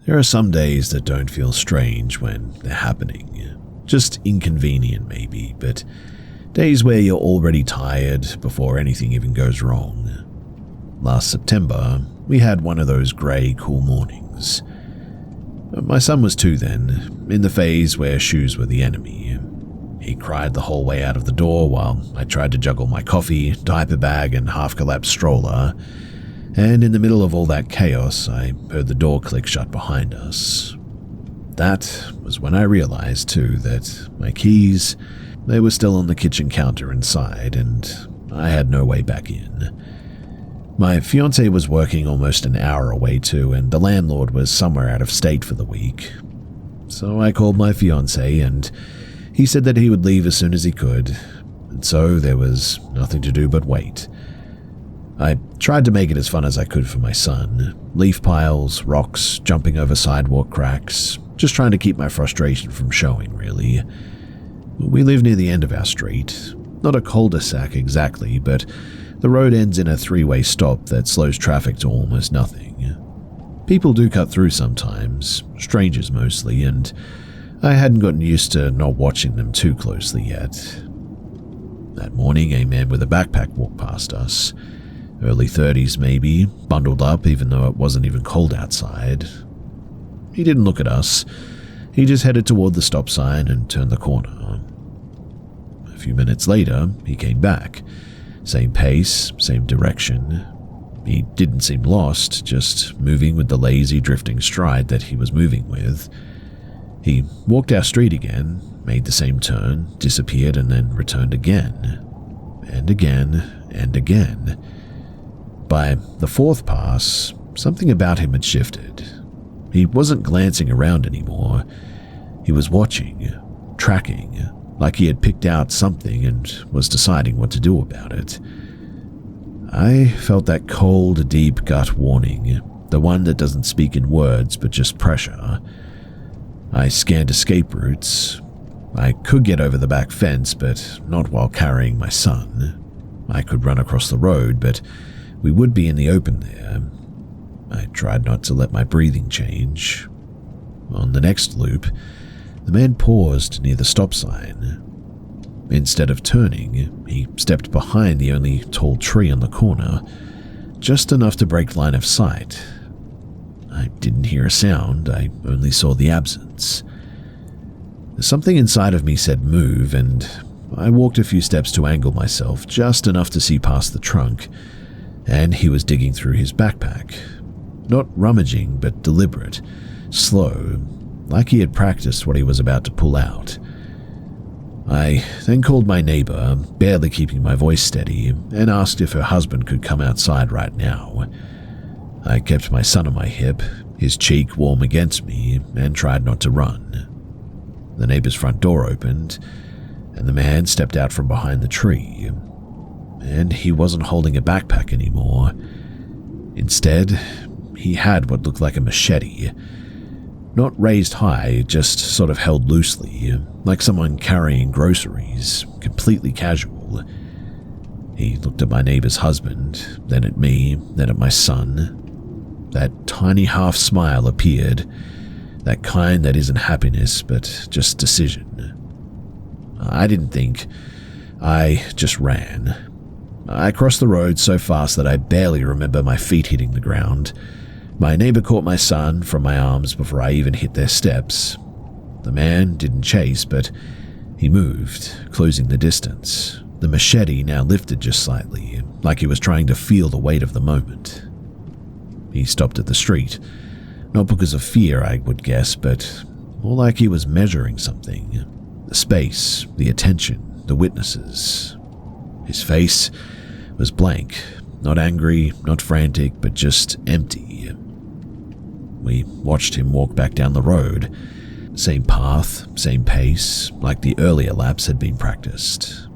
There are some days that don't feel strange when they're happening. Just inconvenient maybe, but days where you're already tired before anything even goes wrong. Last September, we had one of those grey, cool mornings. My son was 2 then, in the phase where shoes were the enemy. He cried the whole way out of the door while I tried to juggle my coffee, diaper bag, and half-collapsed stroller. And in the middle of all that chaos, I heard the door click shut behind us. That was when I realized, too, that my keys, they were still on the kitchen counter inside, and I had no way back in. My fiancé was working almost an hour away too, and the landlord was somewhere out of state for the week. So I called my fiancé, and he said that he would leave as soon as he could, and so there was nothing to do but wait. I tried to make it as fun as I could for my son. Leaf piles, rocks, jumping over sidewalk cracks, just trying to keep my frustration from showing, really. We live near the end of our street. Not a cul-de-sac exactly, but the road ends in a 3-way stop that slows traffic to almost nothing. People do cut through sometimes, strangers mostly, and I hadn't gotten used to not watching them too closely yet. That morning, a man with a backpack walked past us. Early 30s maybe, bundled up even though it wasn't even cold outside. He didn't look at us. He just headed toward the stop sign and turned the corner. A few minutes later, he came back. Same pace, same direction. He didn't seem lost, just moving with the lazy, drifting stride that he was moving with. He walked our street again, made the same turn, disappeared, and then returned again. And again, and again. By the 4th pass, something about him had shifted. He wasn't glancing around anymore. He was watching, tracking, like he had picked out something and was deciding what to do about it. I felt that cold, deep gut warning, the one that doesn't speak in words but just pressure. I scanned escape routes. I could get over the back fence, but not while carrying my son. I could run across the road, but we would be in the open there. I tried not to let my breathing change. On the next loop, the man paused near the stop sign. Instead of turning, he stepped behind the only tall tree on the corner, just enough to break line of sight. I didn't hear a sound, I only saw the absence. Something inside of me said move, and I walked a few steps to angle myself just enough to see past the trunk, and he was digging through his backpack. Not rummaging, but deliberate, slow, like he had practiced what he was about to pull out. I then called my neighbor, barely keeping my voice steady, and asked if her husband could come outside right now. I kept my son on my hip, his cheek warm against me, and tried not to run. The neighbor's front door opened, and the man stepped out from behind the tree. And he wasn't holding a backpack anymore. Instead, he had what looked like a machete. Not raised high, just sort of held loosely, like someone carrying groceries, completely casual. He looked at my neighbor's husband, then at me, then at my son. That tiny half smile appeared, that kind that isn't happiness, but just decision. I didn't think. I just ran. I crossed the road so fast that I barely remember my feet hitting the ground. My neighbor caught my son from my arms before I even hit their steps. The man didn't chase, but he moved, closing the distance. The machete now lifted just slightly, like he was trying to feel the weight of the moment. He stopped at the street, not because of fear, I would guess, but more like he was measuring something. The space, the attention, the witnesses. His face was blank, not angry, not frantic, but just empty. We watched him walk back down the road. Same path, same pace, like the earlier laps had been practiced.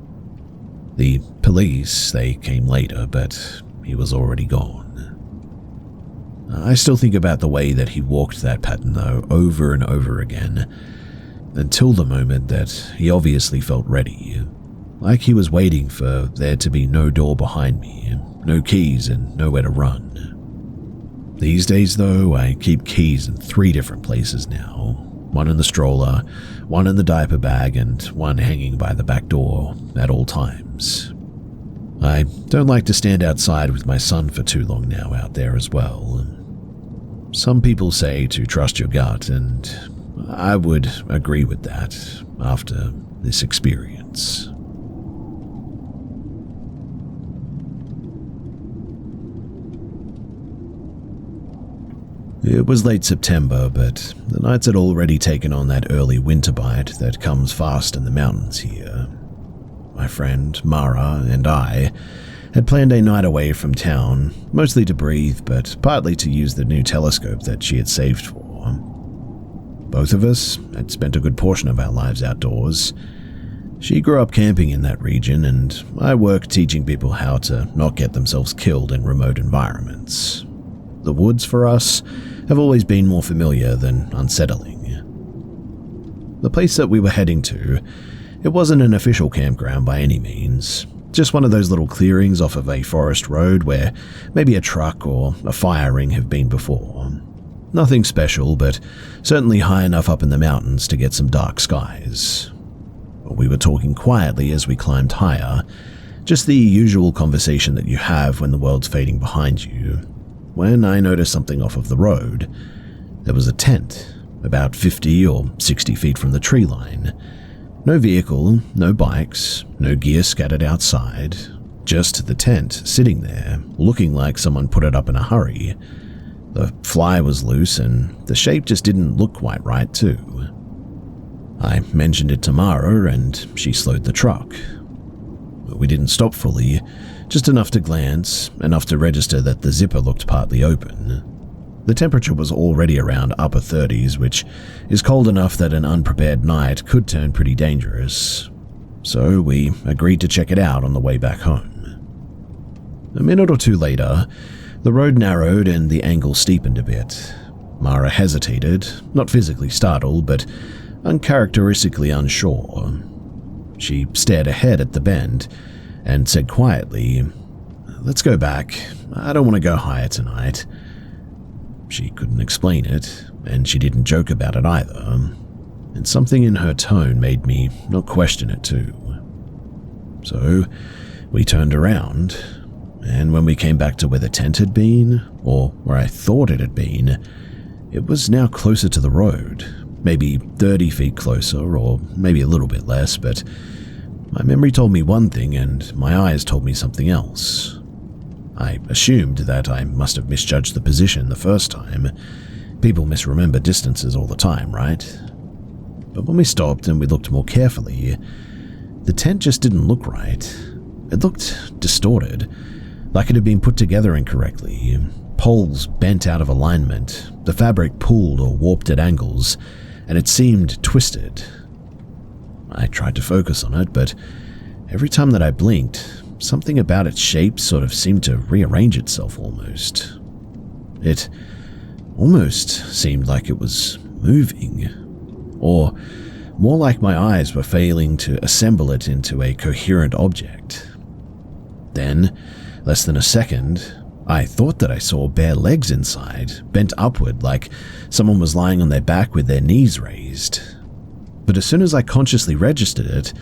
The police, they came later, but he was already gone. I still think about the way that he walked that pattern, though, over and over again, until the moment that he obviously felt ready, like he was waiting for there to be no door behind me, no keys, and nowhere to run. These days, though, I keep keys in 3 different places now. One in the stroller, one in the diaper bag, and one hanging by the back door at all times. I don't like to stand outside with my son for too long now out there as well. Some people say to trust your gut, and I would agree with that after this experience. It was late September, but the nights had already taken on that early winter bite that comes fast in the mountains here. My friend, Mara, and I had planned a night away from town, mostly to breathe, but partly to use the new telescope that she had saved for. Both of us had spent a good portion of our lives outdoors. She grew up camping in that region, and I worked teaching people how to not get themselves killed in remote environments. The woods, for us, have always been more familiar than unsettling. The place that we were heading to, it wasn't an official campground by any means, just one of those little clearings off of a forest road where maybe a truck or a fire ring have been before. Nothing special, but certainly high enough up in the mountains to get some dark skies. We were talking quietly as we climbed higher, just the usual conversation that you have when the world's fading behind you, when I noticed something off of the road. There was a tent, about 50 or 60 feet from the tree line. No vehicle, no bikes, no gear scattered outside, just the tent sitting there, looking like someone put it up in a hurry. The fly was loose and the shape just didn't look quite right too. I mentioned it to Mara and she slowed the truck. We didn't stop fully, just enough to glance, enough to register that the zipper looked partly open. The temperature was already around upper 30s, which is cold enough that an unprepared night could turn pretty dangerous. So we agreed to check it out on the way back home. A minute or two later, the road narrowed and the angle steepened a bit. Mara hesitated, not physically startled, but uncharacteristically unsure. She stared ahead at the bend and said quietly, "Let's go back. I don't want to go higher tonight." She couldn't explain it, and she didn't joke about it either, and something in her tone made me not question it too. So we turned around, and when we came back to where the tent had been, or where I thought it had been, it was now closer to the road, maybe 30 feet closer, or maybe a little bit less, but my memory told me one thing and my eyes told me something else. I assumed that I must have misjudged the position the first time. People misremember distances all the time, right? But when we stopped and we looked more carefully, the tent just didn't look right. It looked distorted, like it had been put together incorrectly. Poles bent out of alignment, the fabric pulled or warped at angles, and it seemed twisted. I tried to focus on it, but every time that I blinked, something about its shape sort of seemed to rearrange itself almost. It almost seemed like it was moving, or more like my eyes were failing to assemble it into a coherent object. Then, less than a second, I thought that I saw bare legs inside, bent upward like someone was lying on their back with their knees raised. But as soon as I consciously registered it,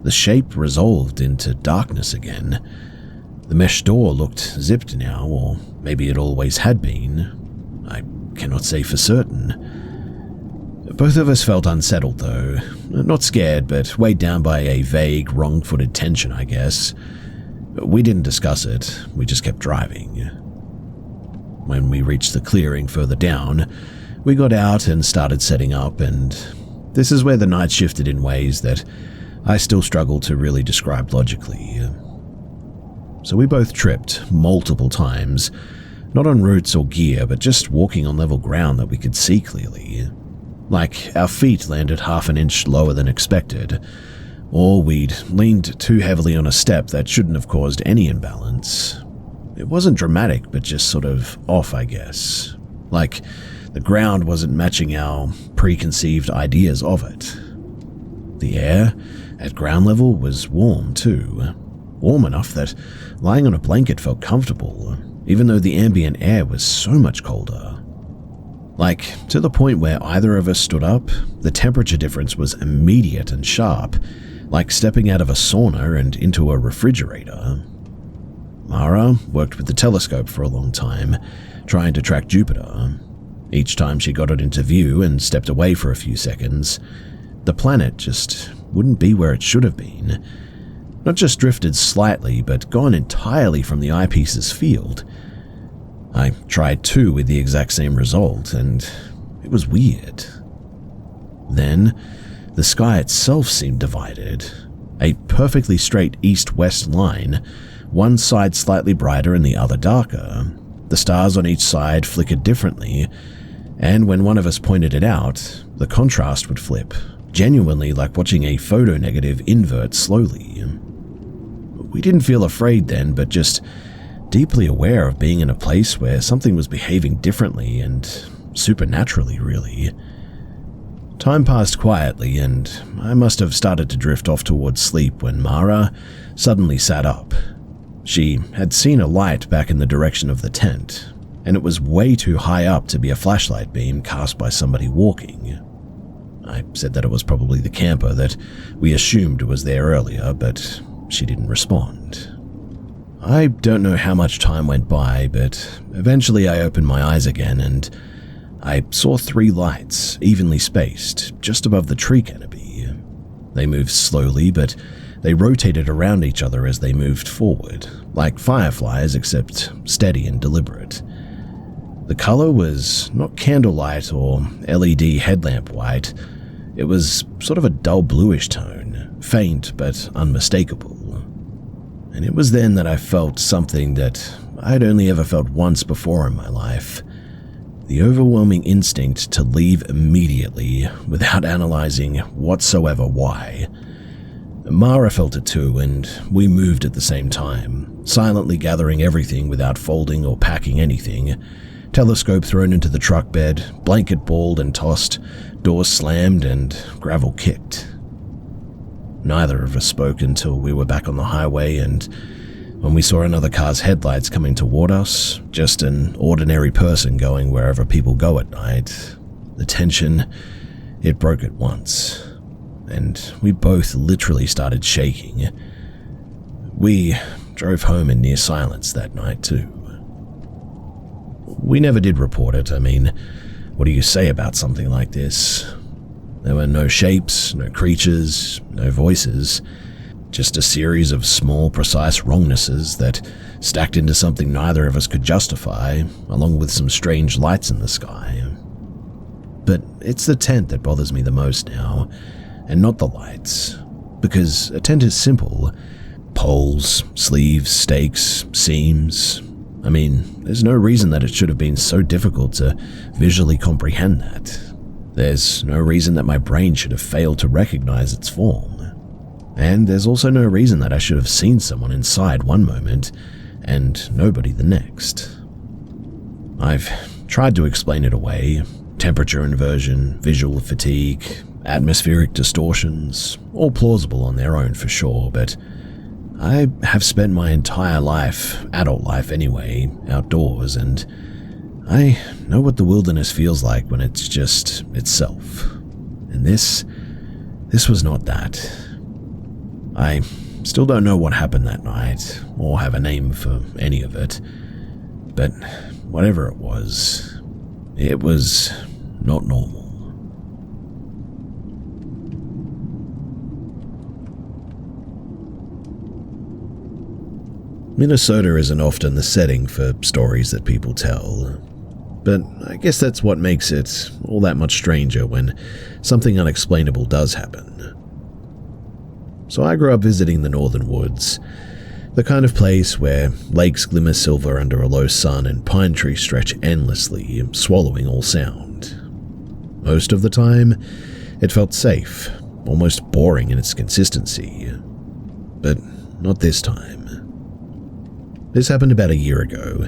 the shape resolved into darkness again. The mesh door looked zipped now, or maybe it always had been. I cannot say for certain. Both of us felt unsettled though, not scared, but weighed down by a vague, wrong-footed tension, I guess. We didn't discuss it, we just kept driving. When we reached the clearing further down, we got out and started setting up, and this is where the night shifted in ways that I still struggle to really describe logically. So we both tripped multiple times, not on roots or gear, but just walking on level ground that we could see clearly. Like our feet landed half an inch lower than expected, or we'd leaned too heavily on a step that shouldn't have caused any imbalance. It wasn't dramatic, but just sort of off, I guess. Like the ground wasn't matching our preconceived ideas of it. The air at ground level was warm too, warm enough that lying on a blanket felt comfortable, even though the ambient air was so much colder. Like, to the point where either of us stood up, the temperature difference was immediate and sharp, like stepping out of a sauna and into a refrigerator. Mara worked with the telescope for a long time, trying to track Jupiter. Each time she got it into view and stepped away for a few seconds, the planet just wouldn't be where it should have been. Not just drifted slightly, but gone entirely from the eyepiece's field. I tried too with the exact same result, and it was weird. Then, the sky itself seemed divided. A perfectly straight east-west line, one side slightly brighter and the other darker. The stars on each side flickered differently, and when one of us pointed it out, the contrast would flip, genuinely like watching a photo negative invert slowly. We didn't feel afraid then, but just deeply aware of being in a place where something was behaving differently and supernaturally, really. Time passed quietly, and I must have started to drift off towards sleep when Mara suddenly sat up. She had seen a light back in the direction of the tent, and it was way too high up to be a flashlight beam cast by somebody walking. I said that it was probably the camper that we assumed was there earlier, but she didn't respond. I don't know how much time went by, but eventually I opened my eyes again and I saw 3 lights, evenly spaced, just above the tree canopy. They moved slowly, but they rotated around each other as they moved forward, like fireflies except steady and deliberate. The color was not candlelight or LED headlamp white. It was sort of a dull bluish tone, faint but unmistakable. And it was then that I felt something that I'd only ever felt once before in my life. The overwhelming instinct to leave immediately without analyzing whatsoever why. Mara felt it too, and we moved at the same time, silently gathering everything without folding or packing anything. Telescope thrown into the truck bed, blanket balled and tossed, doors slammed, and gravel kicked. Neither of us spoke until we were back on the highway, and when we saw another car's headlights coming toward us, just an ordinary person going wherever people go at night, the tension, it broke at once, and we both literally started shaking. We drove home in near silence that night too. We never did report it. I mean, what do you say about something like this? There were no shapes, no creatures, no voices, just a series of small, precise wrongnesses that stacked into something neither of us could justify, along with some strange lights in the sky. But it's the tent that bothers me the most now, and not the lights, because a tent is simple. Poles, sleeves, stakes, seams. I mean, there's no reason that it should have been so difficult to visually comprehend that. There's no reason that my brain should have failed to recognize its form. And there's also no reason that I should have seen someone inside one moment and nobody the next. I've tried to explain it away. Temperature inversion, visual fatigue, atmospheric distortions, all plausible on their own for sure, but I have spent my entire life, adult life anyway, outdoors, and I know what the wilderness feels like when it's just itself. And this was not that. I still don't know what happened that night, or have a name for any of it, but whatever it was not normal. Minnesota isn't often the setting for stories that people tell, but I guess that's what makes it all that much stranger when something unexplainable does happen. So I grew up visiting the northern woods, the kind of place where lakes glimmer silver under a low sun and pine trees stretch endlessly, swallowing all sound. Most of the time, it felt safe, almost boring in its consistency. But not this time. This happened about a year ago.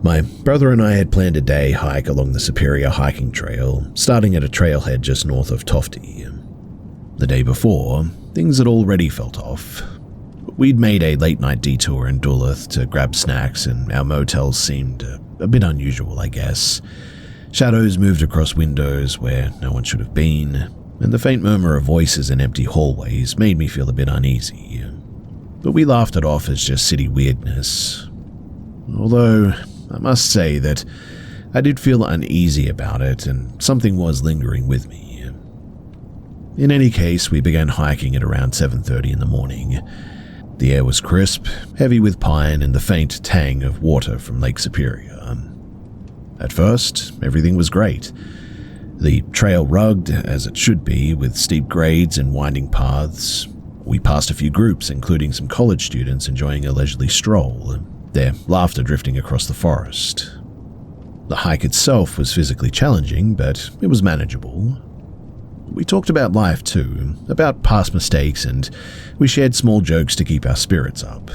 My brother and I had planned a day hike along the Superior hiking trail, starting at a trailhead just north of Tofty. The day before, things had already felt off. We'd made a late-night detour in Duluth to grab snacks, and our motel seemed a bit unusual, I guess. Shadows moved across windows where no one should have been, and the faint murmur of voices in empty hallways made me feel a bit uneasy. But we laughed it off as just city weirdness. Although, I must say that I did feel uneasy about it, and something was lingering with me. In any case, we began hiking at around 7:30 in the morning. The air was crisp, heavy with pine and the faint tang of water from Lake Superior. At first, everything was great. The trail rugged, as it should be, with steep grades and winding paths. We passed a few groups, including some college students enjoying a leisurely stroll, their laughter drifting across the forest. The hike itself was physically challenging, but it was manageable. We talked about life too, about past mistakes, and we shared small jokes to keep our spirits up.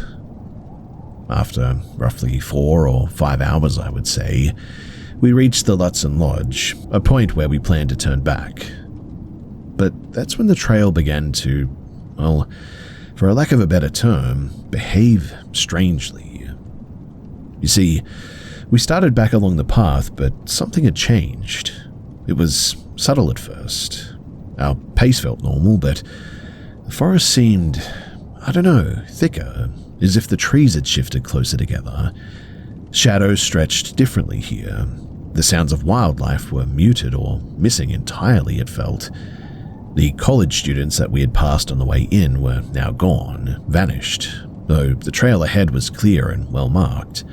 After roughly 4 or 5 hours, I would say, we reached the Lutzen Lodge, a point where we planned to turn back. But that's when the trail began to, well, for a lack of a better term, behave strangely. You see, we started back along the path, but something had changed. It was subtle at first. Our pace felt normal, but the forest seemed, I don't know, thicker, as if the trees had shifted closer together. Shadows stretched differently here. The sounds of wildlife were muted or missing entirely, it felt. The college students that we had passed on the way in were now gone, vanished, though the trail ahead was clear and well marked.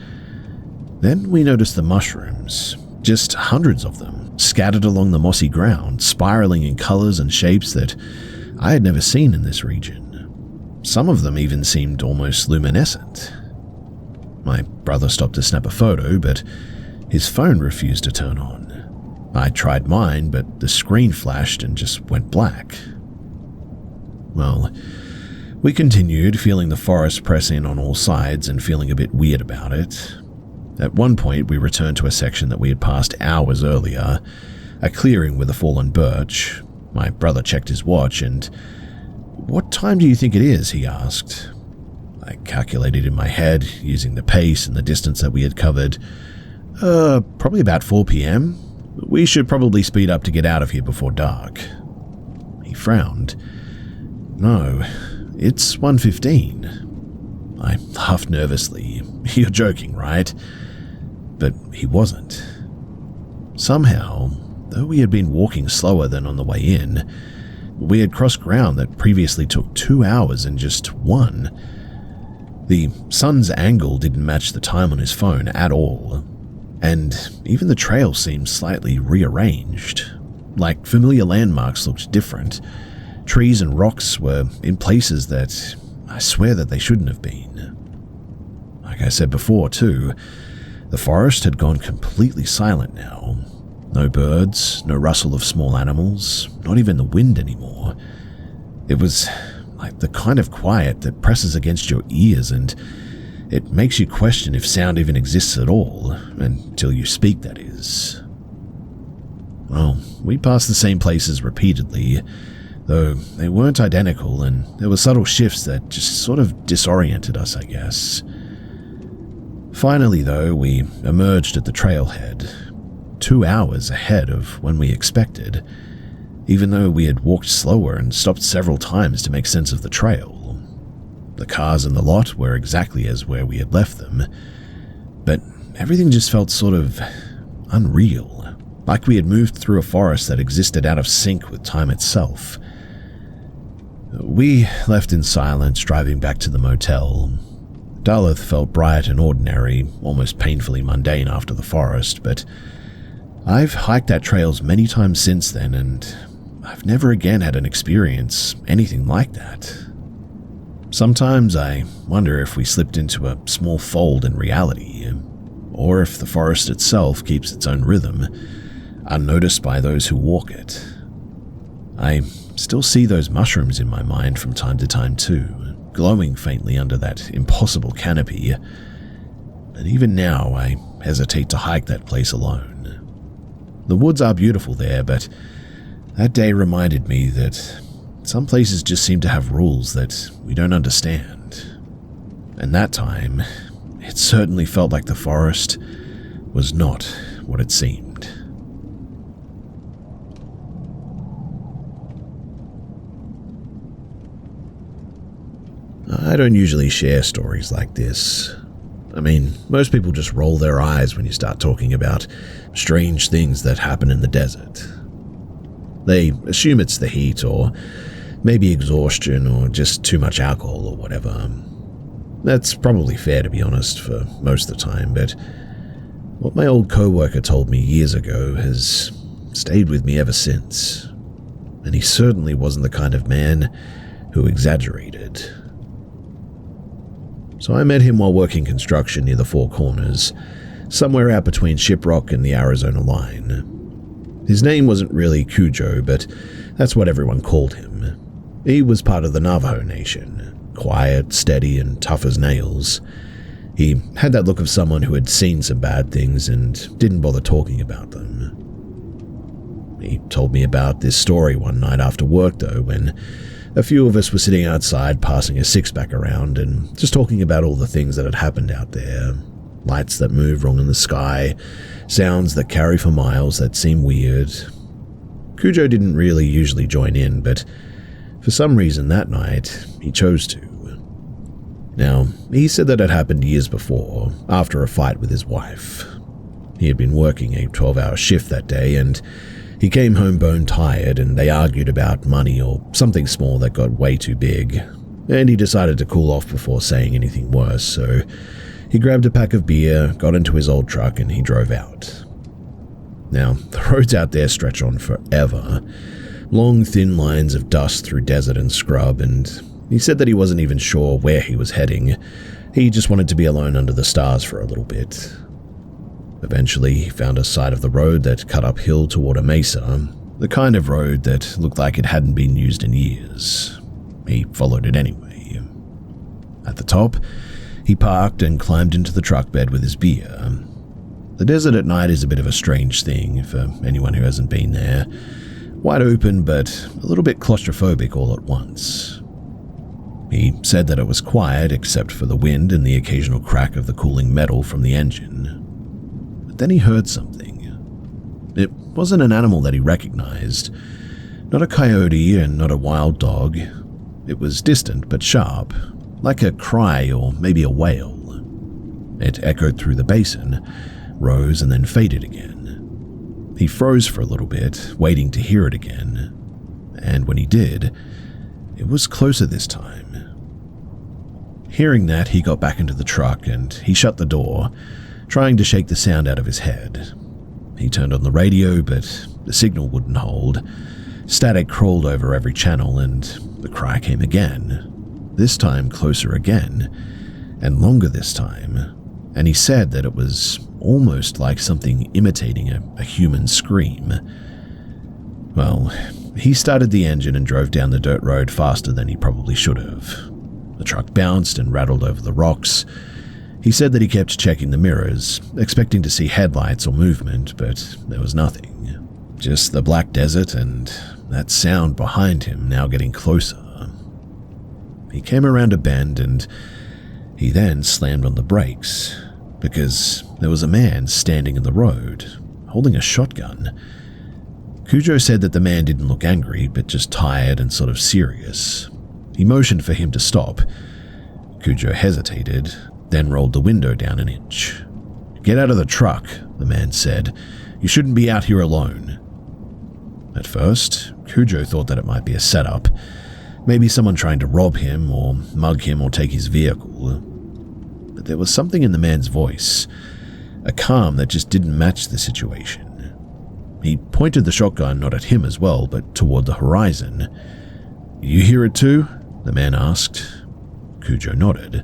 Then we noticed the mushrooms, just hundreds of them, scattered along the mossy ground, spiraling in colors and shapes that I had never seen in this region. Some of them even seemed almost luminescent. My brother stopped to snap a photo, but his phone refused to turn on. I tried mine, but the screen flashed and just went black. Well, we continued, feeling the forest press in on all sides and feeling a bit weird about it. At one point, we returned to a section that we had passed hours earlier, a clearing with a fallen birch. My brother checked his watch and, "What time do you think it is?" he asked. I calculated in my head, using the pace and the distance that we had covered. Probably about 4 p.m. We should probably speed up to get out of here before dark." He frowned. "No, it's 1:15. I laughed nervously. "You're joking, right?" But he wasn't. Somehow, though we had been walking slower than on the way in, we had crossed ground that previously took 2 hours in just 1. The sun's angle didn't match the time on his phone at all, and even the trail seemed slightly rearranged. Like familiar landmarks looked different. Trees and rocks were in places that I swear that they shouldn't have been. Like I said before too, the forest had gone completely silent now. No birds, no rustle of small animals, not even the wind anymore. It was like the kind of quiet that presses against your ears, and it makes you question if sound even exists at all, until you speak, that is. Well, we passed the same places repeatedly, though they weren't identical, and there were subtle shifts that just sort of disoriented us, I guess. Finally, though, we emerged at the trailhead, 2 hours ahead of when we expected, even though we had walked slower and stopped several times to make sense of the trail. The cars in the lot were exactly as where we had left them, but everything just felt sort of unreal, like we had moved through a forest that existed out of sync with time itself. We left in silence, driving back to the motel. Duluth felt bright and ordinary, almost painfully mundane after the forest, but I've hiked that trails many times since then, and I've never again had an experience anything like that. Sometimes I wonder if we slipped into a small fold in reality, or if the forest itself keeps its own rhythm, unnoticed by those who walk it. I still see those mushrooms in my mind from time to time too, glowing faintly under that impossible canopy, and even now I hesitate to hike that place alone. The woods are beautiful there, but that day reminded me that some places just seem to have rules that we don't understand, and that time, it certainly felt like the forest was not what it seemed. I don't usually share stories like this. I mean, most people just roll their eyes when you start talking about strange things that happen in the desert. They assume it's the heat, or maybe exhaustion, or just too much alcohol, or whatever. That's probably fair, to be honest, for most of the time, but what my old co-worker told me years ago has stayed with me ever since. And he certainly wasn't the kind of man who exaggerated. So I met him while working construction near the Four Corners, somewhere out between Shiprock and the Arizona line. His name wasn't really Cujo, but that's what everyone called him. He was part of the Navajo Nation, quiet, steady, and tough as nails. He had that look of someone who had seen some bad things and didn't bother talking about them. He told me about this story one night after work, though, when a few of us were sitting outside passing a six-pack around and just talking about all the things that had happened out there. Lights that move wrong in the sky, sounds that carry for miles that seem weird. Cujo didn't really usually join in, but for some reason that night, he chose to. Now, he said that it happened years before, after a fight with his wife. He had been working a 12-hour shift that day, and he came home bone-tired, and they argued about money or something small that got way too big, and he decided to cool off before saying anything worse, so he grabbed a pack of beer, got into his old truck, and he drove out. Now, the roads out there stretch on forever, long thin lines of dust through desert and scrub, and he said that he wasn't even sure where he was heading. He just wanted to be alone under the stars for a little bit. Eventually, he found a side of the road that cut uphill toward a mesa, the kind of road that looked like it hadn't been used in years. He followed it anyway. At the top, he parked and climbed into the truck bed with his beer. The desert at night is a bit of a strange thing for anyone who hasn't been there. Wide open, but a little bit claustrophobic all at once. He said that it was quiet except for the wind and the occasional crack of the cooling metal from the engine. But then he heard something. It wasn't an animal that he recognized. Not a coyote and not a wild dog. It was distant but sharp, like a cry or maybe a wail. It echoed through the basin, rose and then faded again. He froze for a little bit, waiting to hear it again. And when he did, it was closer this time. Hearing that, he got back into the truck and he shut the door, trying to shake the sound out of his head. He turned on the radio, but the signal wouldn't hold. Static crawled over every channel, and the cry came again. This time closer again, and longer this time. And he said that it was almost like something imitating a human scream. Well, he started the engine and drove down the dirt road faster than he probably should have. The truck bounced and rattled over the rocks. He said that he kept checking the mirrors, expecting to see headlights or movement, but there was nothing. Just the black desert and that sound behind him now getting closer. He came around a bend and he then slammed on the brakes, because there was a man standing in the road, holding a shotgun. Cujo said that the man didn't look angry, but just tired and sort of serious. He motioned for him to stop. Cujo hesitated, then rolled the window down an inch. "Get out of the truck," the man said. "You shouldn't be out here alone." At first, Cujo thought that it might be a setup. Maybe someone trying to rob him or mug him or take his vehicle. But there was something in the man's voice, a calm that just didn't match the situation. He pointed the shotgun not at him as well, but toward the horizon. "You hear it too?" the man asked. Cujo nodded.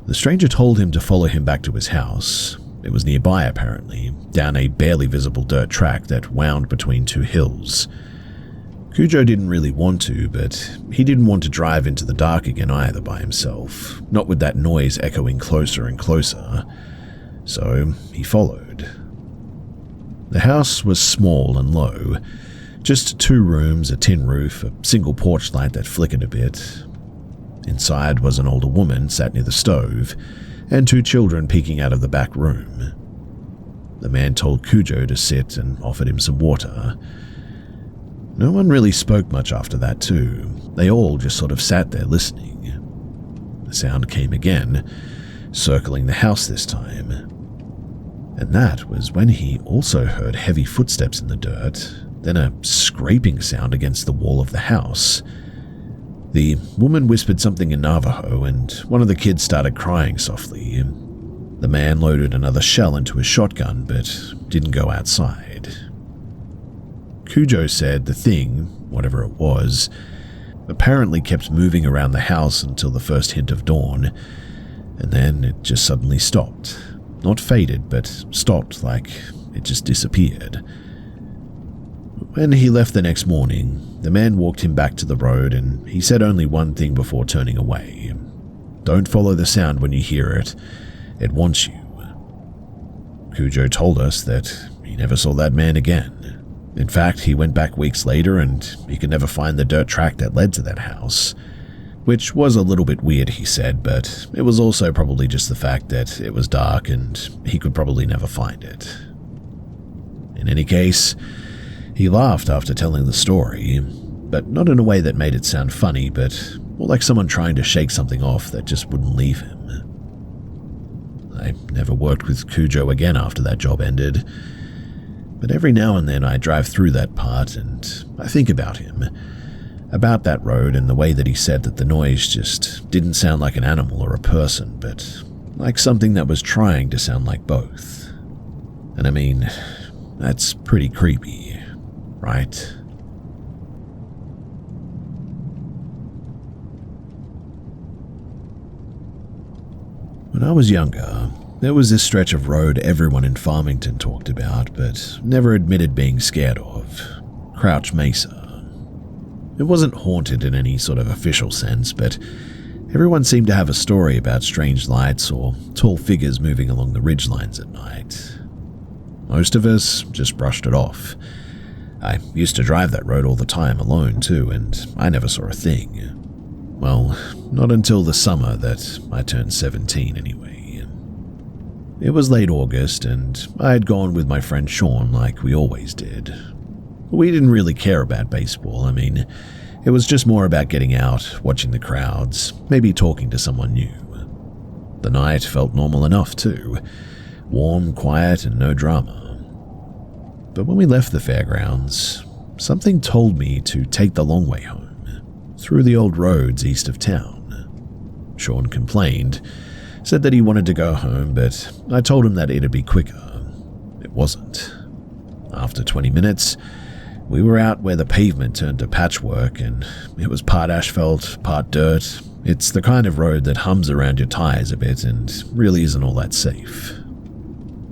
The stranger told him to follow him back to his house. It was nearby, apparently, down a barely visible dirt track that wound between two hills. Cujo didn't really want to, but he didn't want to drive into the dark again either by himself, not with that noise echoing closer and closer. So he followed. The house was small and low, just 2 rooms, a tin roof, a single porch light that flickered a bit. Inside was an older woman sat near the stove, and 2 children peeking out of the back room. The man told Cujo to sit and offered him some water. No one really spoke much after that too. They all just sort of sat there listening. The sound came again, circling the house this time. And that was when he also heard heavy footsteps in the dirt, then a scraping sound against the wall of the house. The woman whispered something in Navajo, and one of the kids started crying softly. The man loaded another shell into his shotgun, but didn't go outside. Cujo said the thing, whatever it was, apparently kept moving around the house until the first hint of dawn, and then it just suddenly stopped. Not faded, but stopped, like it just disappeared. When he left the next morning, the man walked him back to the road, and he said only one thing before turning away. "Don't follow the sound when you hear it. It wants you." Cujo told us that he never saw that man again. In fact, he went back weeks later and he could never find the dirt track that led to that house. Which was a little bit weird, he said, but it was also probably just the fact that it was dark and he could probably never find it. In any case, he laughed after telling the story, but not in a way that made it sound funny, but more like someone trying to shake something off that just wouldn't leave him. I never worked with Cujo again after that job ended, but every now and then I drive through that part and I think about him, about that road and the way that he said that the noise just didn't sound like an animal or a person, but like something that was trying to sound like both. And I mean, that's pretty creepy, right? When I was younger, there was this stretch of road everyone in Farmington talked about, but never admitted being scared of. Crouch Mesa. It wasn't haunted in any sort of official sense, but everyone seemed to have a story about strange lights or tall figures moving along the ridgelines at night. Most of us just brushed it off. I used to drive that road all the time alone too, and I never saw a thing. Well, not until the summer that I turned 17 anyway. It was late August, and I had gone with my friend Sean like we always did. We didn't really care about baseball. I mean, it was just more about getting out, watching the crowds, maybe talking to someone new. The night felt normal enough too. Warm, quiet, and no drama. But when we left the fairgrounds, something told me to take the long way home, through the old roads east of town. Sean complained, said that he wanted to go home, but I told him that it'd be quicker. It wasn't. After 20 minutes, we were out where the pavement turned to patchwork, and it was part asphalt, part dirt. It's the kind of road that hums around your tires a bit and really isn't all that safe.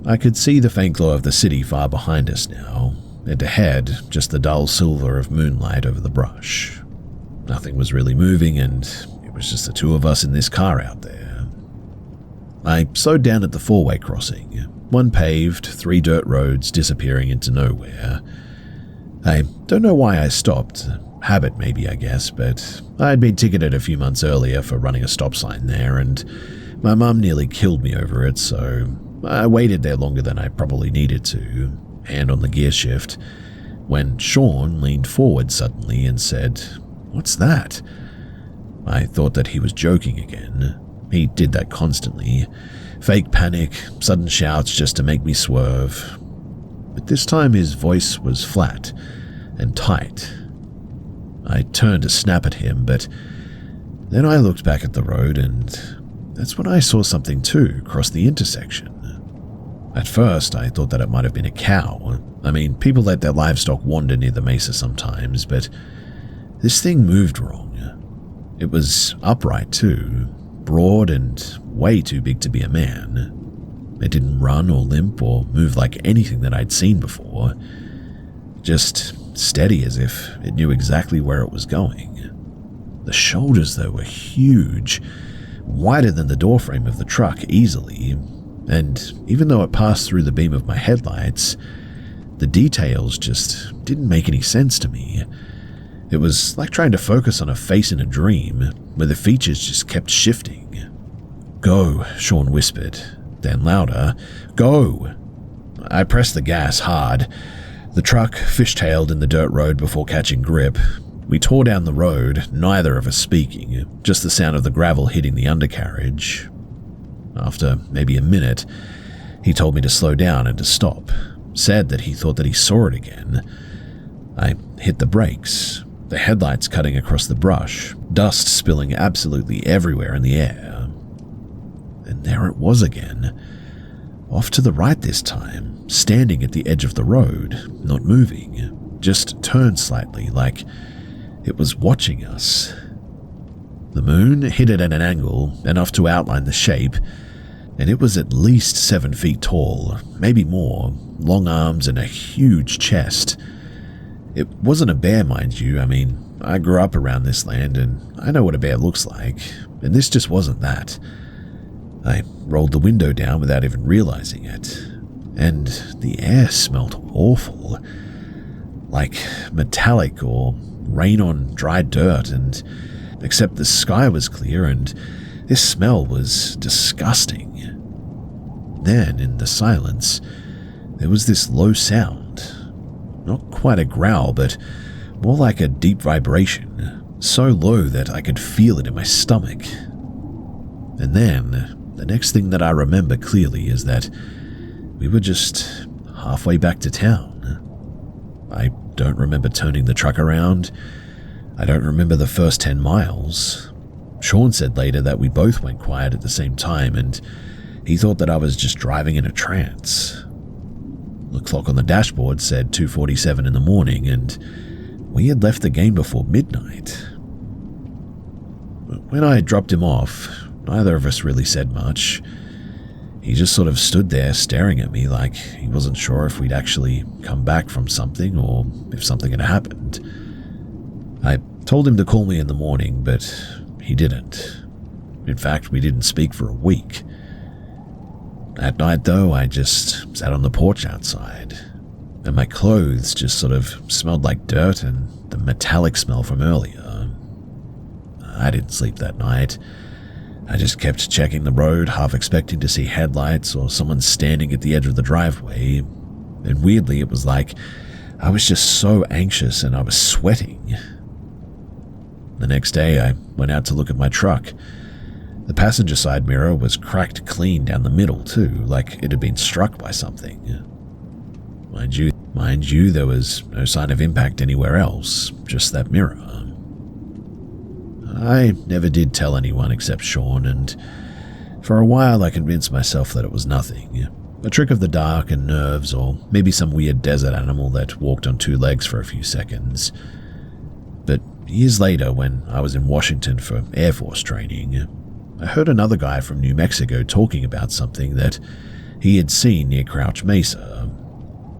I could see the faint glow of the city far behind us now, and ahead, just the dull silver of moonlight over the brush. Nothing was really moving, and it was just the two of us in this car out there. I slowed down at the four-way crossing, one paved, 3 dirt roads disappearing into nowhere. I don't know why I stopped, habit maybe I guess, but I had been ticketed a few months earlier for running a stop sign there, and my mum nearly killed me over it, so I waited there longer than I probably needed to, hand on the gear shift, when Sean leaned forward suddenly and said, "What's that?" I thought that he was joking again. He did that constantly. Fake panic, sudden shouts just to make me swerve. But this time his voice was flat and tight. I turned to snap at him, but then I looked back at the road, and that's when I saw something too cross the intersection. At first, I thought that it might have been a cow. I mean, people let their livestock wander near the mesa sometimes, but this thing moved wrong. It was upright too, broad and way too big to be a man. It didn't run or limp or move like anything that I'd seen before. Just steady as if it knew exactly where it was going. The shoulders, though, were huge, wider than the doorframe of the truck easily, and even though it passed through the beam of my headlights, the details just didn't make any sense to me. It was like trying to focus on a face in a dream, where the features just kept shifting. "Go," Sean whispered, then louder, "Go!" I pressed the gas hard. The truck fishtailed in the dirt road before catching grip. We tore down the road, neither of us speaking, just the sound of the gravel hitting the undercarriage. After maybe a minute, he told me to slow down and to stop, said that he thought that he saw it again. I hit the brakes, the headlights cutting across the brush, dust spilling absolutely everywhere in the air. And there it was again, off to the right this time, standing at the edge of the road, not moving, just turned slightly like it was watching us. The moon hit it at an angle, enough to outline the shape, and it was at least 7 feet tall, maybe more, long arms and a huge chest. It wasn't a bear, mind you. I mean, I grew up around this land and I know what a bear looks like, and this just wasn't that. I rolled the window down without even realizing it, and the air smelled awful, like metallic or rain on dry dirt, and except the sky was clear and this smell was disgusting. Then, in the silence, there was this low sound, not quite a growl, but more like a deep vibration, so low that I could feel it in my stomach. And then, the next thing that I remember clearly is that we were just halfway back to town. I don't remember turning the truck around. I don't remember the first 10 miles. Sean said later that we both went quiet at the same time, and he thought that I was just driving in a trance. The clock on the dashboard said 2:47 in the morning, and we had left the game before midnight. When I dropped him off, neither of us really said much. He just sort of stood there staring at me like he wasn't sure if we'd actually come back from something or if something had happened. I told him to call me in the morning, but he didn't. In fact, we didn't speak for a week. At night, though, I just sat on the porch outside, and my clothes just sort of smelled like dirt and the metallic smell from earlier. I didn't sleep that night. I just kept checking the road, half expecting to see headlights or someone standing at the edge of the driveway, and weirdly it was like I was just so anxious and I was sweating. The next day I went out to look at my truck. The passenger side mirror was cracked clean down the middle too, like it had been struck by something. Mind you, there was no sign of impact anywhere else, just that mirror. I never did tell anyone except Sean, and for a while I convinced myself that it was nothing. A trick of the dark and nerves, or maybe some weird desert animal that walked on 2 legs for a few seconds. But years later, when I was in Washington for Air Force training, I heard another guy from New Mexico talking about something that he had seen near Crouch Mesa,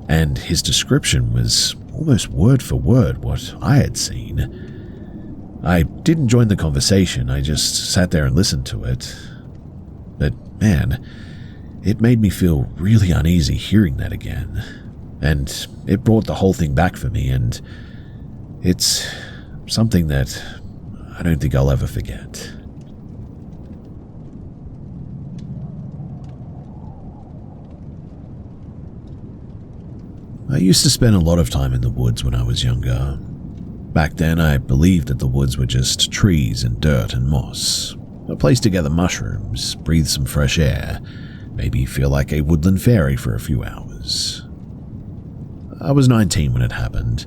and his description was almost word for word what I had seen. I didn't join the conversation, I just sat there and listened to it. But man, it made me feel really uneasy hearing that again, and it brought the whole thing back for me, and it's something that I don't think I'll ever forget. I used to spend a lot of time in the woods when I was younger. Back then, I believed that the woods were just trees and dirt and moss, a place to gather mushrooms, breathe some fresh air, maybe feel like a woodland fairy for a few hours. I was 19 when it happened,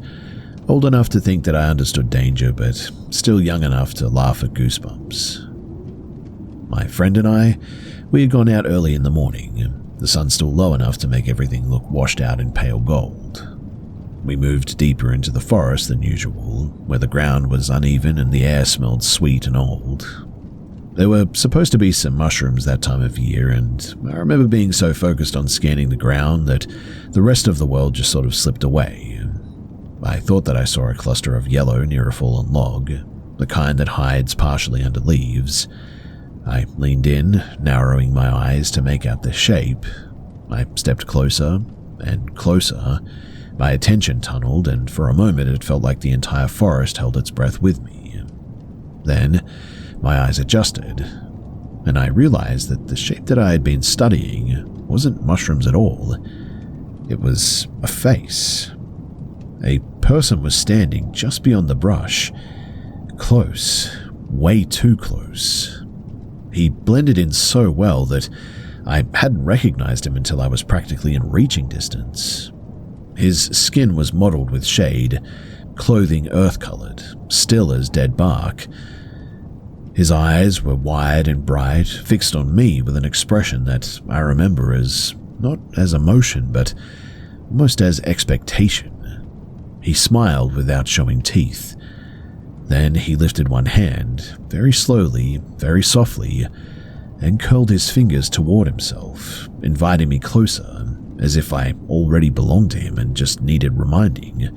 old enough to think that I understood danger, but still young enough to laugh at goosebumps. My friend and I, we had gone out early in the morning, the sun still low enough to make everything look washed out in pale gold. We moved deeper into the forest than usual, where the ground was uneven and the air smelled sweet and old. There were supposed to be some mushrooms that time of year, and I remember being so focused on scanning the ground that the rest of the world just sort of slipped away. I thought that I saw a cluster of yellow near a fallen log, the kind that hides partially under leaves. I leaned in, narrowing my eyes to make out the shape. I stepped closer and closer. My attention tunneled, and for a moment it felt like the entire forest held its breath with me. Then, my eyes adjusted, and I realized that the shape that I had been studying wasn't mushrooms at all. It was a face. A person was standing just beyond the brush. Close, way too close. He blended in so well that I hadn't recognized him until I was practically in reaching distance. His skin was mottled with shade, clothing earth-colored, still as dead bark. His eyes were wide and bright, fixed on me with an expression that I remember as not as emotion, but almost as expectation. He smiled without showing teeth. Then he lifted one hand, very slowly, very softly, and curled his fingers toward himself, inviting me closer, as if I already belonged to him and just needed reminding.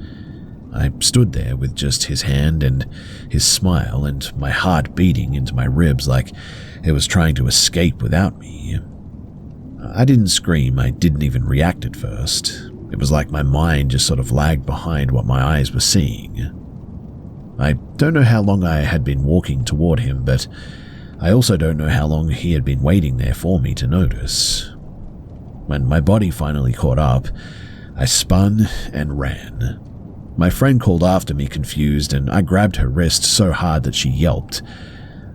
I stood there with just his hand and his smile and my heart beating into my ribs like it was trying to escape without me. I didn't scream, I didn't even react at first. It was like my mind just sort of lagged behind what my eyes were seeing. I don't know how long I had been walking toward him, but I also don't know how long he had been waiting there for me to notice. When my body finally caught up, I spun and ran. My friend called after me confused, and I grabbed her wrist so hard that she yelped.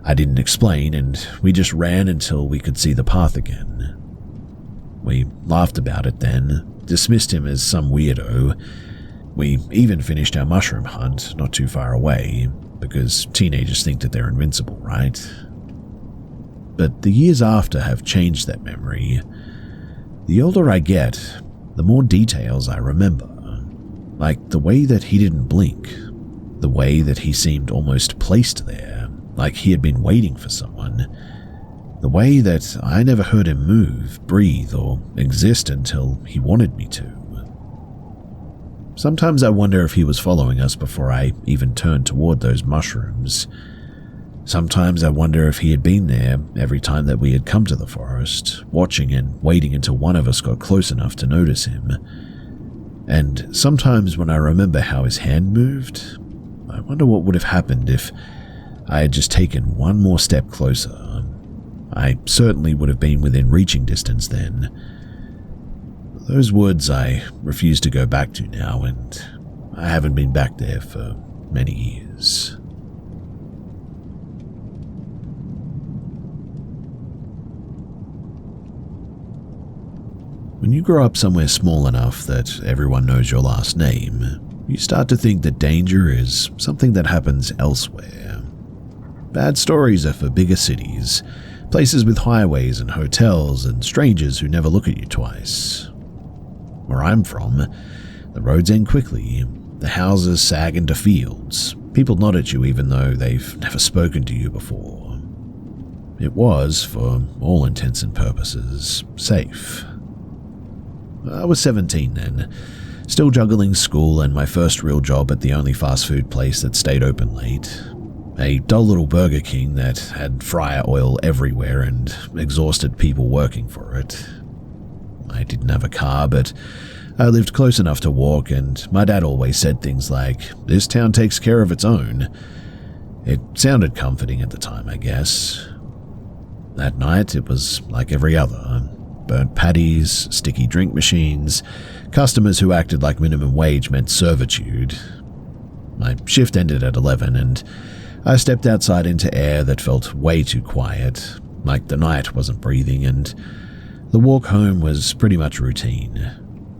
I didn't explain, and we just ran until we could see the path again. We laughed about it then, dismissed him as some weirdo. We even finished our mushroom hunt not too far away, because teenagers think that they're invincible, right? But the years after have changed that memory. The older I get, the more details I remember. Like the way that he didn't blink, the way that he seemed almost placed there, like he had been waiting for someone, the way that I never heard him move, breathe, or exist until he wanted me to. Sometimes I wonder if he was following us before I even turned toward those mushrooms. Sometimes I wonder if he had been there every time that we had come to the forest, watching and waiting until one of us got close enough to notice him. And sometimes when I remember how his hand moved, I wonder what would have happened if I had just taken one more step closer. I certainly would have been within reaching distance then. Those woods I refuse to go back to now, and I haven't been back there for many years. When you grow up somewhere small enough that everyone knows your last name, you start to think that danger is something that happens elsewhere. Bad stories are for bigger cities, places with highways and hotels and strangers who never look at you twice. Where I'm from, the roads end quickly, the houses sag into fields, people nod at you even though they've never spoken to you before. It was, for all intents and purposes, safe. I was 17 then, still juggling school and my first real job at the only fast food place that stayed open late. A dull little Burger King that had fryer oil everywhere and exhausted people working for it. I didn't have a car, but I lived close enough to walk, and my dad always said things like, "This town takes care of its own." It sounded comforting at the time, I guess. That night, it was like every other. Burnt patties, sticky drink machines, customers who acted like minimum wage meant servitude. My shift ended at 11, and I stepped outside into air that felt way too quiet, like the night wasn't breathing, and the walk home was pretty much routine.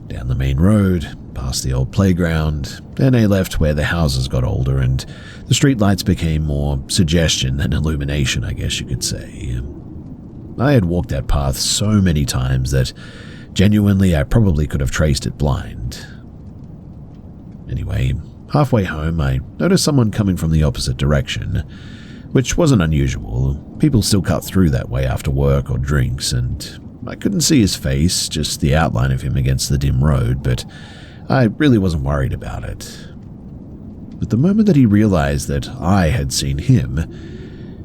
Down the main road, past the old playground, then a left where the houses got older and the streetlights became more suggestion than illumination, I guess you could say. I had walked that path so many times that genuinely I probably could have traced it blind. Anyway, halfway home I noticed someone coming from the opposite direction, which wasn't unusual. People still cut through that way after work or drinks, and I couldn't see his face, just the outline of him against the dim road, but I really wasn't worried about it. But the moment that he realized that I had seen him,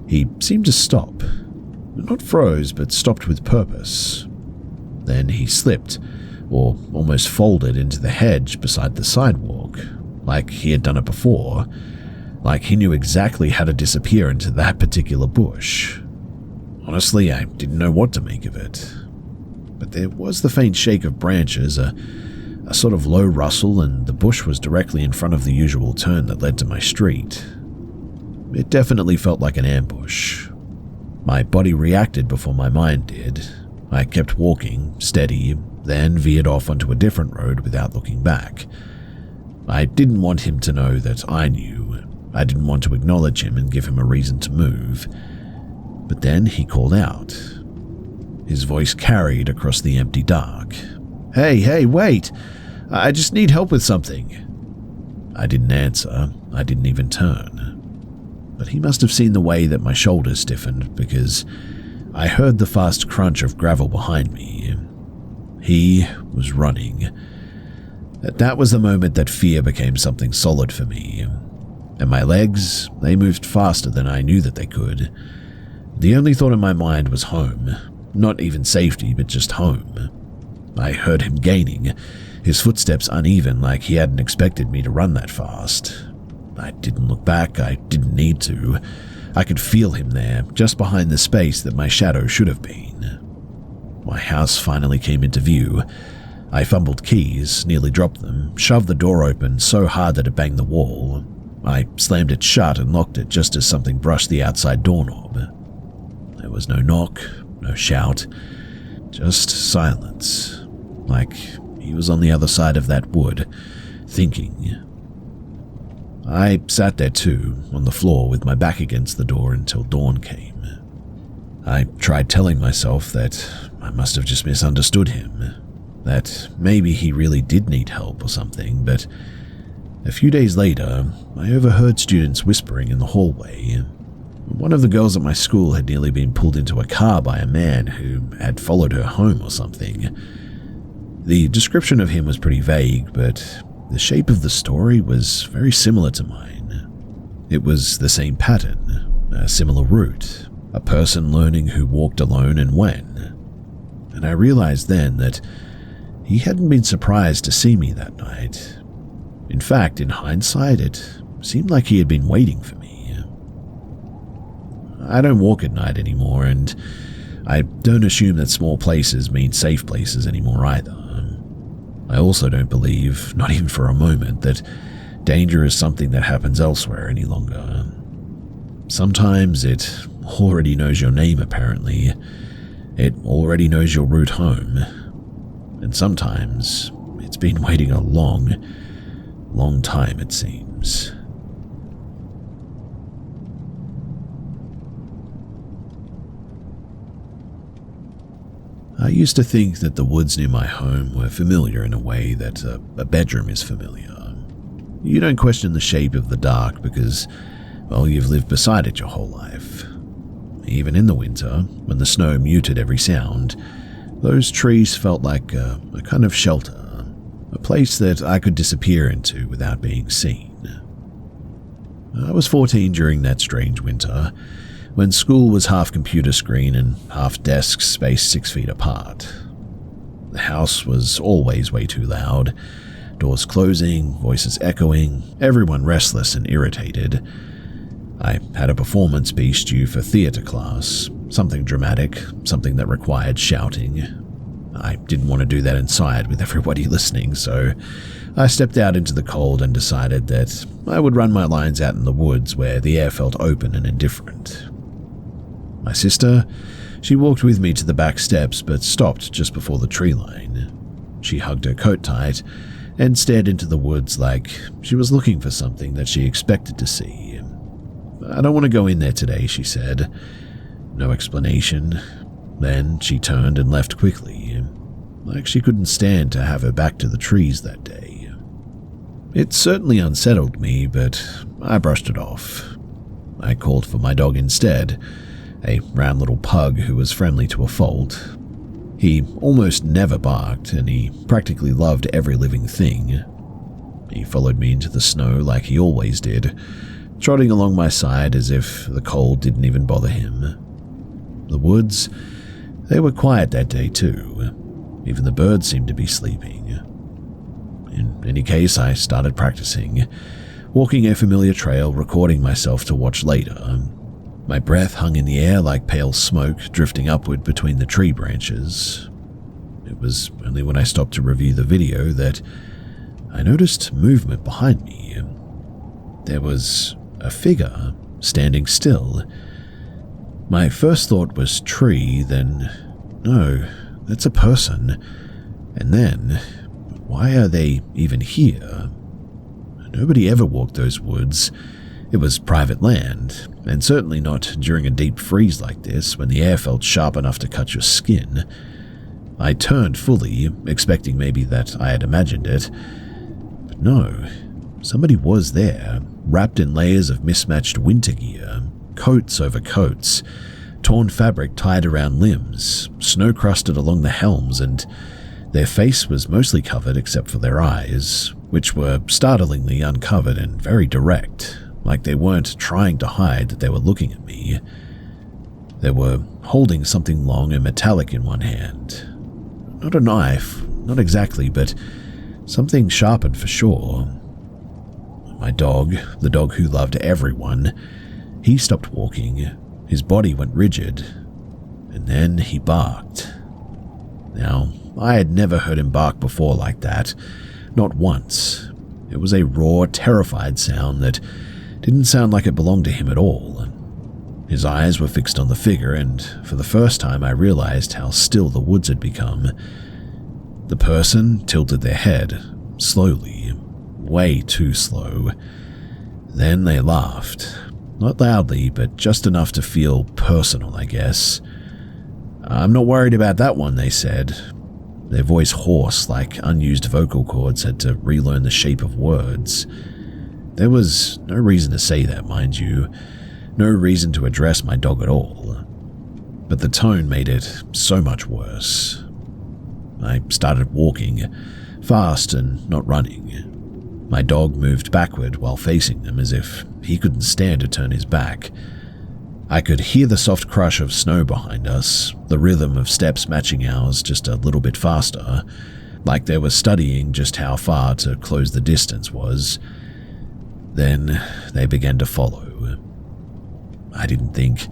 he seemed to stop. Not froze, but stopped with purpose. Then he slipped, or almost folded into the hedge beside the sidewalk, like he had done it before. like he knew exactly how to disappear into that particular bush. Honestly, I didn't know what to make of it. But there was the faint shake of branches, a sort of low rustle, and the bush was directly in front of the usual turn that led to my street. It definitely felt like an ambush. My body reacted before my mind did. I kept walking, steady, then veered off onto a different road without looking back. I didn't want him to know that I knew. I didn't want to acknowledge him and give him a reason to move. But then he called out. His voice carried across the empty dark. Hey, wait! I just need help with something." I didn't answer. I didn't even turn. But he must have seen the way that my shoulders stiffened, because I heard the fast crunch of gravel behind me. He was running. That was the moment that fear became something solid for me. And my legs, they moved faster than I knew that they could. The only thought in my mind was home. Not even safety, but just home. I heard him gaining, his footsteps uneven like he hadn't expected me to run that fast. I didn't look back, I didn't need to. I could feel him there, just behind the space that my shadow should have been. My house finally came into view. I fumbled keys, nearly dropped them, shoved the door open so hard that it banged the wall. I slammed it shut and locked it just as something brushed the outside doorknob. There was no knock, no shout, just silence, like he was on the other side of that wood, thinking. I sat there too, on the floor with my back against the door until dawn came. I tried telling myself that I must have just misunderstood him, that maybe he really did need help or something, but a few days later, I overheard students whispering in the hallway. One of the girls at my school had nearly been pulled into a car by a man who had followed her home or something. The description of him was pretty vague, but the shape of the story was very similar to mine. It was the same pattern, a similar route, a person learning who walked alone and when. And I realized then that he hadn't been surprised to see me that night. In fact, in hindsight, it seemed like he had been waiting for me. I don't walk at night anymore, and I don't assume that small places mean safe places anymore either. I also don't believe, not even for a moment, that danger is something that happens elsewhere any longer. Sometimes it already knows your name, apparently. It already knows your route home. And sometimes it's been waiting a long time, it seems. I used to think that the woods near my home were familiar in a way that a bedroom is familiar. You don't question the shape of the dark because, well, you've lived beside it your whole life. Even in the winter, when the snow muted every sound, those trees felt like a kind of shelter, a place that I could disappear into without being seen. I was 14 during that strange winter, when school was half computer screen and half desks spaced 6 feet apart. The house was always way too loud, doors closing, voices echoing, everyone restless and irritated. I had a performance piece due for theater class, something dramatic, something that required shouting. I didn't want to do that inside with everybody listening, so I stepped out into the cold and decided that I would run my lines out in the woods where the air felt open and indifferent. My sister, she walked with me to the back steps but stopped just before the tree line. She hugged her coat tight and stared into the woods like she was looking for something that she expected to see. "I don't want to go in there today," she said. No explanation. Then she turned and left quickly, like she couldn't stand to have her back to the trees that day. It certainly unsettled me, but I brushed it off. I called for my dog instead, a round little pug who was friendly to a fault. He almost never barked, and he practically loved every living thing. He followed me into the snow like he always did, trotting along my side as if the cold didn't even bother him. The woods, they were quiet that day too. Even the birds seemed to be sleeping. In any case, I started practicing, walking a familiar trail, recording myself to watch later. My breath hung in the air like pale smoke drifting upward between the tree branches. It was only when I stopped to review the video that I noticed movement behind me. There was a figure standing still. My first thought was tree, then no, that's a person. And then, why are they even here? Nobody ever walked those woods. It was private land, and certainly not during a deep freeze like this when the air felt sharp enough to cut your skin. I turned fully, expecting maybe that I had imagined it. But no, somebody was there, wrapped in layers of mismatched winter gear, coats over coats, torn fabric tied around limbs, snow-crusted along the helms, and their face was mostly covered except for their eyes, which were startlingly uncovered and very direct, like they weren't trying to hide that they were looking at me. They were holding something long and metallic in one hand. Not a knife, not exactly, but something sharpened for sure. My dog, the dog who loved everyone, he stopped walking. His body went rigid, and then he barked. Now, I had never heard him bark before like that, not once. It was a raw, terrified sound that didn't sound like it belonged to him at all. His eyes were fixed on the figure, and for the first time I realized how still the woods had become. The person tilted their head, slowly, way too slow. Then they laughed. Not loudly, but just enough to feel personal, I guess. "I'm not worried about that one," they said. Their voice hoarse, like unused vocal cords had to relearn the shape of words. There was no reason to say that, mind you. No reason to address my dog at all. But the tone made it so much worse. I started walking, fast and not running. My dog moved backward while facing them as if he couldn't stand to turn his back. I could hear the soft crush of snow behind us, the rhythm of steps matching ours just a little bit faster, like they were studying just how far to close the distance was. Then they began to follow. I didn't think.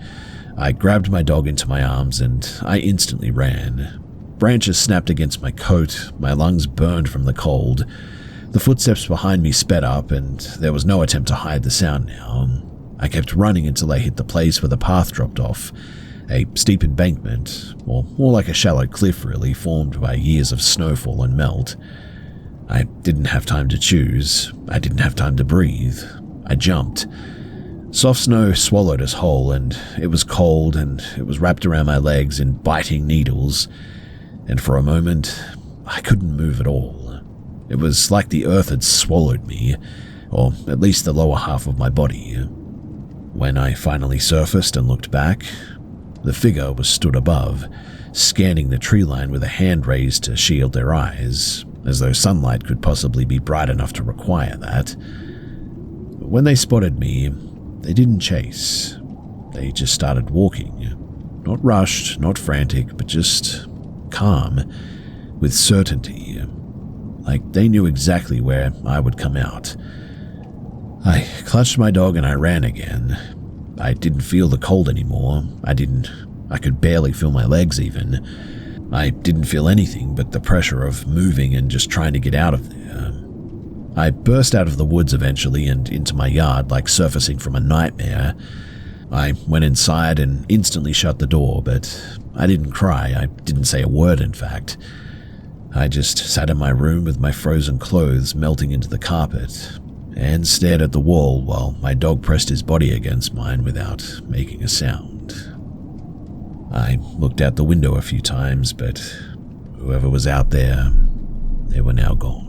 I grabbed my dog into my arms and I instantly ran. Branches snapped against my coat, my lungs burned from the cold. The footsteps behind me sped up, and there was no attempt to hide the sound now. I kept running until I hit the place where the path dropped off, a steep embankment, or more like a shallow cliff really, formed by years of snowfall and melt. I didn't have time to choose. I didn't have time to breathe. I jumped. Soft snow swallowed us whole, and it was cold, and it was wrapped around my legs in biting needles, and for a moment, I couldn't move at all. It was like the earth had swallowed me, or at least the lower half of my body. When I finally surfaced and looked back, the figure was stood above, scanning the tree line with a hand raised to shield their eyes, as though sunlight could possibly be bright enough to require that. When they spotted me, they didn't chase. They just started walking. Not rushed, not frantic, but just calm, with certainty. Like they knew exactly where I would come out. I clutched my dog and I ran again. I didn't feel the cold anymore. I could barely feel my legs even. I didn't feel anything but the pressure of moving and just trying to get out of there. I burst out of the woods eventually and into my yard like surfacing from a nightmare. I went inside and instantly shut the door, but I didn't cry. I didn't say a word, in fact. I just sat in my room with my frozen clothes melting into the carpet and stared at the wall while my dog pressed his body against mine without making a sound. I looked out the window a few times, but whoever was out there, they were now gone.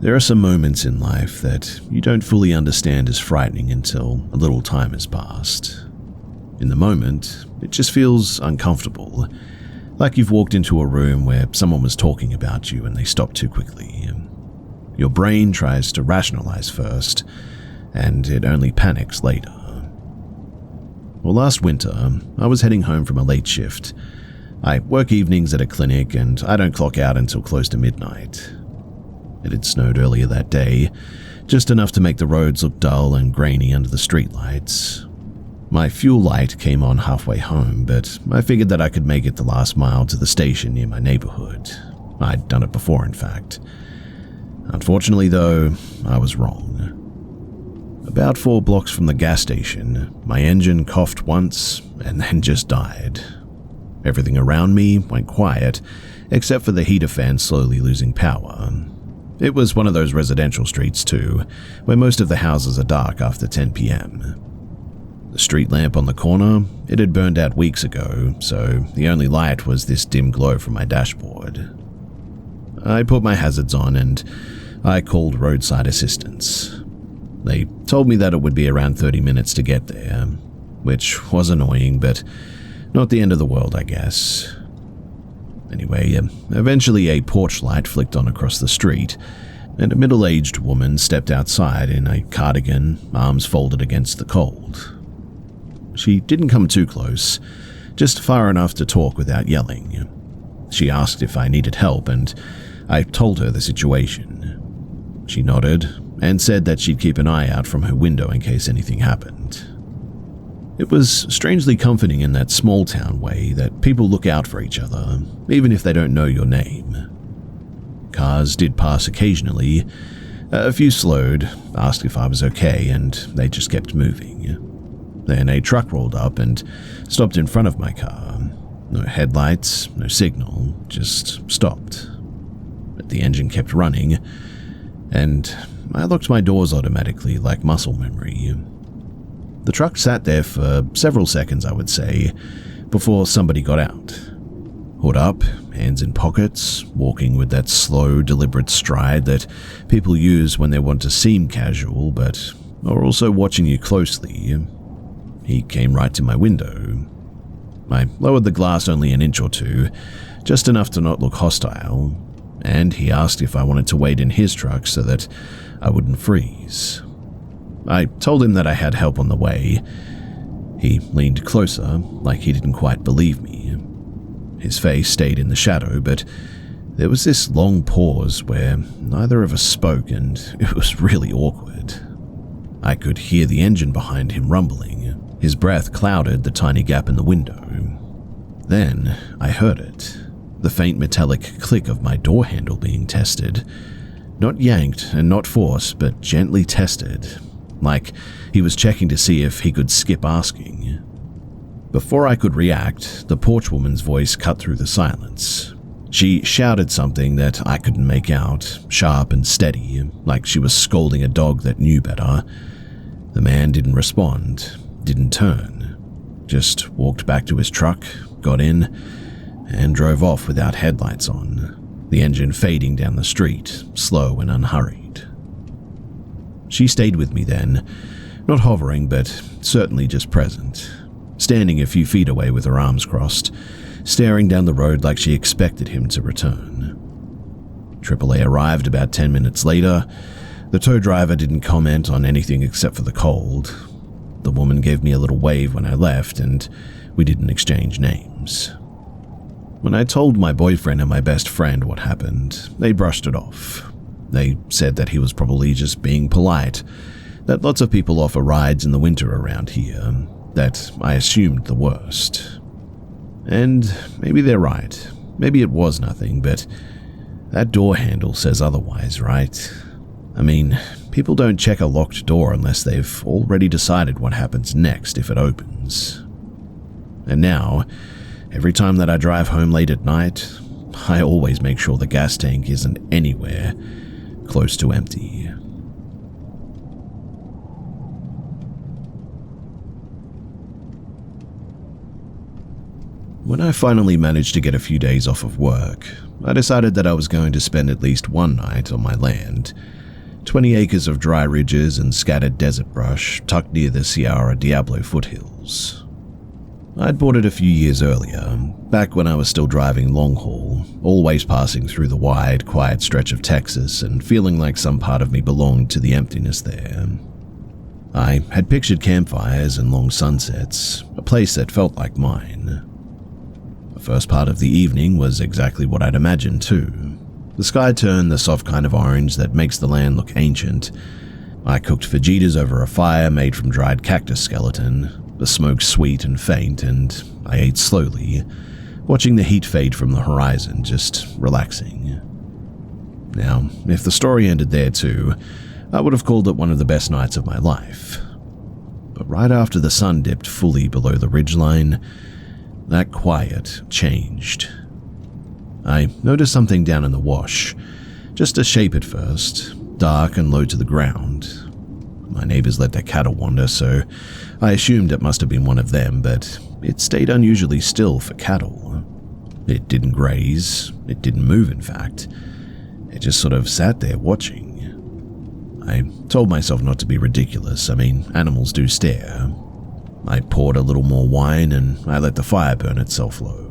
There are some moments in life that you don't fully understand as frightening until a little time has passed. In the moment, it just feels uncomfortable, like you've walked into a room where someone was talking about you and they stopped too quickly. Your brain tries to rationalize first, and it only panics later. Well, last winter, I was heading home from a late shift. I work evenings at a clinic and I don't clock out until close to midnight. It had snowed earlier that day, just enough to make the roads look dull and grainy under the streetlights. My fuel light came on halfway home, but I figured that I could make it the last mile to the station near my neighborhood. I'd done it before, in fact. Unfortunately, though, I was wrong. About 4 blocks from the gas station, my engine coughed once and then just died. Everything around me went quiet, except for the heater fan slowly losing power. It was one of those residential streets too, where most of the houses are dark after 10 p.m. The street lamp on the corner, it had burned out weeks ago, so the only light was this dim glow from my dashboard. I put my hazards on and I called roadside assistance. They told me that it would be around 30 minutes to get there, which was annoying, but not the end of the world, I guess. Anyway, eventually a porch light flicked on across the street, and a middle-aged woman stepped outside in a cardigan, arms folded against the cold. She didn't come too close, just far enough to talk without yelling. She asked if I needed help, and I told her the situation. She nodded and said that she'd keep an eye out from her window in case anything happened. It was strangely comforting in that small town way that people look out for each other, even if they don't know your name. Cars did pass occasionally. A few slowed, asked if I was okay, and they just kept moving. Then a truck rolled up and stopped in front of my car. No headlights, no signal, just stopped. But the engine kept running, and I locked my doors automatically like muscle memory. The truck sat there for several seconds, I would say, before somebody got out. Hood up, hands in pockets, walking with that slow, deliberate stride that people use when they want to seem casual, but are also watching you closely. He came right to my window. I lowered the glass only an inch or two, just enough to not look hostile, and he asked if I wanted to wait in his truck so that I wouldn't freeze. I told him that I had help on the way. He leaned closer, like he didn't quite believe me. His face stayed in the shadow, but there was this long pause where neither of us spoke, and it was really awkward. I could hear the engine behind him rumbling. His breath clouded the tiny gap in the window. Then I heard it, the faint metallic click of my door handle being tested. Not yanked and not forced, but gently tested, like he was checking to see if he could skip asking. Before I could react, the porch woman's voice cut through the silence. She shouted something that I couldn't make out, sharp and steady, like she was scolding a dog that knew better. The man didn't respond, didn't turn, just walked back to his truck, got in, and drove off without headlights on, the engine fading down the street, slow and unhurried. She stayed with me then, not hovering, but certainly just present, standing a few feet away with her arms crossed, staring down the road like she expected him to return. AAA arrived about 10 minutes later. The tow driver didn't comment on anything except for the cold. The woman gave me a little wave when I left, and we didn't exchange names. When I told my boyfriend and my best friend what happened, they brushed it off. They said that he was probably just being polite, that lots of people offer rides in the winter around here, that I assumed the worst. And maybe they're right. Maybe it was nothing, but that door handle says otherwise, right? I mean, people don't check a locked door unless they've already decided what happens next if it opens. And now, every time that I drive home late at night, I always make sure the gas tank isn't anywhere close to empty. When I finally managed to get a few days off of work, I decided that I was going to spend at least one night on my land, 20 acres of dry ridges and scattered desert brush tucked near the Sierra Diablo foothills. I'd bought it a few years earlier, back when I was still driving long haul, always passing through the wide, quiet stretch of Texas and feeling like some part of me belonged to the emptiness there. I had pictured campfires and long sunsets, a place that felt like mine. first part of the evening was exactly what I'd imagined too. The sky turned the soft kind of orange that makes the land look ancient. I cooked fajitas over a fire made from dried cactus skeleton, the smoke sweet and faint, and I ate slowly, watching the heat fade from the horizon, just relaxing. Now, if the story ended there too, I would have called it one of the best nights of my life. But right after the sun dipped fully below the ridgeline, that quiet changed. I noticed something down in the wash, just a shape at first, dark and low to the ground. My neighbors let their cattle wander, so I assumed it must have been one of them, but it stayed unusually still for cattle. It didn't graze, it didn't move in fact. It just sort of sat there watching. I told myself not to be ridiculous. I mean, animals do stare. I poured a little more wine and I let the fire burn itself low.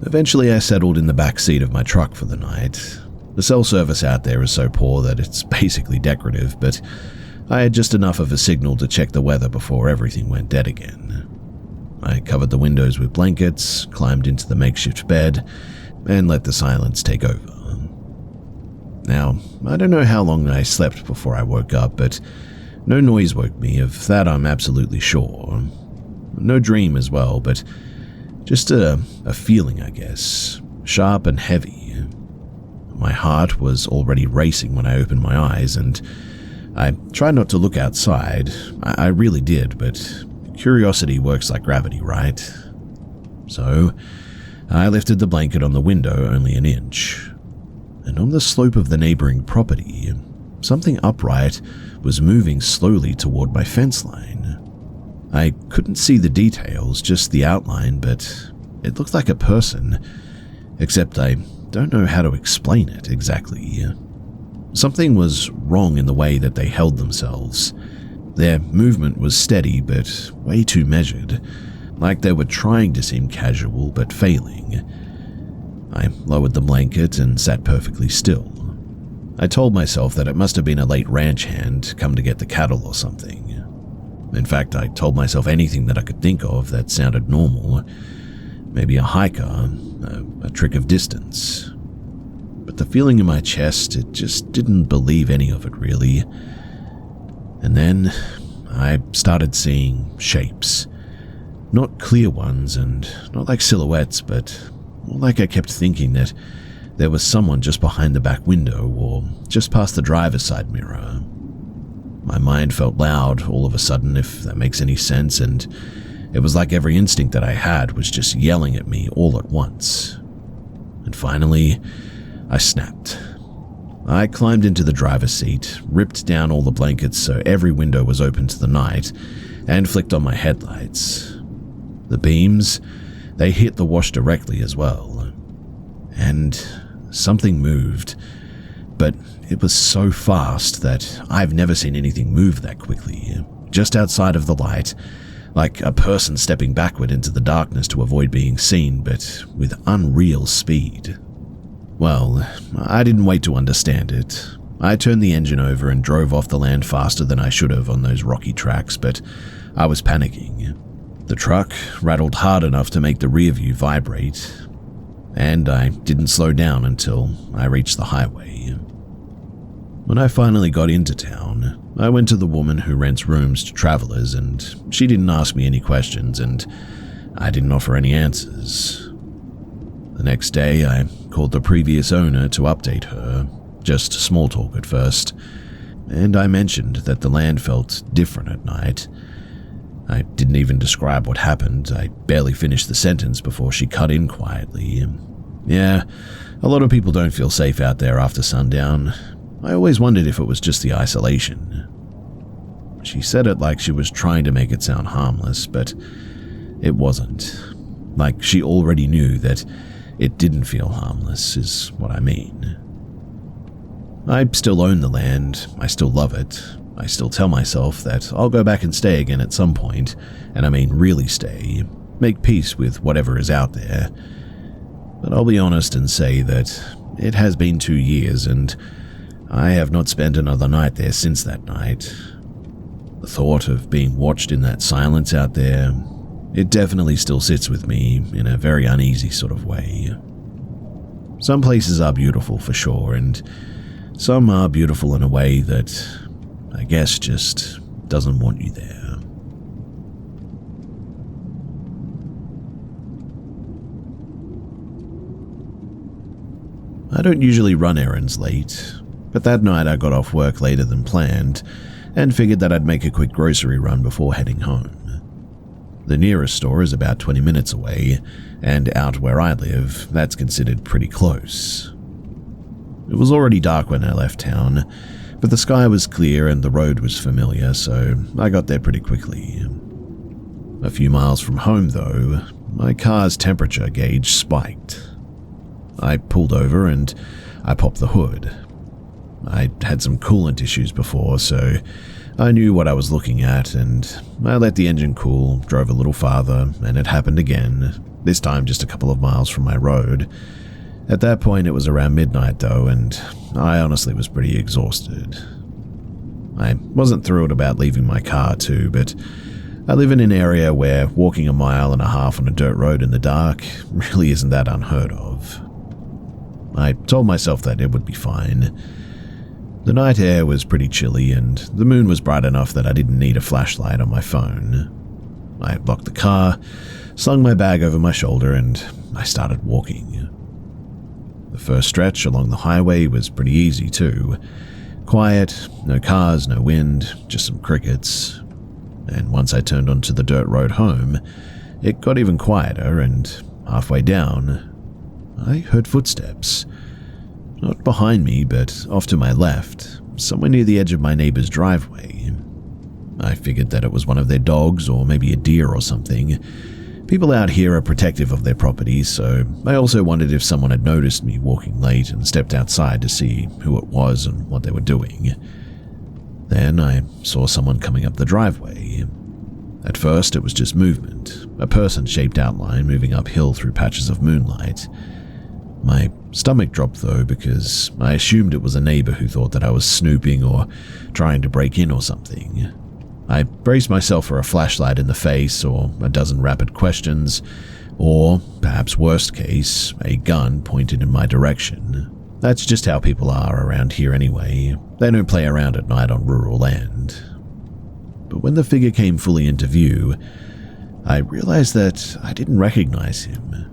Eventually I settled in the back seat of my truck for the night. The cell service out there is so poor that it's basically decorative, but I had just enough of a signal to check the weather before everything went dead again. I covered the windows with blankets, climbed into the makeshift bed, and let the silence take over. Now, I don't know how long I slept before I woke up, but no noise woke me, of that I'm absolutely sure. No dream as well, but just a feeling, I guess, sharp and heavy. My heart was already racing when I opened my eyes, and I tried not to look outside. I really did, but curiosity works like gravity, right? So, I lifted the blanket on the window only an inch, and on the slope of the neighboring property, something upright was moving slowly toward my fence line. I couldn't see the details, just the outline, but it looked like a person, except I don't know how to explain it exactly. Something was wrong in the way that they held themselves. Their movement was steady, but way too measured, like they were trying to seem casual, but failing. I lowered the blanket and sat perfectly still. I told myself that it must have been a late ranch hand come to get the cattle or something. In fact, I told myself anything that I could think of that sounded normal. Maybe a hiker, a trick of distance. But the feeling in my chest, it just didn't believe any of it really. And then I started seeing shapes. Not clear ones and not like silhouettes, but more like I kept thinking that there was someone just behind the back window or just past the driver's side mirror. My mind felt loud all of a sudden, if that makes any sense, and it was like every instinct that I had was just yelling at me all at once. And finally, I snapped. I climbed into the driver's seat, ripped down all the blankets so every window was open to the night, and flicked on my headlights. The beams, they hit the wash directly as well. And something moved, but it was so fast that I've never seen anything move that quickly, just outside of the light, like a person stepping backward into the darkness to avoid being seen, but with unreal speed. Well, I didn't wait to understand it. I turned the engine over and drove off the land faster than I should have on those rocky tracks, but I was panicking. The truck rattled hard enough to make the rear view vibrate, and I didn't slow down until I reached the highway. When I finally got into town, I went to the woman who rents rooms to travelers, and she didn't ask me any questions, and I didn't offer any answers. The next day, I called the previous owner to update her, just small talk at first, and I mentioned that the land felt different at night. I didn't even describe what happened. I barely finished the sentence before she cut in quietly. Yeah, a lot of people don't feel safe out there after sundown. I always wondered if it was just the isolation. She said it like she was trying to make it sound harmless, but it wasn't. Like she already knew that it didn't feel harmless, is what I mean. I still own the land, I still love it. I still tell myself that I'll go back and stay again at some point, and I mean really stay, make peace with whatever is out there. But I'll be honest and say that it has been 2 years, and I have not spent another night there since that night. The thought of being watched in that silence out there, It definitely still sits with me in a very uneasy sort of way. Some places are beautiful for sure, and some are beautiful in a way that I guess just doesn't want you there. I don't usually run errands late, but that night I got off work later than planned and figured that I'd make a quick grocery run before heading home. The nearest store is about 20 minutes away, and out where I live, that's considered pretty close. It was already dark when I left town, but the sky was clear and the road was familiar, so I got there pretty quickly. A few miles from home, though, my car's temperature gauge spiked. I pulled over and I popped the hood. I had some coolant issues before, so I knew what I was looking at, and I let the engine cool, drove a little farther, and it happened again, this time just a couple of miles from my road. At that point, it was around midnight, though, and I honestly was pretty exhausted. I wasn't thrilled about leaving my car, too, but I live in an area where walking a mile and a half on a dirt road in the dark really isn't that unheard of. I told myself that it would be fine. The night air was pretty chilly, and the moon was bright enough that I didn't need a flashlight on my phone. I locked the car, slung my bag over my shoulder, and I started walking. The first stretch along the highway was pretty easy too. Quiet, no cars, no wind, just some crickets. And once I turned onto the dirt road home, it got even quieter, and halfway down, I heard footsteps. Not behind me, but off to my left, somewhere near the edge of my neighbor's driveway. I figured that it was one of their dogs or maybe a deer or something. People out here are protective of their property, so I also wondered if someone had noticed me walking late and stepped outside to see who it was and what they were doing. Then I saw someone coming up the driveway. At first, it was just movement, a person-shaped outline moving uphill through patches of moonlight. My stomach dropped though, because I assumed it was a neighbor who thought that I was snooping or trying to break in or something. I braced myself for a flashlight in the face, or a dozen rapid questions, or, perhaps worst case, a gun pointed in my direction. That's just how people are around here anyway. They don't play around at night on rural land. But when the figure came fully into view, I realized that I didn't recognize him.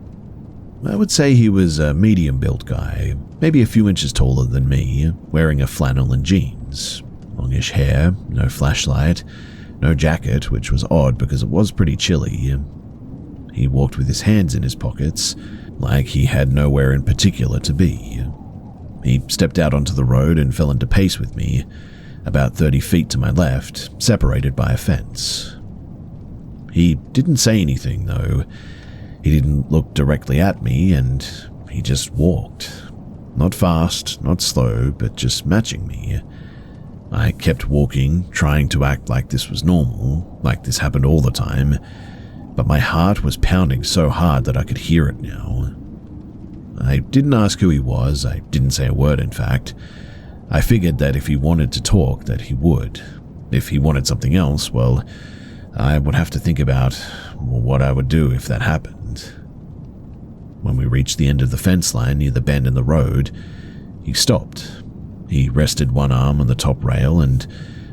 I would say he was a medium-built guy, maybe a few inches taller than me, wearing a flannel and jeans. Longish hair, no flashlight, no jacket, which was odd because it was pretty chilly. He walked with his hands in his pockets, like he had nowhere in particular to be. He stepped out onto the road and fell into pace with me, about 30 feet to my left, separated by a fence. He didn't say anything, though. He didn't look directly at me, and he just walked. Not fast, not slow, but just matching me. I kept walking, trying to act like this was normal, like this happened all the time, but my heart was pounding so hard that I could hear it now. I didn't ask who he was, I didn't say a word in fact. I figured that if he wanted to talk, that he would. If he wanted something else, well, I would have to think about what I would do if that happened. When we reached the end of the fence line near the bend in the road, he stopped. He rested one arm on the top rail and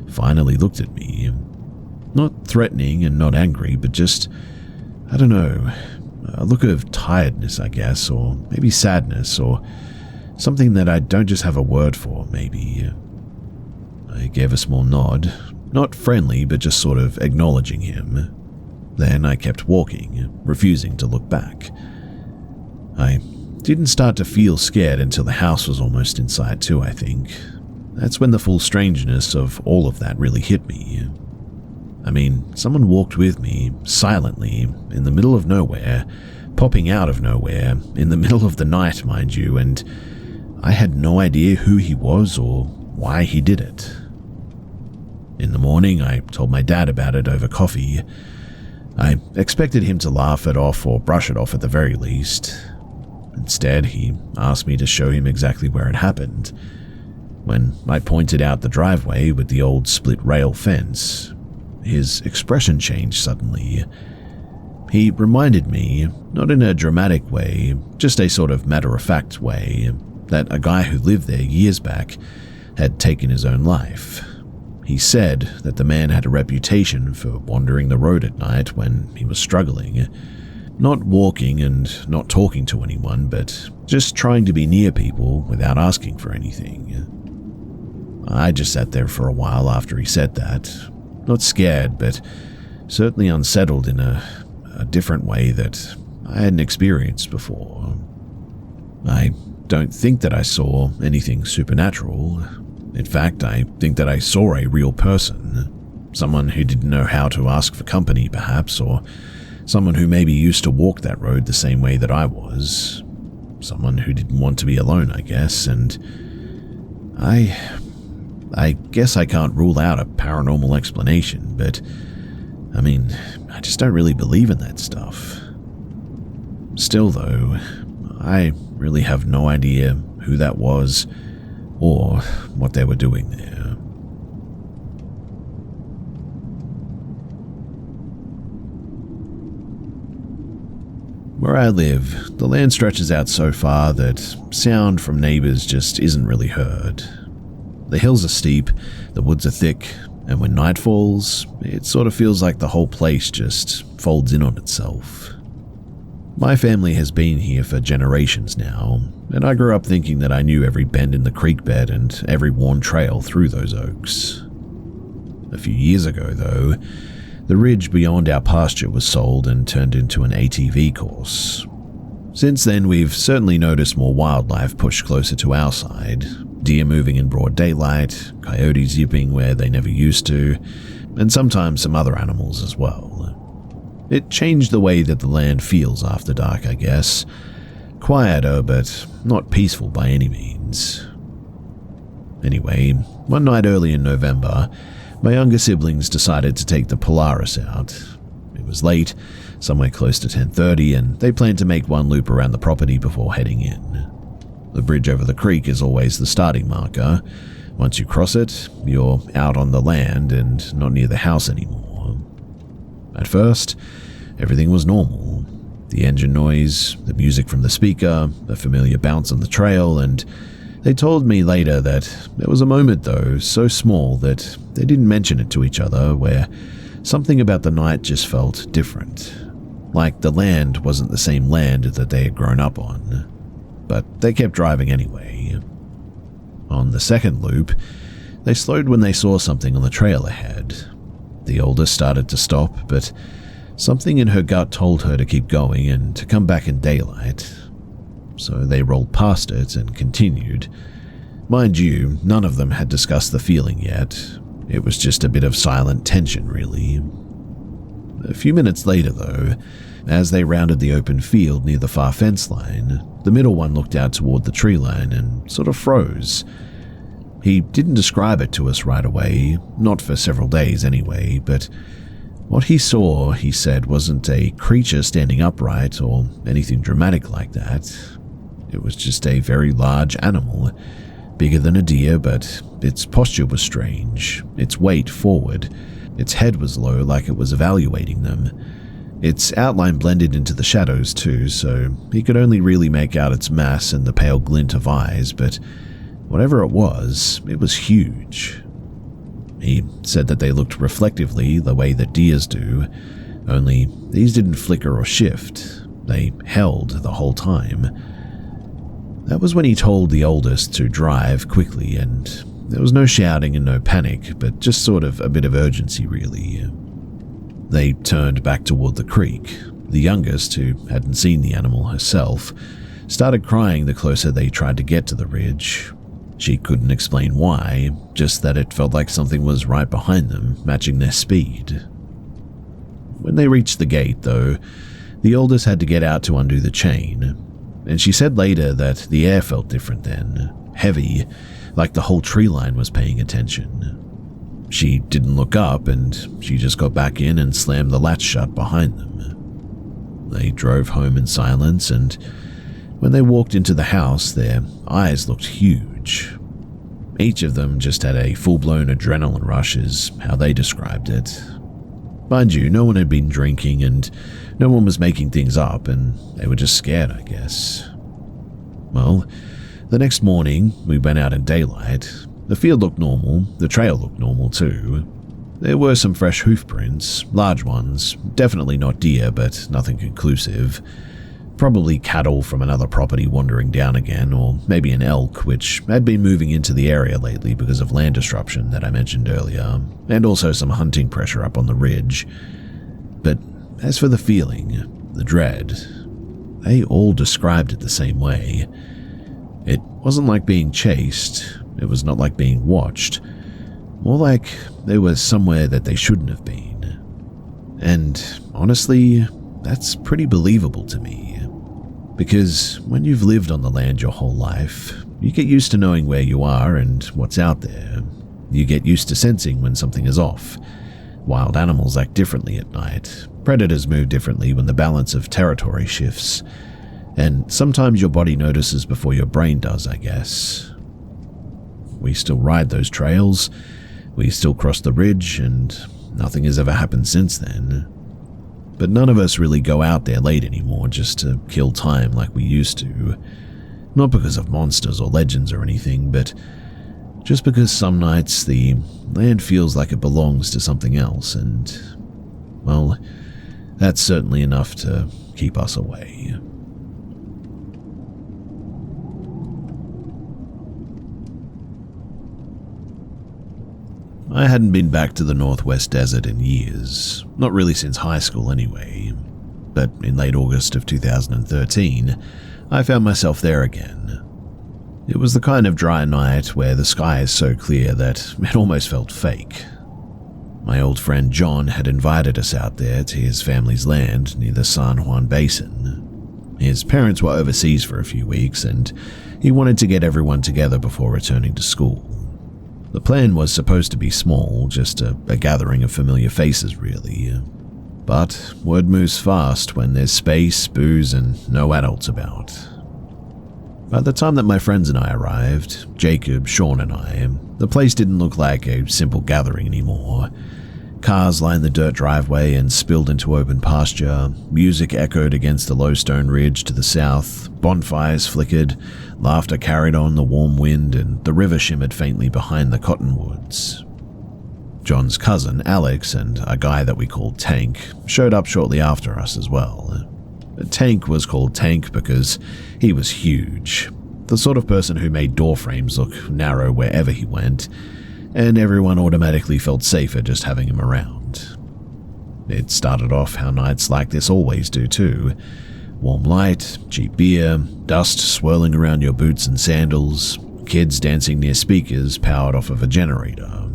finally looked at me. Not threatening and not angry, but just, I don't know, a look of tiredness, I guess, or maybe sadness, or something that I don't just have a word for, maybe. I gave a small nod, not friendly, but just sort of acknowledging him. Then I kept walking, refusing to look back. I didn't start to feel scared until the house was almost in sight too, I think. That's when the full strangeness of all of that really hit me. I mean, someone walked with me, silently, in the middle of nowhere, popping out of nowhere, in the middle of the night, mind you, and I had no idea who he was or why he did it. In the morning, I told my dad about it over coffee. I expected him to laugh it off or brush it off at the very least. Instead, he asked me to show him exactly where it happened. When I pointed out the driveway with the old split rail fence, his expression changed suddenly. He reminded me, not in a dramatic way, just a sort of matter-of-fact way, that a guy who lived there years back had taken his own life. He said that the man had a reputation for wandering the road at night when he was struggling, not walking and not talking to anyone, but just trying to be near people without asking for anything. I just sat there for a while after he said that, not scared, but certainly unsettled in a different way that I hadn't experienced before. I don't think that I saw anything supernatural. In fact, I think that I saw a real person, someone who didn't know how to ask for company perhaps, or someone who maybe used to walk that road the same way that I was, someone who didn't want to be alone, I guess, and I guess I can't rule out a paranormal explanation, but I mean, I just don't really believe in that stuff. Still though, I really have no idea who that was or what they were doing there. Where I live, the land stretches out so far that sound from neighbors just isn't really heard. The hills are steep, the woods are thick, and when night falls, it sort of feels like the whole place just folds in on itself. My family has been here for generations now, and I grew up thinking that I knew every bend in the creek bed and every worn trail through those oaks. A few years ago, though, the ridge beyond our pasture was sold and turned into an ATV course. Since then, we've certainly noticed more wildlife pushed closer to our side, deer moving in broad daylight, coyotes yipping where they never used to, and sometimes some other animals as well. It changed the way that the land feels after dark, I guess. Quieter, but not peaceful by any means. Anyway, one night early in November, my younger siblings decided to take the Polaris out. It was late, somewhere close to 10:30, and they planned to make one loop around the property before heading in. The bridge over the creek is always the starting marker. Once you cross it, you're out on the land and not near the house anymore. At first, everything was normal. The engine noise, the music from the speaker, the familiar bounce on the trail, and they told me later that there was a moment though, so small that they didn't mention it to each other, where something about the night just felt different. Like the land wasn't the same land that they had grown up on. But they kept driving anyway. On the second loop, they slowed when they saw something on the trail ahead. The oldest started to stop, but something in her gut told her to keep going and to come back in daylight. So they rolled past it and continued. Mind you, none of them had discussed the feeling yet. It was just a bit of silent tension, really. A few minutes later, though, as they rounded the open field near the far fence line, the middle one looked out toward the tree line and sort of froze. He didn't describe it to us right away, not for several days anyway, but what he saw, he said, wasn't a creature standing upright or anything dramatic like that. It was just a very large animal, bigger than a deer, but its posture was strange, its weight forward, its head was low like it was evaluating them. Its outline blended into the shadows too, so he could only really make out its mass and the pale glint of eyes, but whatever it was huge. He said that they looked reflectively the way that deers do, only these didn't flicker or shift. They held the whole time. That was when he told the oldest to drive quickly, and there was no shouting and no panic, but just sort of a bit of urgency, really. They turned back toward the creek. The youngest, who hadn't seen the animal herself, started crying the closer they tried to get to the ridge. She couldn't explain why, just that it felt like something was right behind them, matching their speed. When they reached the gate, though, the oldest had to get out to undo the chain, and she said later that the air felt different then, heavy, like the whole tree line was paying attention. She didn't look up, and she just got back in and slammed the latch shut behind them. They drove home in silence, and when they walked into the house, their eyes looked huge. Each of them just had a full-blown adrenaline rush, is how they described it. Mind you, no one had been drinking, and No one was making things up, and they were just scared, I guess. Well, the next morning, we went out in daylight. The field looked normal, the trail looked normal too. There were some fresh hoof prints, large ones, definitely not deer, but nothing conclusive. Probably cattle from another property wandering down again, or maybe an elk, which had been moving into the area lately because of land disruption that I mentioned earlier, and also some hunting pressure up on the ridge. But as for the feeling, the dread, they all described it the same way. It wasn't like being chased, it was not like being watched, more like they were somewhere that they shouldn't have been. And honestly, that's pretty believable to me. Because when you've lived on the land your whole life, you get used to knowing where you are and what's out there. You get used to sensing when something is off. Wild animals act differently at night. Predators move differently when the balance of territory shifts. And sometimes your body notices before your brain does, I guess. We still ride those trails. We still cross the ridge, and nothing has ever happened since then. But none of us really go out there late anymore just to kill time like we used to. Not because of monsters or legends or anything, but just because some nights the land feels like it belongs to something else, and, well, that's certainly enough to keep us away. I hadn't been back to the Northwest Desert in years, not really since high school anyway, but in late August of 2013, I found myself there again. It was the kind of dry night where the sky is so clear that it almost felt fake. My old friend John had invited us out there to his family's land near the San Juan Basin. His parents were overseas for a few weeks, and he wanted to get everyone together before returning to school. The plan was supposed to be small, just a gathering of familiar faces really. But word moves fast when there's space, booze, and no adults about. By the time that my friends and I arrived, Jacob, Sean, and I, the place didn't look like a simple gathering anymore. Cars lined the dirt driveway and spilled into open pasture, music echoed against the low stone ridge to the south, bonfires flickered, laughter carried on the warm wind, and the river shimmered faintly behind the cottonwoods. John's cousin, Alex, and a guy that we called Tank showed up shortly after us as well. Tank was called Tank because he was huge, the sort of person who made door frames look narrow wherever he went, and everyone automatically felt safer just having him around. It started off how nights like this always do too. Warm light, cheap beer, dust swirling around your boots and sandals, kids dancing near speakers powered off of a generator.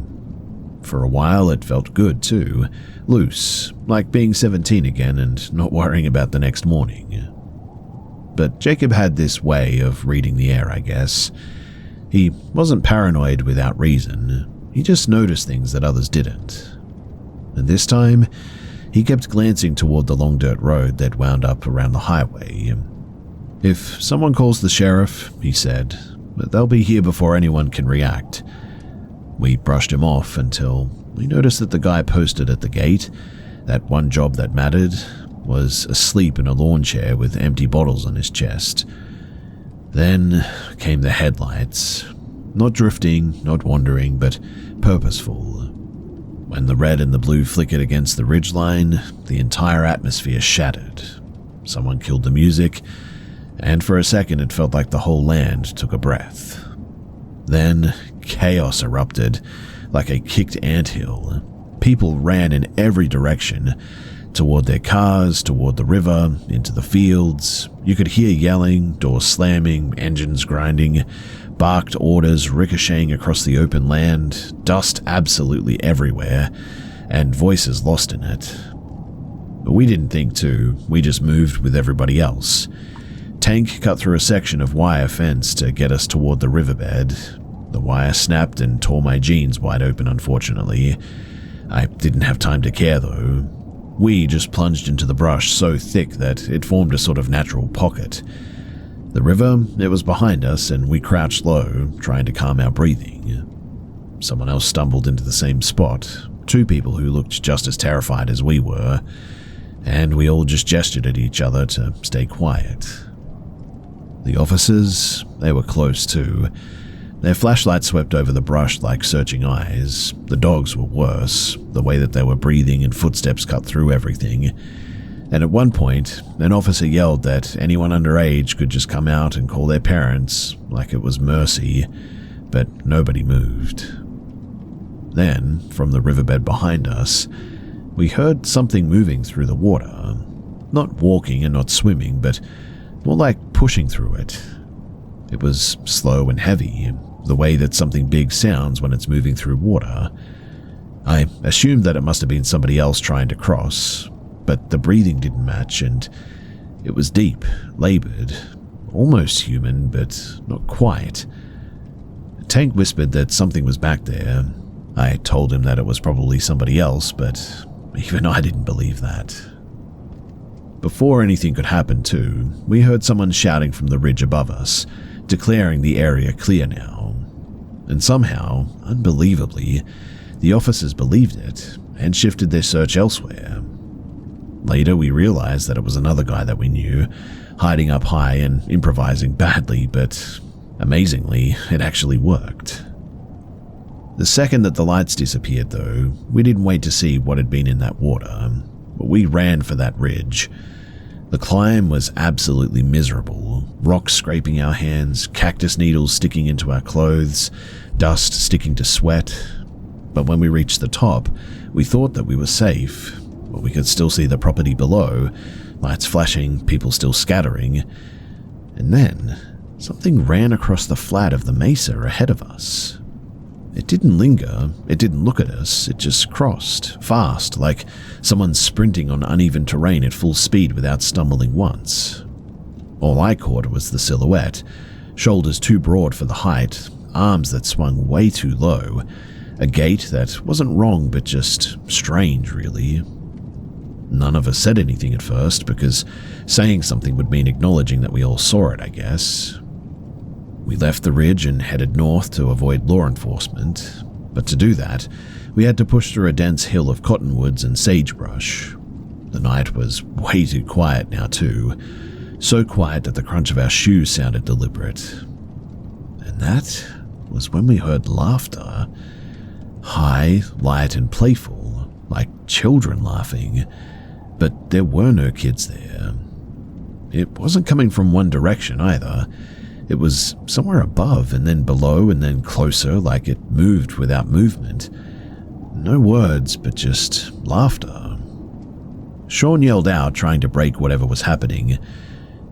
For a while it felt good too, loose, like being 17 again and not worrying about the next morning. But Jacob had this way of reading the air, I guess. He wasn't paranoid without reason, he just noticed things that others didn't. And this time, he kept glancing toward the long dirt road that wound up around the highway. "If someone calls the sheriff," he said, "they'll be here before anyone can react." We brushed him off until we noticed that the guy posted at the gate, that one job that mattered, was asleep in a lawn chair with empty bottles on his chest. Then came the headlights. Not drifting, not wandering, but purposeful. When the red and the blue flickered against the ridgeline, the entire atmosphere shattered. Someone killed the music, and for a second it felt like the whole land took a breath. Then chaos erupted, like a kicked anthill. People ran in every direction, toward their cars, toward the river, into the fields. You could hear yelling, doors slamming, engines grinding, barked orders ricocheting across the open land, dust absolutely everywhere, and voices lost in it. But we didn't think to, we just moved with everybody else. Tank cut through a section of wire fence to get us toward the riverbed. The wire snapped and tore my jeans wide open, unfortunately. I didn't have time to care though. We just plunged into the brush so thick that it formed a sort of natural pocket. The river, it was behind us, and we crouched low, trying to calm our breathing. Someone else stumbled into the same spot, two people who looked just as terrified as we were. and we all just gestured at each other to stay quiet. The officers, they were close too. Their flashlights swept over the brush like searching eyes. The dogs were worse, the way that they were breathing and footsteps cut through everything. And at one point, an officer yelled that anyone underage could just come out and call their parents, like it was mercy, but nobody moved. Then, from the riverbed behind us, we heard something moving through the water. Not walking and not swimming, but more like pushing through it. It was slow and heavy, the way that something big sounds when it's moving through water. I assumed that it must have been somebody else trying to cross, but the breathing didn't match, and it was deep, labored, almost human, but not quite. Tank whispered that something was back there. I told him that it was probably somebody else, but even I didn't believe that. Before anything could happen, too, we heard someone shouting from the ridge above us, declaring the area clear now. And somehow, unbelievably, the officers believed it and shifted their search elsewhere. Later, we realized that it was another guy that we knew, hiding up high and improvising badly, but amazingly, it actually worked. The second that the lights disappeared, though, we didn't wait to see what had been in that water, but we ran for that ridge. The climb was absolutely miserable, rocks scraping our hands, cactus needles sticking into our clothes, dust sticking to sweat. But when we reached the top, we thought that we were safe, but we could still see the property below, lights flashing, people still scattering. And then, something ran across the flat of the mesa ahead of us. It didn't linger, it didn't look at us, it just crossed, fast, like someone sprinting on uneven terrain at full speed without stumbling once. All I caught was the silhouette, shoulders too broad for the height, arms that swung way too low, a gait that wasn't wrong but just strange, really. None of us said anything at first, because saying something would mean acknowledging that we all saw it, I guess. We left the ridge and headed north to avoid law enforcement, but to do that, we had to push through a dense hill of cottonwoods and sagebrush. The night was way too quiet now too, so quiet that the crunch of our shoes sounded deliberate. And that was when we heard laughter, high, light and playful, like children laughing, but there were no kids there. It wasn't coming from one direction either. It was somewhere above and then below and then closer, like it moved without movement. No words, but just laughter. Sean yelled out, trying to break whatever was happening,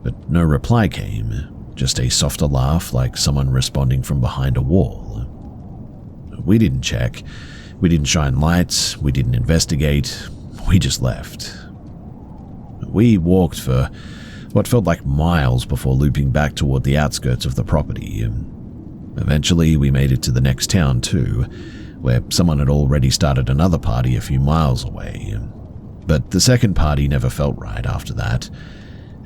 but no reply came, just a softer laugh like someone responding from behind a wall. We didn't check, we didn't shine lights, we didn't investigate, we just left. We walked for what felt like miles before looping back toward the outskirts of the property. Eventually, we made it to the next town too, where someone had already started another party a few miles away. But the second party never felt right after that.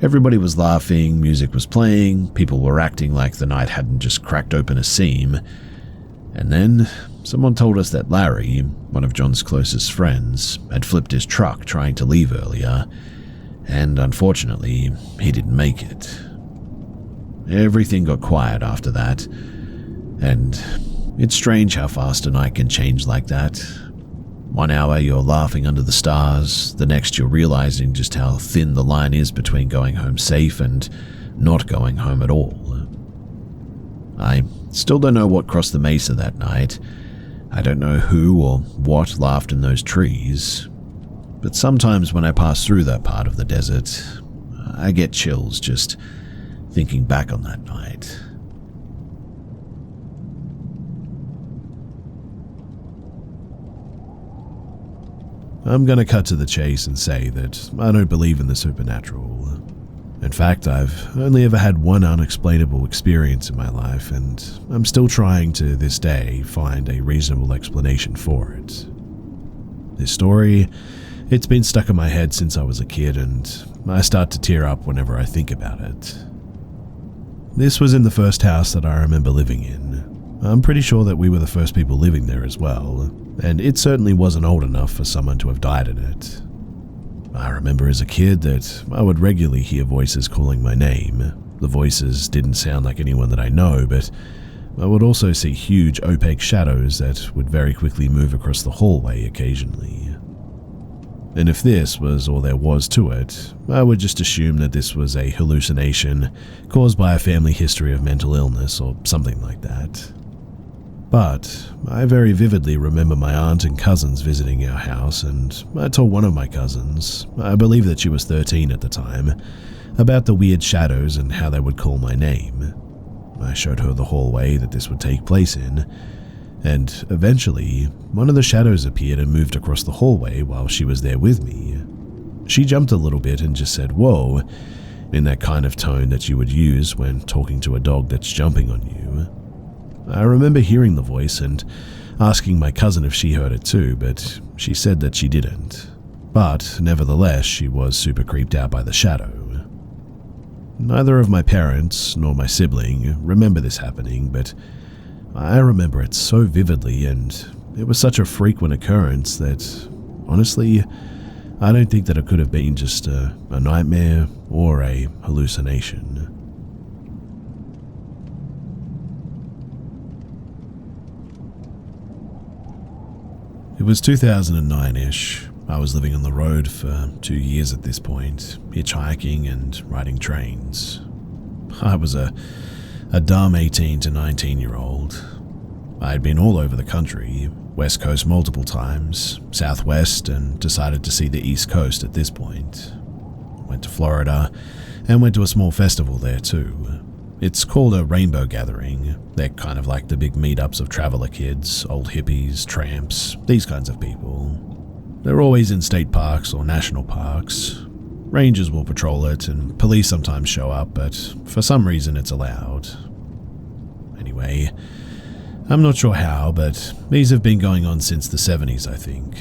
Everybody was laughing, music was playing, people were acting like the night hadn't just cracked open a seam. And then, someone told us that Larry, one of John's closest friends, had flipped his truck trying to leave earlier, and unfortunately, he didn't make it. Everything got quiet after that, and it's strange how fast a night can change like that. 1 hour you're laughing under the stars, the next you're realizing just how thin the line is between going home safe and not going home at all. I still don't know what crossed the mesa that night. I don't know who or what laughed in those trees. But sometimes when I pass through that part of the desert, I get chills just thinking back on that night. I'm going to cut to the chase and say that I don't believe in the supernatural. In fact, I've only ever had one unexplainable experience in my life, and I'm still trying to this day find a reasonable explanation for it. This story, it's been stuck in my head since I was a kid, and I start to tear up whenever I think about it. This was in the first house that I remember living in. I'm pretty sure that we were the first people living there as well, and it certainly wasn't old enough for someone to have died in it. I remember as a kid that I would regularly hear voices calling my name. The voices didn't sound like anyone that I know, but I would also see huge opaque shadows that would very quickly move across the hallway occasionally. And if this was all there was to it, I would just assume that this was a hallucination caused by a family history of mental illness or something like that. But I very vividly remember my aunt and cousins visiting our house, and I told one of my cousins, I believe that she was 13 at the time, about the weird shadows and how they would call my name. I showed her the hallway that this would take place in, and eventually, one of the shadows appeared and moved across the hallway while she was there with me. She jumped a little bit and just said, "Whoa," in that kind of tone that you would use when talking to a dog that's jumping on you. I remember hearing the voice and asking my cousin if she heard it too, but she said that she didn't. But nevertheless, she was super creeped out by the shadow. Neither of my parents nor my sibling remember this happening, but I remember it so vividly, and it was such a frequent occurrence that, honestly, I don't think that it could have been just a nightmare or a hallucination. It was 2009-ish. I was living on the road for 2 years at this point, hitchhiking and riding trains. I was a dumb 18 to 19-year-old. I had been all over the country, West Coast multiple times, Southwest, and decided to see the East Coast at this point. Went to Florida and went to a small festival there too. It's called a rainbow gathering. They're kind of like the big meetups of traveler kids, old hippies, tramps, these kinds of people. They're always in state parks or national parks. Rangers will patrol it and police sometimes show up, but for some reason it's allowed. Anyway, I'm not sure how, but these have been going on since the 70s, I think.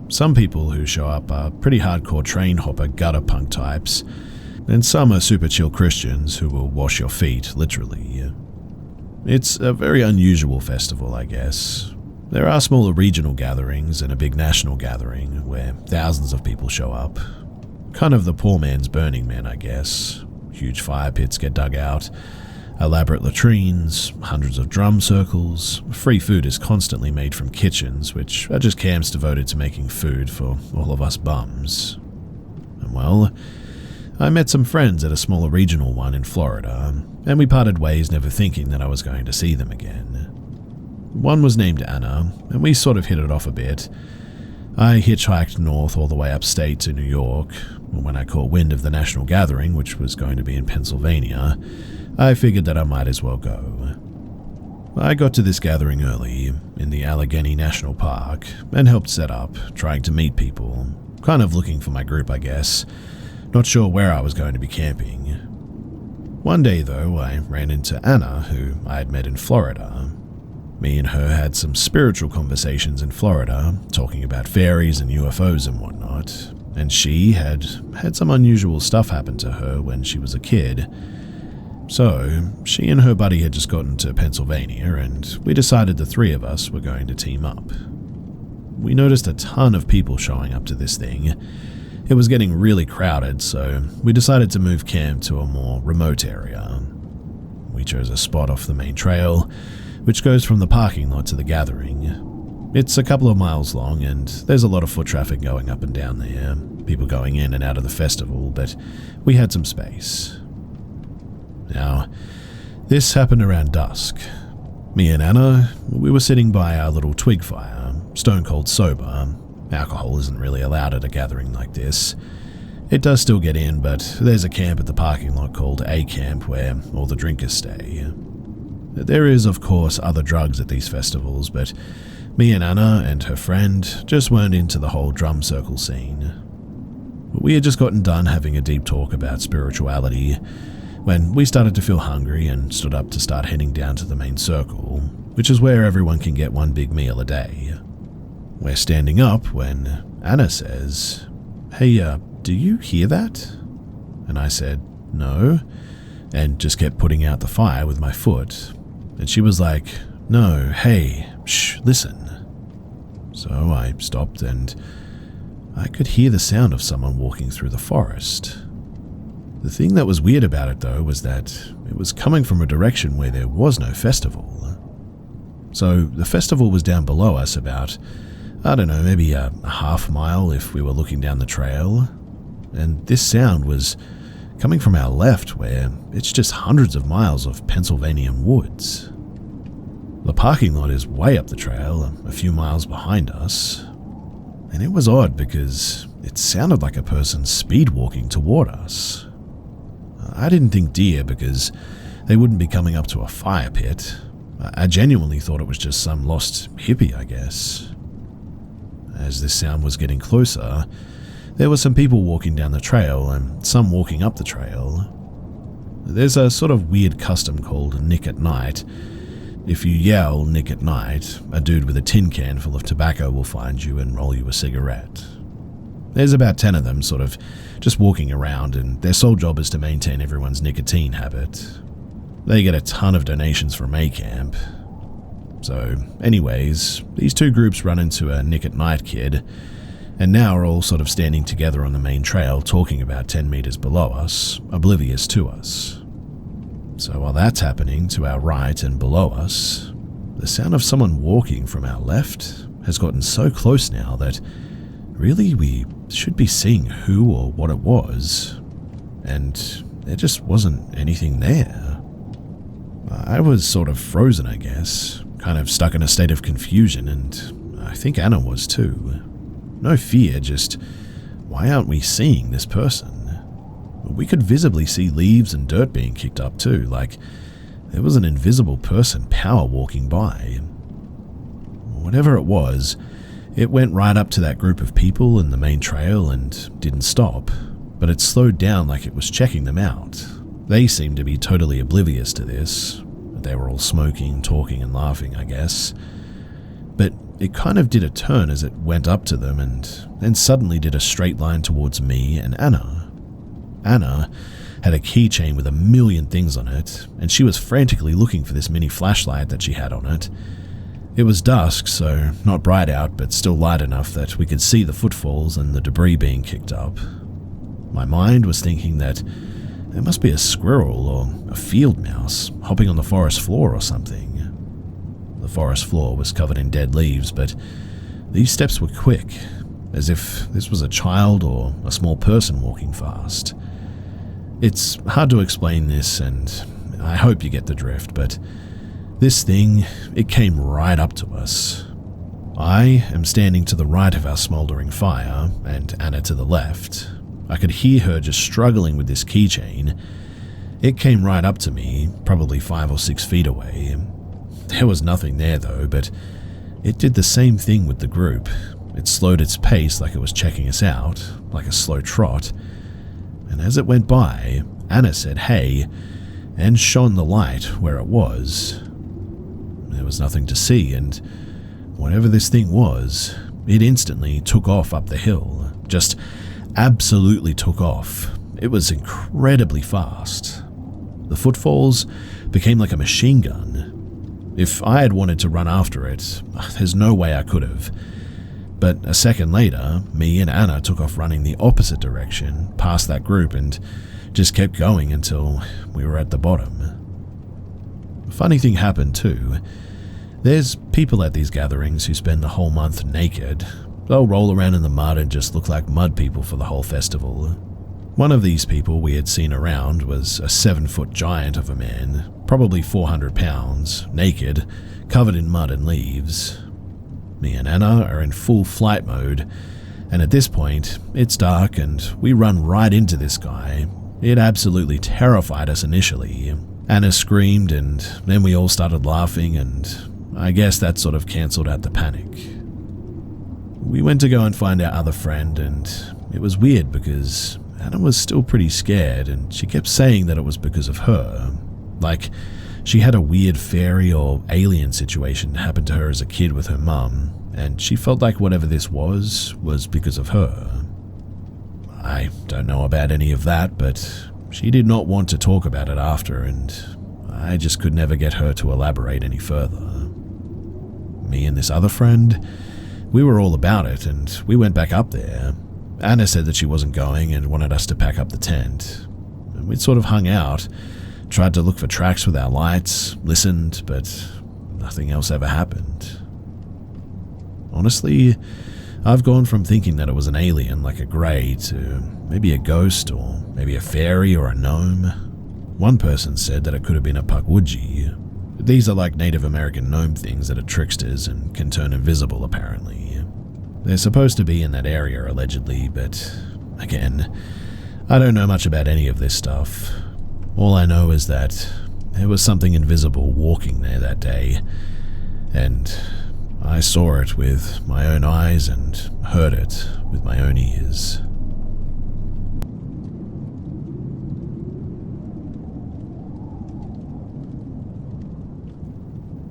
Some people who show up are pretty hardcore train hopper gutter punk types, and some are super chill Christians who will wash your feet, literally. It's a very unusual festival, I guess. There are smaller regional gatherings and a big national gathering where thousands of people show up. Kind of the poor man's Burning Man, I guess. Huge fire pits get dug out, elaborate latrines, hundreds of drum circles. Free food is constantly made from kitchens, which are just camps devoted to making food for all of us bums. And well, I met some friends at a smaller regional one in Florida, and we parted ways never thinking that I was going to see them again. One was named Anna, and we sort of hit it off a bit. I hitchhiked north all the way upstate to New York. When I caught wind of the national gathering, which was going to be in Pennsylvania, I figured that I might as well go. I got to this gathering early, in the Allegheny National Park, and helped set up, trying to meet people. Kind of looking for my group, I guess. Not sure where I was going to be camping. One day, though, I ran into Anna, who I had met in Florida. Me and her had some spiritual conversations in Florida, talking about fairies and UFOs and whatnot, and she had some unusual stuff happen to her when she was a kid. So, she and her buddy had just gotten to Pennsylvania, and we decided the three of us were going to team up. We noticed a ton of people showing up to this thing. It was getting really crowded, so we decided to move camp to a more remote area. We chose a spot off the main trail, which goes from the parking lot to the gathering. It's a couple of miles long, and there's a lot of foot traffic going up and down there, people going in and out of the festival, but we had some space. Now, this happened around dusk. Me and Anna, we were sitting by our little twig fire, stone cold sober. Alcohol isn't really allowed at a gathering like this. It does still get in, but there's a camp at the parking lot called A Camp where all the drinkers stay. There is, of course, other drugs at these festivals, but me and Anna and her friend just weren't into the whole drum circle scene. We had just gotten done having a deep talk about spirituality when we started to feel hungry and stood up to start heading down to the main circle, which is where everyone can get one big meal a day. We're standing up when Anna says, "Hey, do you hear that?" And I said, "No," and just kept putting out the fire with my foot. And she was like, "No, hey, shh, listen." So I stopped and I could hear the sound of someone walking through the forest. The thing that was weird about it, though, was that it was coming from a direction where there was no festival. So the festival was down below us about, I don't know, maybe a half mile if we were looking down the trail. And this sound was coming from our left, where it's just hundreds of miles of Pennsylvanian woods. The parking lot is way up the trail, a few miles behind us. And it was odd because it sounded like a person speed walking toward us. I didn't think deer because they wouldn't be coming up to a fire pit. I genuinely thought it was just some lost hippie, I guess. As this sound was getting closer, there were some people walking down the trail and some walking up the trail. There's a sort of weird custom called Nick at Night. If you yell Nick at Night, a dude with a tin can full of tobacco will find you and roll you a cigarette. There's about 10 of them sort of just walking around, and their sole job is to maintain everyone's nicotine habit. They get a ton of donations from A-Camp. So, anyways, these two groups run into a Nick at Night kid, and now are all sort of standing together on the main trail talking about 10 meters below us, oblivious to us. So while that's happening to our right and below us, the sound of someone walking from our left has gotten so close now that really we should be seeing who or what it was, and there just wasn't anything there. I was sort of frozen, I guess, kind of stuck in a state of confusion, and I think Anna was too. No fear, just why aren't we seeing this person? We could visibly see leaves and dirt being kicked up too, like there was an invisible person power walking by. Whatever it was, it went right up to that group of people in the main trail and didn't stop, but it slowed down like it was checking them out. They seemed to be totally oblivious to this. They were all smoking, talking and laughing, I guess. But it kind of did a turn as it went up to them and then suddenly did a straight line towards me and Anna. Anna had a keychain with 1,000,000 things on it, and she was frantically looking for this mini flashlight that she had on it. It was dusk, so not bright out, but still light enough that we could see the footfalls and the debris being kicked up. My mind was thinking that there must be a squirrel or a field mouse hopping on the forest floor or something. The forest floor was covered in dead leaves, but these steps were quick, as if this was a child or a small person walking fast. It's hard to explain this, and I hope you get the drift, but this thing, it came right up to us. I am standing to the right of our smouldering fire, and Anna to the left. I could hear her just struggling with this keychain. It came right up to me, probably 5 or 6 feet away. There was nothing there though, but it did the same thing with the group. It slowed its pace like it was checking us out, like a slow trot. And as it went by, Anna said, "Hey," and shone the light where it was. There was nothing to see, and whatever this thing was, it instantly took off up the hill. Just absolutely took off. It was incredibly fast. The footfalls became like a machine gun. If I had wanted to run after it, there's no way I could have. But a second later, me and Anna took off running the opposite direction, past that group, and just kept going until we were at the bottom. A funny thing happened too. There's people at these gatherings who spend the whole month naked. They'll roll around in the mud and just look like mud people for the whole festival. One of these people we had seen around was a 7-foot giant of a man, probably 400 pounds, naked, covered in mud and leaves. Me and Anna are in full flight mode, and at this point, it's dark and we run right into this guy. It absolutely terrified us initially. Anna screamed and then we all started laughing, and I guess that sort of cancelled out the panic. We went to go and find our other friend, and it was weird because Anna was still pretty scared, and she kept saying that it was because of her. Like, she had a weird fairy or alien situation happen to her as a kid with her mum, and she felt like whatever this was because of her. I don't know about any of that, but she did not want to talk about it after, and I just could never get her to elaborate any further. Me and this other friend, We were all about it, and we went back up there. Anna said that she wasn't going and wanted us to pack up the tent. We'd sort of hung out, tried to look for tracks with our lights, listened, but nothing else ever happened. Honestly, I've gone from thinking that it was an alien like a grey to maybe a ghost or maybe a fairy or a gnome. One person said that it could have been a pukwudgie. These are like Native American gnome things that are tricksters and can turn invisible, apparently. They're supposed to be in that area, allegedly, but again, I don't know much about any of this stuff. All I know is that there was something invisible walking there that day, and I saw it with my own eyes and heard it with my own ears.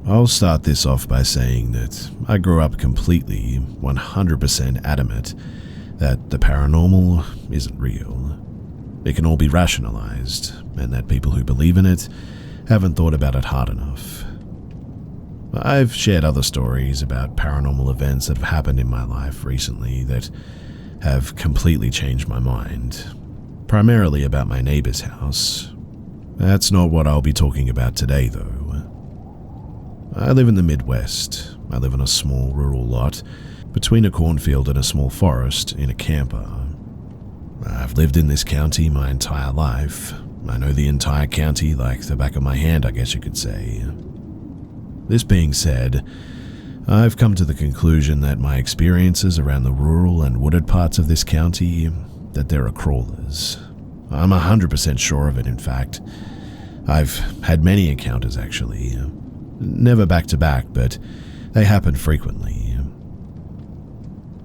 I'll start this off by saying that I grew up completely, 100% adamant that the paranormal isn't real. It can all be rationalized, and that people who believe in it haven't thought about it hard enough. I've shared other stories about paranormal events that have happened in my life recently that have completely changed my mind, primarily about my neighbor's house. That's not what I'll be talking about today, though. I live in the Midwest. I live in a small rural lot between a cornfield and a small forest in a camper. I've lived in this county my entire life. I know the entire county like the back of my hand, I guess you could say. This being said, I've come to the conclusion that my experiences around the rural and wooded parts of this county, that there are crawlers. I'm 100% sure of it, in fact. I've had many encounters, actually. Never back to back, but they happen frequently.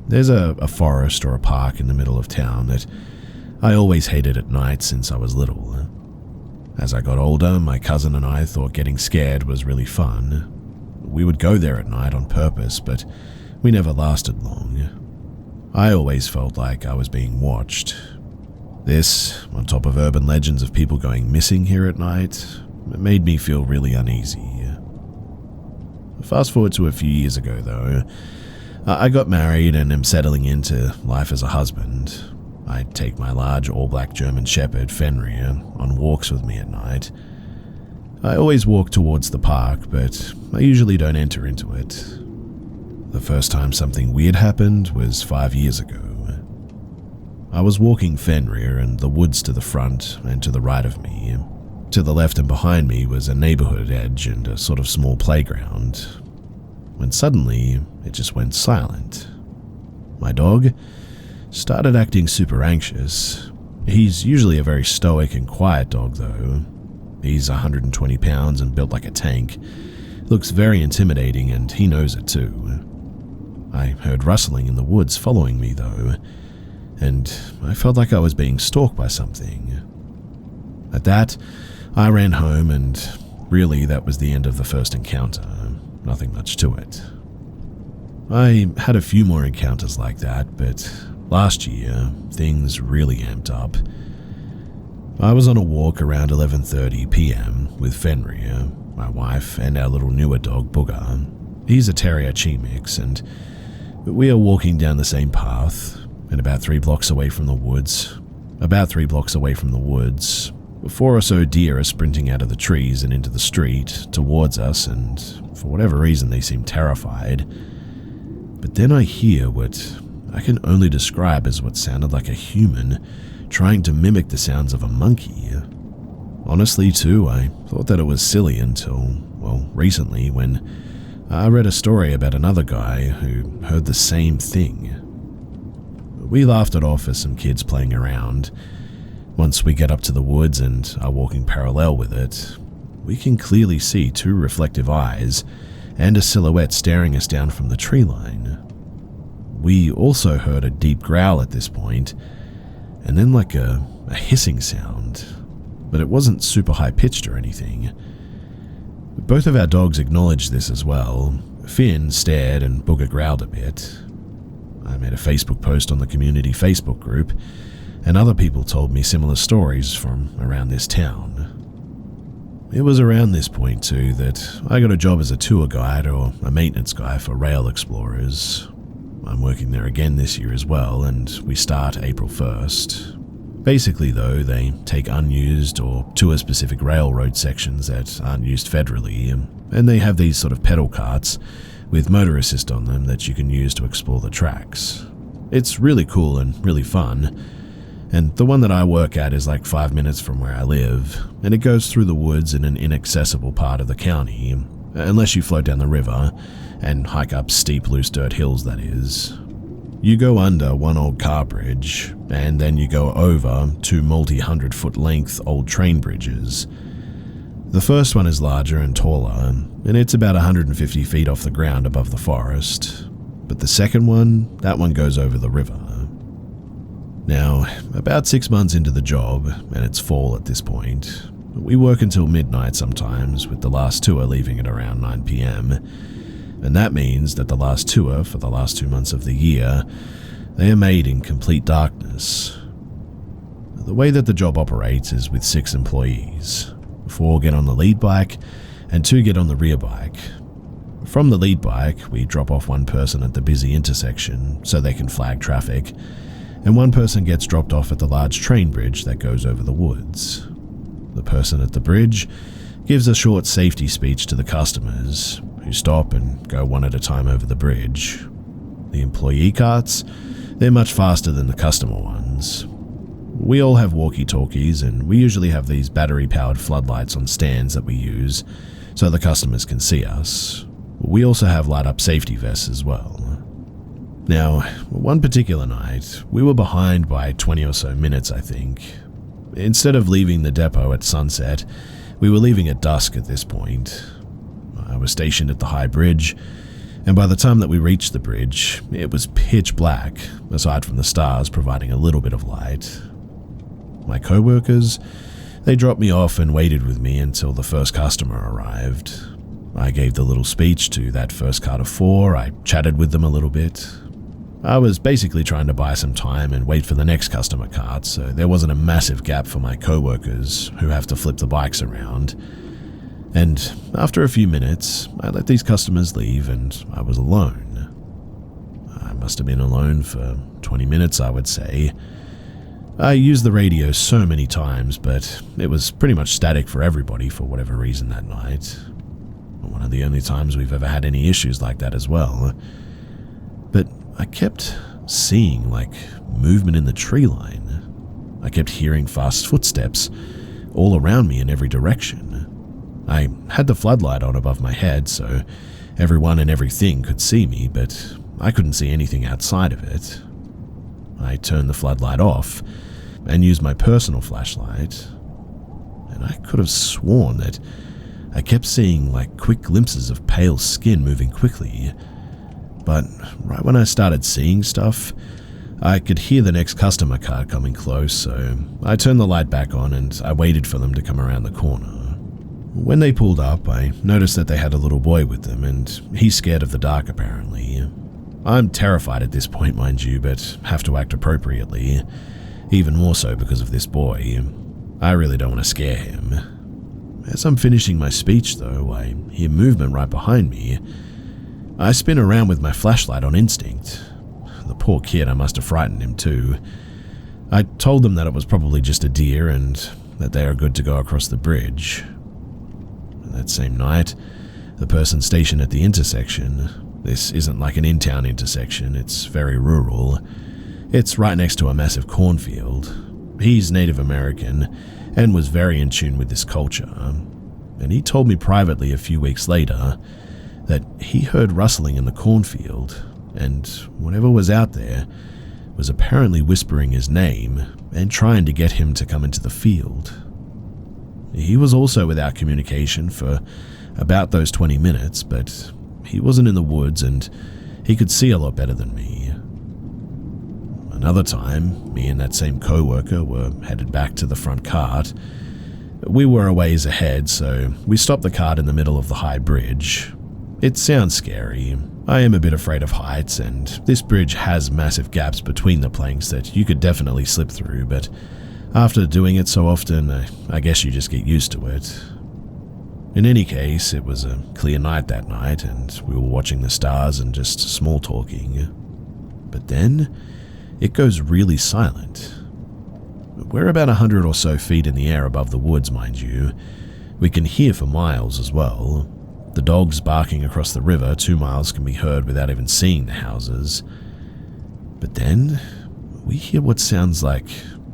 There's a forest or a park in the middle of town that I always hated at night since I was little. As I got older, my cousin and I thought getting scared was really fun. We would go there at night on purpose, but we never lasted long. I always felt like I was being watched. This, on top of urban legends of people going missing here at night, made me feel really uneasy. Fast forward to a few years ago, though. I got married and am settling into life as a husband. I take my large all-black German Shepherd, Fenrir, on walks with me at night. I always walk towards the park, but I usually don't enter into it. The first time something weird happened was 5 years ago. I was walking Fenrir in the woods to the front and to the right of me. To the left and behind me was a neighborhood edge and a sort of small playground, when suddenly it just went silent. My dog started acting super anxious. He's usually a very stoic and quiet dog, though. He's 120 pounds and built like a tank. Looks very intimidating, and he knows it too. I heard rustling in the woods following me, though, and I felt like I was being stalked by something. At that, I ran home, and really that was the end of the first encounter. Nothing much to it. I had a few more encounters like that, but last year, things really amped up. I was on a walk around 11:30 p.m. with Fenrir, my wife, and our little newer dog, Booger. He's a terrier chi mix, and we are walking down the same path, and about 3 blocks away from the woods, 4 or so deer are sprinting out of the trees and into the street towards us, and for whatever reason they seem terrified. But then I hear what I can only describe as what sounded like a human trying to mimic the sounds of a monkey. Honestly, too, I thought that it was silly until, well, recently when I read a story about another guy who heard the same thing. We laughed it off as some kids playing around. Once we get up to the woods and are walking parallel with it, we can clearly see 2 reflective eyes and a silhouette staring us down from the tree line. We also heard a deep growl at this point, and then like a hissing sound, but it wasn't super high-pitched or anything. Both of our dogs acknowledged this as well. Finn stared and Booger growled a bit. I made a Facebook post on the community Facebook group, and other people told me similar stories from around this town. It was around this point, too, that I got a job as a tour guide or a maintenance guy for rail explorers. I'm working there again this year as well, and we start April 1st. Basically though, they take unused or tour-specific railroad sections that aren't used federally, and they have these sort of pedal carts with motor assist on them that you can use to explore the tracks. It's really cool and really fun, and the one that I work at is like 5 minutes from where I live, and it goes through the woods in an inaccessible part of the county, unless you float down the river and hike up steep loose dirt hills, that is. You go under one old car bridge, and then you go over two multi-100-foot length old train bridges. The first one is larger and taller, and it's about 150 feet off the ground above the forest. But the second one, that one goes over the river. Now, about 6 months into the job, and it's fall at this point, we work until midnight sometimes, with the last tour leaving at around 9 p.m, and that means that the last tour for the last 2 months of the year, they are made in complete darkness. The way that the job operates is with 6 employees. 4 get on the lead bike, and 2 get on the rear bike. From the lead bike, we drop off one person at the busy intersection so they can flag traffic, and one person gets dropped off at the large train bridge that goes over the woods. The person at the bridge gives a short safety speech to the customers, who stop and go one at a time over the bridge. The employee carts, they're much faster than the customer ones. We all have walkie-talkies, and we usually have these battery-powered floodlights on stands that we use so the customers can see us. We also have light-up safety vests as well. Now, one particular night, we were behind by 20 or so minutes, I think. Instead of leaving the depot at sunset, we were leaving at dusk at this point. I was stationed at the high bridge, and by the time that we reached the bridge, it was pitch black, aside from the stars providing a little bit of light. My co-workers, they dropped me off and waited with me until the first customer arrived. I gave the little speech to that first cart of 4, I chatted with them a little bit. I was basically trying to buy some time and wait for the next customer cart, so there wasn't a massive gap for my co-workers who have to flip the bikes around. And after a few minutes, I let these customers leave and I was alone. I must have been alone for 20 minutes, I would say. I used the radio so many times, but it was pretty much static for everybody for whatever reason that night. One of the only times we've ever had any issues like that as well. But I kept seeing, movement in the tree line. I kept hearing fast footsteps all around me in every direction. I had the floodlight on above my head, so everyone and everything could see me, but I couldn't see anything outside of it. I turned the floodlight off and used my personal flashlight, and I could have sworn that I kept seeing quick glimpses of pale skin moving quickly. But right when I started seeing stuff, I could hear the next customer car coming close, so I turned the light back on and I waited for them to come around the corner. When they pulled up, I noticed that they had a little boy with them, and he's scared of the dark apparently. I'm terrified at this point, mind you, but have to act appropriately, even more so because of this boy. I really don't want to scare him. As I'm finishing my speech though, I hear movement right behind me. I spin around with my flashlight on instinct. The poor kid, I must have frightened him too. I told them that it was probably just a deer and that they are good to go across the bridge. That same night, the person stationed at the intersection, this isn't like an in-town intersection, it's very rural. It's right next to a massive cornfield. He's Native American and was very in tune with this culture. And he told me privately a few weeks later that he heard rustling in the cornfield, and whatever was out there was apparently whispering his name and trying to get him to come into the field. He was also without communication for about those 20 minutes, but he wasn't in the woods and he could see a lot better than me. Another time, me and that same co-worker were headed back to the front cart. We were a ways ahead, so we stopped the cart in the middle of the high bridge. It sounds scary. I am a bit afraid of heights, and this bridge has massive gaps between the planks that you could definitely slip through, but after doing it so often, I guess you just get used to it. In any case, it was a clear night that night, and we were watching the stars and just small talking. But then, it goes really silent. We're about 100 or so feet in the air above the woods, mind you. We can hear for miles as well. The dogs barking across the river 2 miles can be heard without even seeing the houses. But then, we hear what sounds like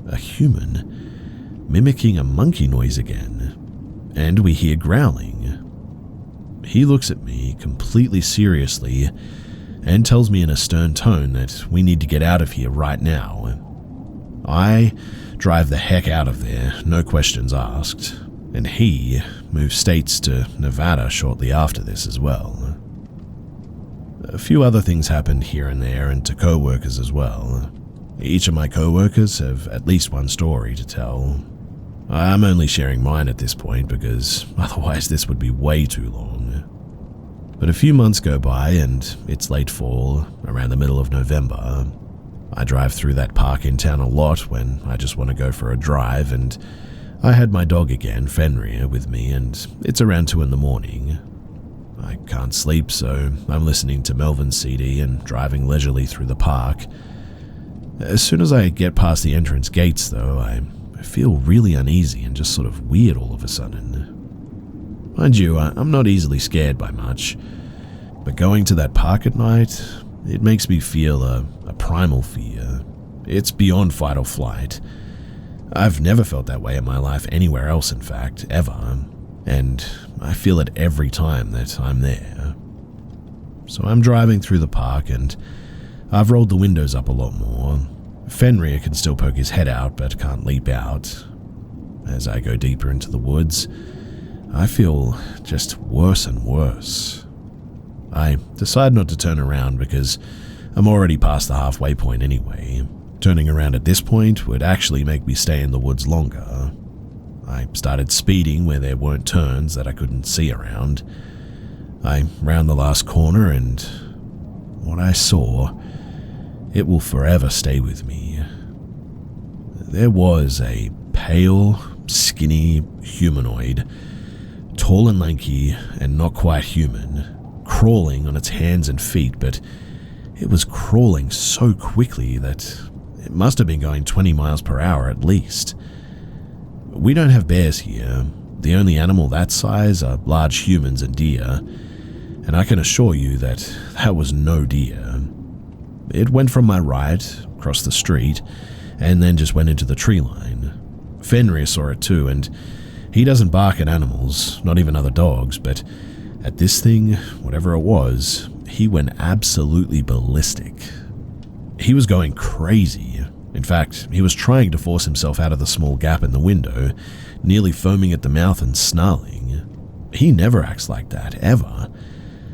a human mimicking a monkey noise again, and we hear growling. He looks at me completely seriously and tells me in a stern tone that we need to get out of here right now. I drive the heck out of there, no questions asked, and he moves states to Nevada shortly after this as well. A few other things happened here and there and to co-workers as well. Each of my co-workers have at least one story to tell. I'm only sharing mine at this point because otherwise this would be way too long. But a few months go by and it's late fall, around the middle of November. I drive through that park in town a lot when I just want to go for a drive, and I had my dog again, Fenrir, with me, and it's around 2 a.m. I can't sleep, so I'm listening to Melvin's CD and driving leisurely through the park. As soon as I get past the entrance gates, though, I feel really uneasy and just sort of weird all of a sudden. Mind you, I'm not easily scared by much, but going to that park at night, it makes me feel a primal fear. It's beyond fight or flight. I've never felt that way in my life anywhere else, in fact, ever, and I feel it every time that I'm there. So I'm driving through the park and I've rolled the windows up a lot more. Fenrir can still poke his head out but can't leap out. As I go deeper into the woods, I feel just worse and worse. I decide not to turn around because I'm already past the halfway point anyway. Turning around at this point would actually make me stay in the woods longer. I started speeding where there weren't turns that I couldn't see around. I round the last corner and what I saw, it will forever stay with me. There was a pale, skinny humanoid, tall and lanky and not quite human, crawling on its hands and feet, but it was crawling so quickly that it must have been going 20 miles per hour at least. We don't have bears here. The only animal that size are large humans and deer, and I can assure you that that was no deer. It went from my right, across the street, and then just went into the tree line. Fenrir saw it too, and he doesn't bark at animals, not even other dogs, but at this thing, whatever it was, he went absolutely ballistic. He was going crazy. In fact, he was trying to force himself out of the small gap in the window, nearly foaming at the mouth and snarling. He never acts like that, ever.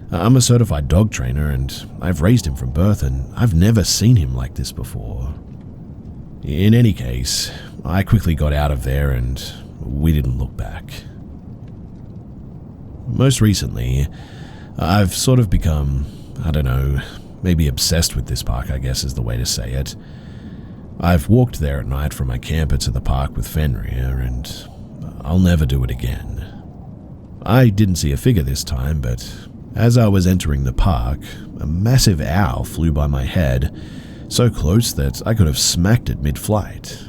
I'm a certified dog trainer, and I've raised him from birth, and I've never seen him like this before. In any case, I quickly got out of there, and we didn't look back. Most recently, I've sort of become, I don't know, maybe obsessed with this park, I guess is the way to say it. I've walked there at night from my camper to the park with Fenrir, and I'll never do it again. I didn't see a figure this time, but as I was entering the park, a massive owl flew by my head, so close that I could have smacked it mid-flight.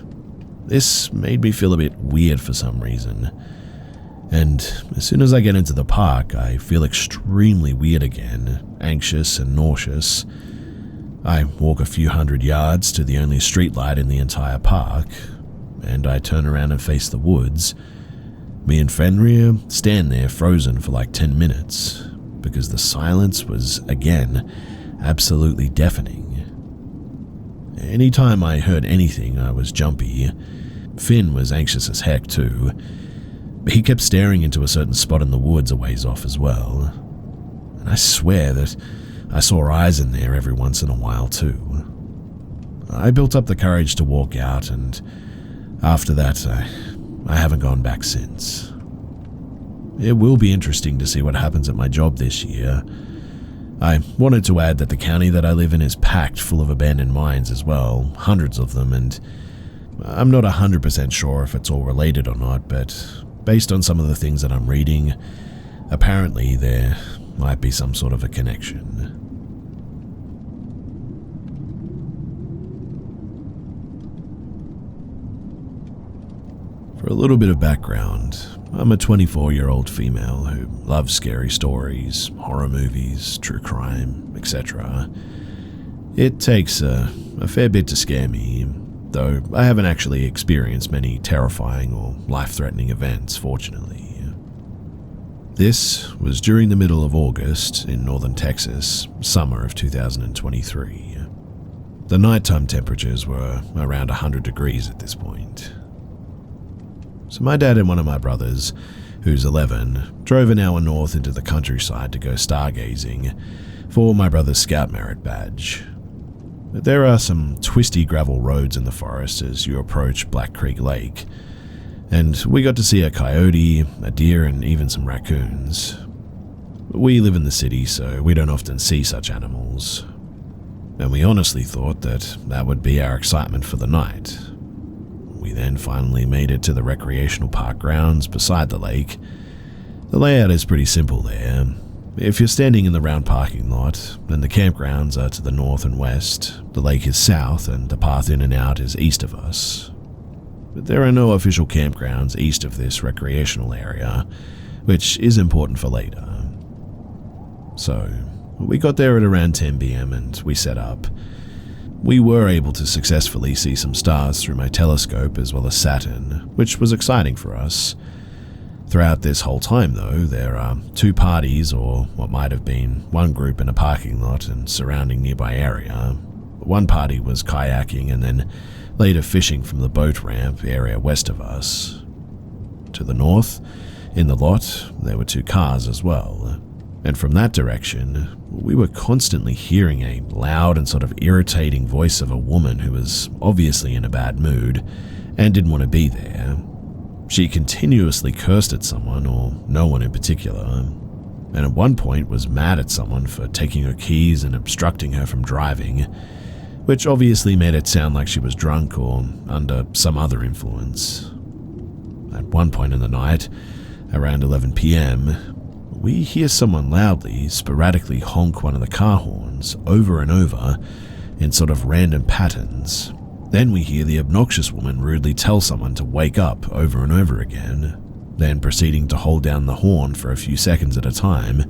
This made me feel a bit weird for some reason. And as soon as I get into the park, I feel extremely weird again, anxious and nauseous. I walk a few hundred yards to the only streetlight in the entire park, and I turn around and face the woods. Me and Fenrir stand there frozen for like 10 minutes, because the silence was, again, absolutely deafening. Anytime I heard anything, I was jumpy. Finn was anxious as heck too. He kept staring into a certain spot in the woods a ways off as well. And I swear that I saw eyes in there every once in a while too. I built up the courage to walk out, and after that, I haven't gone back since. It will be interesting to see what happens at my job this year. I wanted to add that the county that I live in is packed full of abandoned mines as well, hundreds of them, and I'm not 100% sure if it's all related or not, but based on some of the things that I'm reading, apparently there might be some sort of a connection. For a little bit of background, I'm a 24-year-old female who loves scary stories, horror movies, true crime, etc. It takes a fair bit to scare me, though I haven't actually experienced many terrifying or life-threatening events, fortunately. This was during the middle of August in northern Texas, summer of 2023. The nighttime temperatures were around 100 degrees at this point. So my dad and one of my brothers, who's 11, drove an hour north into the countryside to go stargazing for my brother's scout merit badge. There are some twisty gravel roads in the forest as you approach Black Creek Lake, and we got to see a coyote, a deer, and even some raccoons. We live in the city, so we don't often see such animals, and we honestly thought that would be our excitement for the night. We then finally made it to the recreational park grounds beside the lake. The layout is pretty simple there. If you're standing in the round parking lot, then the campgrounds are to the north and west, the lake is south, and the path in and out is east of us. But there are no official campgrounds east of this recreational area, which is important for later. So, we got there at around 10 p.m. and we set up. We were able to successfully see some stars through my telescope as well as Saturn, which was exciting for us. Throughout this whole time, though, there are two parties, or what might have been one group in a parking lot and surrounding nearby area. One party was kayaking and then later fishing from the boat ramp area west of us. To the north, in the lot, there were two cars as well. And from that direction, we were constantly hearing a loud and sort of irritating voice of a woman who was obviously in a bad mood and didn't want to be there. She continuously cursed at someone, or no one in particular, and at one point was mad at someone for taking her keys and obstructing her from driving, which obviously made it sound like she was drunk or under some other influence. At one point in the night, around 11 p.m., we hear someone loudly, sporadically honk one of the car horns over and over in sort of random patterns. Then we hear the obnoxious woman rudely tell someone to wake up over and over again, then proceeding to hold down the horn for a few seconds at a time,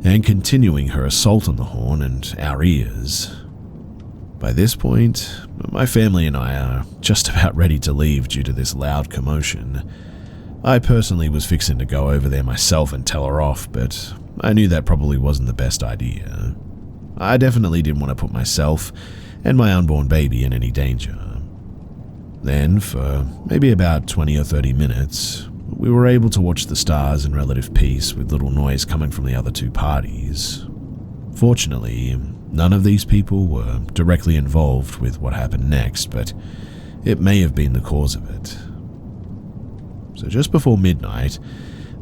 and continuing her assault on the horn and our ears. By this point, my family and I are just about ready to leave due to this loud commotion. I personally was fixing to go over there myself and tell her off, but I knew that probably wasn't the best idea. I definitely didn't want to put myself and my unborn baby in any danger. Then, for maybe about 20 or 30 minutes, we were able to watch the stars in relative peace with little noise coming from the other two parties. Fortunately, none of these people were directly involved with what happened next, but it may have been the cause of it. So just before midnight,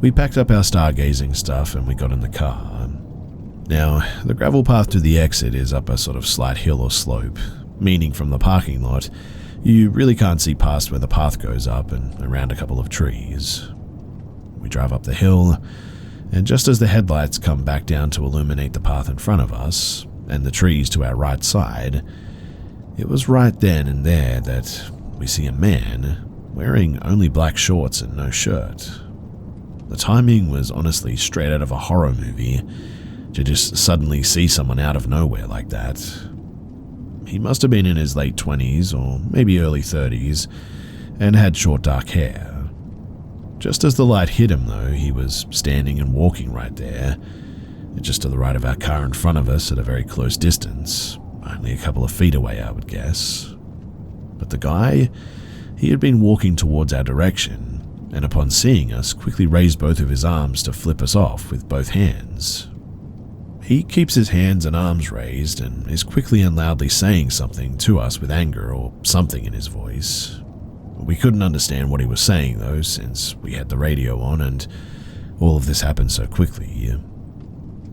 we packed up our stargazing stuff and we got in the car. Now, the gravel path to the exit is up a sort of slight hill or slope, meaning from the parking lot, you really can't see past where the path goes up and around a couple of trees. We drive up the hill, and just as the headlights come back down to illuminate the path in front of us, and the trees to our right side, it was right then and there that we see a man wearing only black shorts and no shirt. The timing was honestly straight out of a horror movie, to just suddenly see someone out of nowhere like that. He must have been in his late 20s or maybe early 30s, and had short dark hair. Just as the light hit him though, he was standing and walking right there, just to the right of our car in front of us at a very close distance, only a couple of feet away I would guess. But the guy, he had been walking towards our direction, and upon seeing us, quickly raised both of his arms to flip us off with both hands. He keeps his hands and arms raised and is quickly and loudly saying something to us with anger or something in his voice. We couldn't understand what he was saying though, since we had the radio on and all of this happened so quickly.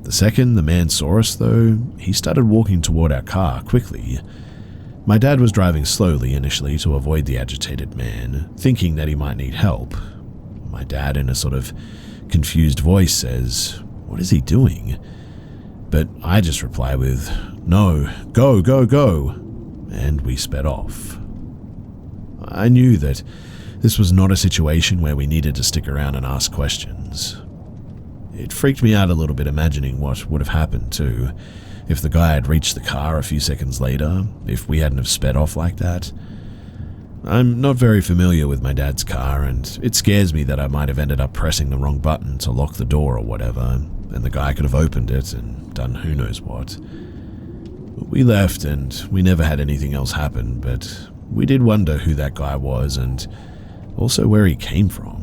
The second the man saw us though, he started walking toward our car quickly. My dad was driving slowly initially to avoid the agitated man, thinking that he might need help. My dad, in a sort of confused voice, says, "What is he doing?" But I just reply with, "No, go, go, go," and we sped off. I knew that This was not a situation where we needed to stick around and ask questions. It freaked me out a little bit imagining what would have happened too, if the guy had reached the car a few seconds later, if we hadn't have sped off like that. I'm not very familiar with my dad's car, and it scares me that I might have ended up pressing the wrong button to lock the door or whatever, and the guy could have opened it and done who knows what. We left and we never had anything else happen, but we did wonder who that guy was and also where he came from.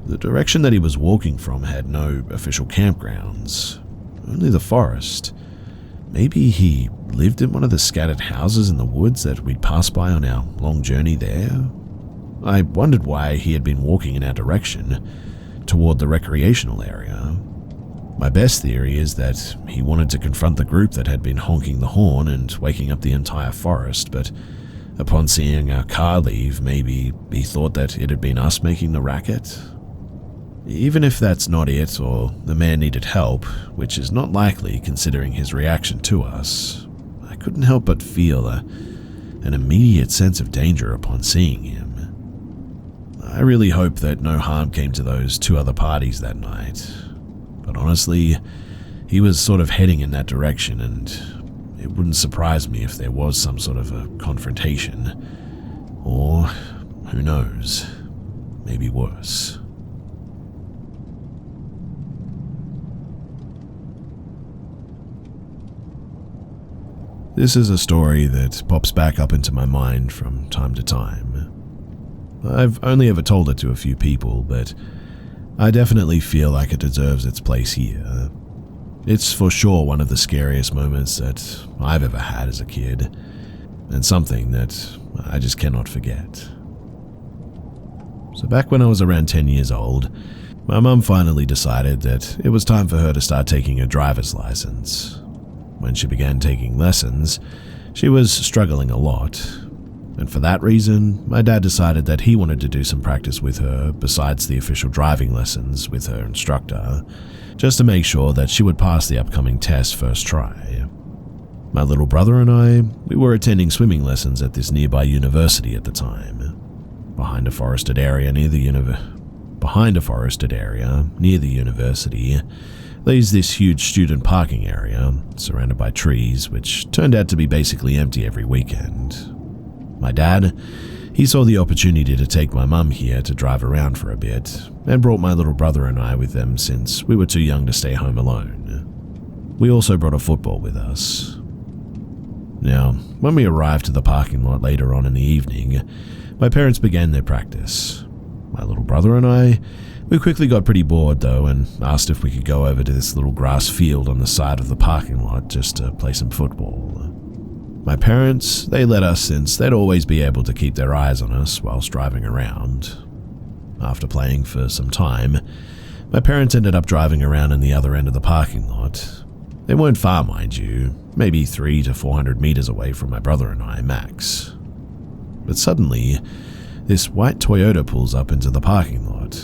The direction that he was walking from had no official campgrounds, only the forest. Maybe he lived in one of the scattered houses in the woods that we'd passed by on our long journey there. I wondered why he had been walking in our direction, toward the recreational area. My best theory is that he wanted to confront the group that had been honking the horn and waking up the entire forest, but upon seeing our car leave, maybe he thought that it had been us making the racket. Even if that's not it, or the man needed help, which is not likely considering his reaction to us, I couldn't help but feel an immediate sense of danger upon seeing him. I really hope that no harm came to those 2 other parties that night, but honestly, he was sort of heading in that direction, and it wouldn't surprise me if there was some sort of a confrontation, or who knows, maybe worse. This is a story that pops back up into my mind from time to time. I've only ever told it to a few people, but I definitely feel like it deserves its place here. It's for sure one of the scariest moments that I've ever had as a kid, and something that I just cannot forget. So back when I was around 10 years old, my mum finally decided that it was time for her to start taking a driver's license. When she began taking lessons, she was struggling a lot, and for that reason, my dad decided that he wanted to do some practice with her besides the official driving lessons with her instructor, just to make sure that she would pass the upcoming test first try. My little brother and I, we were attending swimming lessons at this nearby university at the time. Behind a forested area near the university, there's this huge student parking area, surrounded by trees, which turned out to be basically empty every weekend. My dad, he saw the opportunity to take my mum here to drive around for a bit, and brought my little brother and I with them since we were too young to stay home alone. We also brought a football with us. Now, when we arrived to the parking lot later on in the evening, my parents began their practice. My little brother and I, we quickly got pretty bored though and asked if we could go over to this little grass field on the side of the parking lot just to play some football. My parents, they let us since they'd always be able to keep their eyes on us whilst driving around. After playing for some time, my parents ended up driving around in the other end of the parking lot. They weren't far, mind you, maybe 300 to 400 meters away from my brother and I, max. But suddenly, this white Toyota pulls up into the parking lot.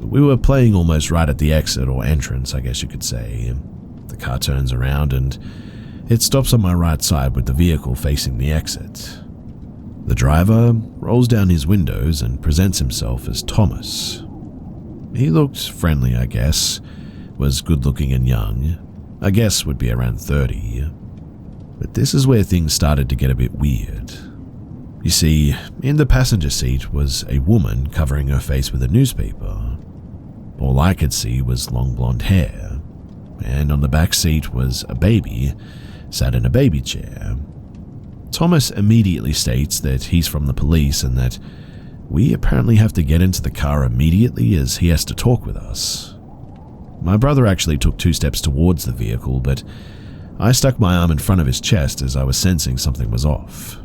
We were playing almost right at the exit or entrance, I guess you could say. The car turns around and it stops on my right side with the vehicle facing the exit. The driver rolls down his windows and presents himself as Thomas. He looked friendly, I guess, was good-looking and young. I guess would be around 30. But this is where things started to get a bit weird. You see, in the passenger seat was a woman covering her face with a newspaper. All I could see was long blonde hair, and on the back seat was a baby, sat in a baby chair. Thomas immediately states that he's from the police and that we apparently have to get into the car immediately as he has to talk with us. My brother actually took 2 steps towards the vehicle, but I stuck my arm in front of his chest as I was sensing something was off.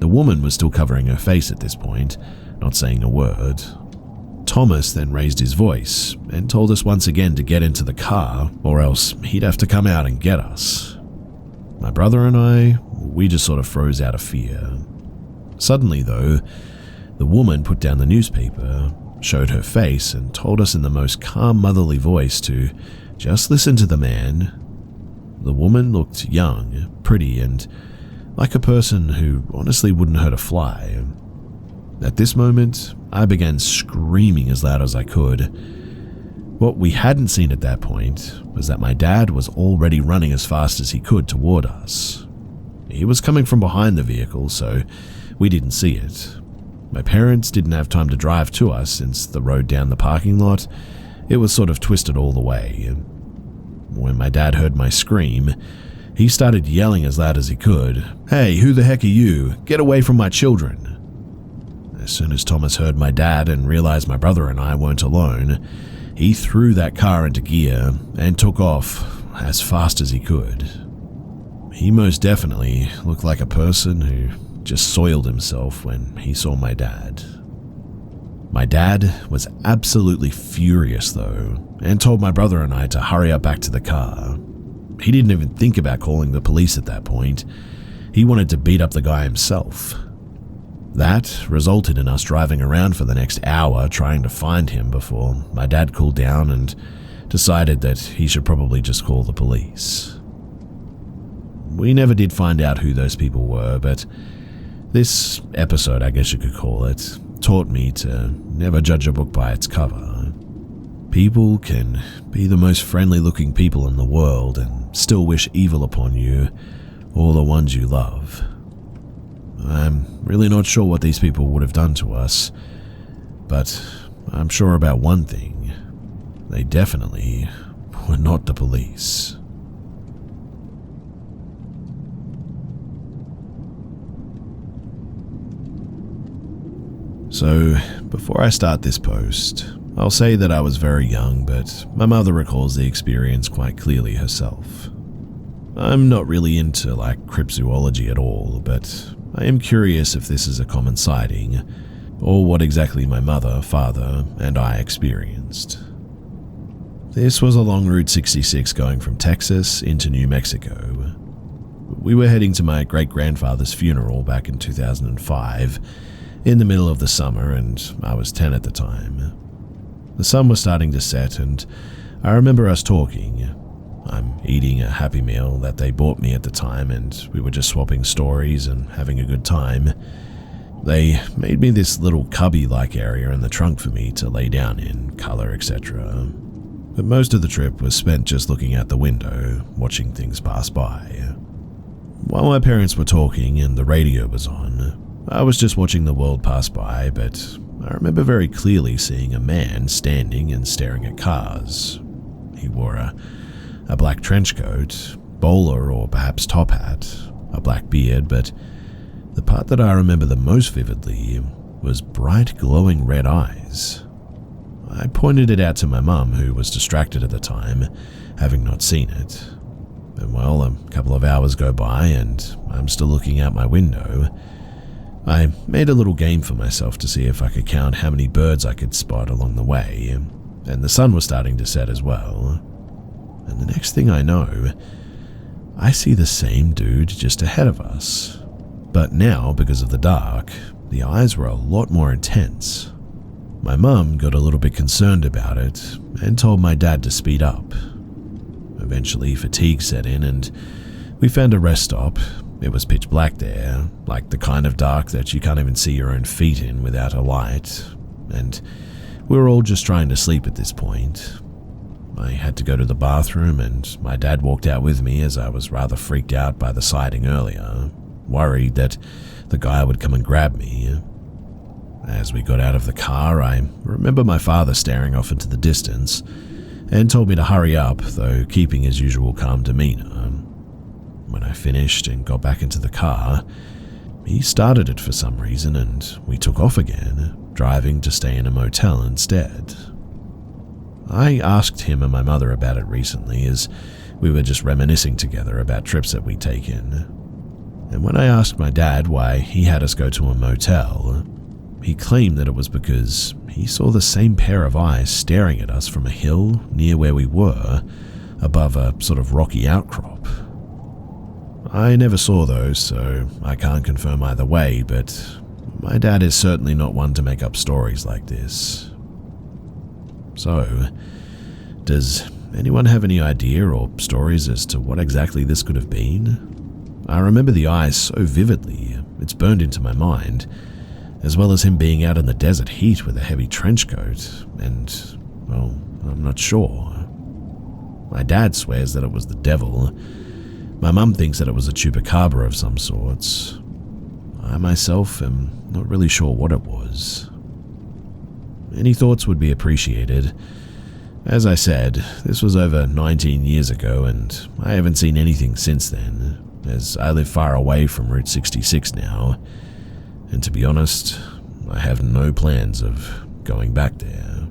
The woman was still covering her face at this point, not saying a word. Thomas then raised his voice and told us once again to get into the car or else he'd have to come out and get us. My brother and I, we just sort of froze out of fear. Suddenly though, the woman put down the newspaper, showed her face and told us in the most calm motherly voice to just listen to the man. The woman looked young, pretty and like a person who honestly wouldn't hurt a fly. At this moment, I began screaming as loud as I could. What we hadn't seen at that point was that my dad was already running as fast as he could toward us. He was coming from behind the vehicle, so we didn't see it. My parents didn't have time to drive to us since the road down the parking lot, it was sort of twisted all the way. When my dad heard my scream, he started yelling as loud as he could, "Hey, who the heck are you? Get away from my children." As soon as Thomas heard my dad and realized my brother and I weren't alone, he threw that car into gear and took off as fast as he could. He most definitely looked like a person who just soiled himself when he saw my dad. My dad was absolutely furious though, and told my brother and I to hurry up back to the car. He didn't even think about calling the police at that point. He wanted to beat up the guy himself. That resulted in us driving around for the next hour trying to find him before my dad cooled down and decided that he should probably just call the police. We never did find out who those people were, but this episode, I guess you could call it, taught me to never judge a book by its cover. People can be the most friendly looking people in the world and still wish evil upon you or the ones you love. I'm really not sure what these people would have done to us, but I'm sure about one thing. They definitely were not the police. So, before I start this post, I'll say that I was very young, but my mother recalls the experience quite clearly herself. I'm not really into cryptozoology at all, but I am curious if this is a common sighting, or what exactly my mother, father, and I experienced. This was along Route 66 going from Texas into New Mexico. We were heading to my great-grandfather's funeral back in 2005, in the middle of the summer, and I was 10 at the time. The sun was starting to set, and I remember us talking. I'm eating a Happy Meal that they bought me at the time, and we were just swapping stories and having a good time. They made me this little cubby-like area in the trunk for me to lay down in, color, etc. But most of the trip was spent just looking out the window, watching things pass by. While my parents were talking and the radio was on, I was just watching the world pass by, but I remember very clearly seeing a man standing and staring at cars. He wore a black trench coat, bowler or perhaps top hat, a black beard, but the part that I remember the most vividly was bright glowing red eyes. I pointed it out to my mum, who was distracted at the time, having not seen it. And well, a couple of hours go by and I'm still looking out my window. I made a little game for myself to see if I could count how many birds I could spot along the way, and the sun was starting to set as well. And the next thing I know, I see the same dude just ahead of us. But now, because of the dark, the eyes were a lot more intense. My mum got a little bit concerned about it and told my dad to speed up. Eventually, fatigue set in and we found a rest stop. It was pitch black there, like the kind of dark that you can't even see your own feet in without a light, and we were all just trying to sleep at this point. I had to go to the bathroom and my dad walked out with me as I was rather freaked out by the sighting earlier, worried that the guy would come and grab me. As we got out of the car, I remember my father staring off into the distance and told me to hurry up, though keeping his usual calm demeanor. When I finished and got back into the car, he started it for some reason and we took off again, driving to stay in a motel instead. I asked him and my mother about it recently as we were just reminiscing together about trips that we'd taken. And when I asked my dad why he had us go to a motel, he claimed that it was because he saw the same pair of eyes staring at us from a hill near where we were, above a sort of rocky outcrop. I never saw those, so I can't confirm either way, but my dad is certainly not one to make up stories like this. So, does anyone have any idea or stories as to what exactly this could have been? I remember the eyes so vividly, it's burned into my mind, as well as him being out in the desert heat with a heavy trench coat, and, well, I'm not sure. My dad swears that it was the devil. My mum thinks that it was a chupacabra of some sorts. I myself am not really sure what it was. Any thoughts would be appreciated. As I said, this was over 19 years ago, and I haven't seen anything since then, as I live far away from Route 66 now, and to be honest, I have no plans of going back there.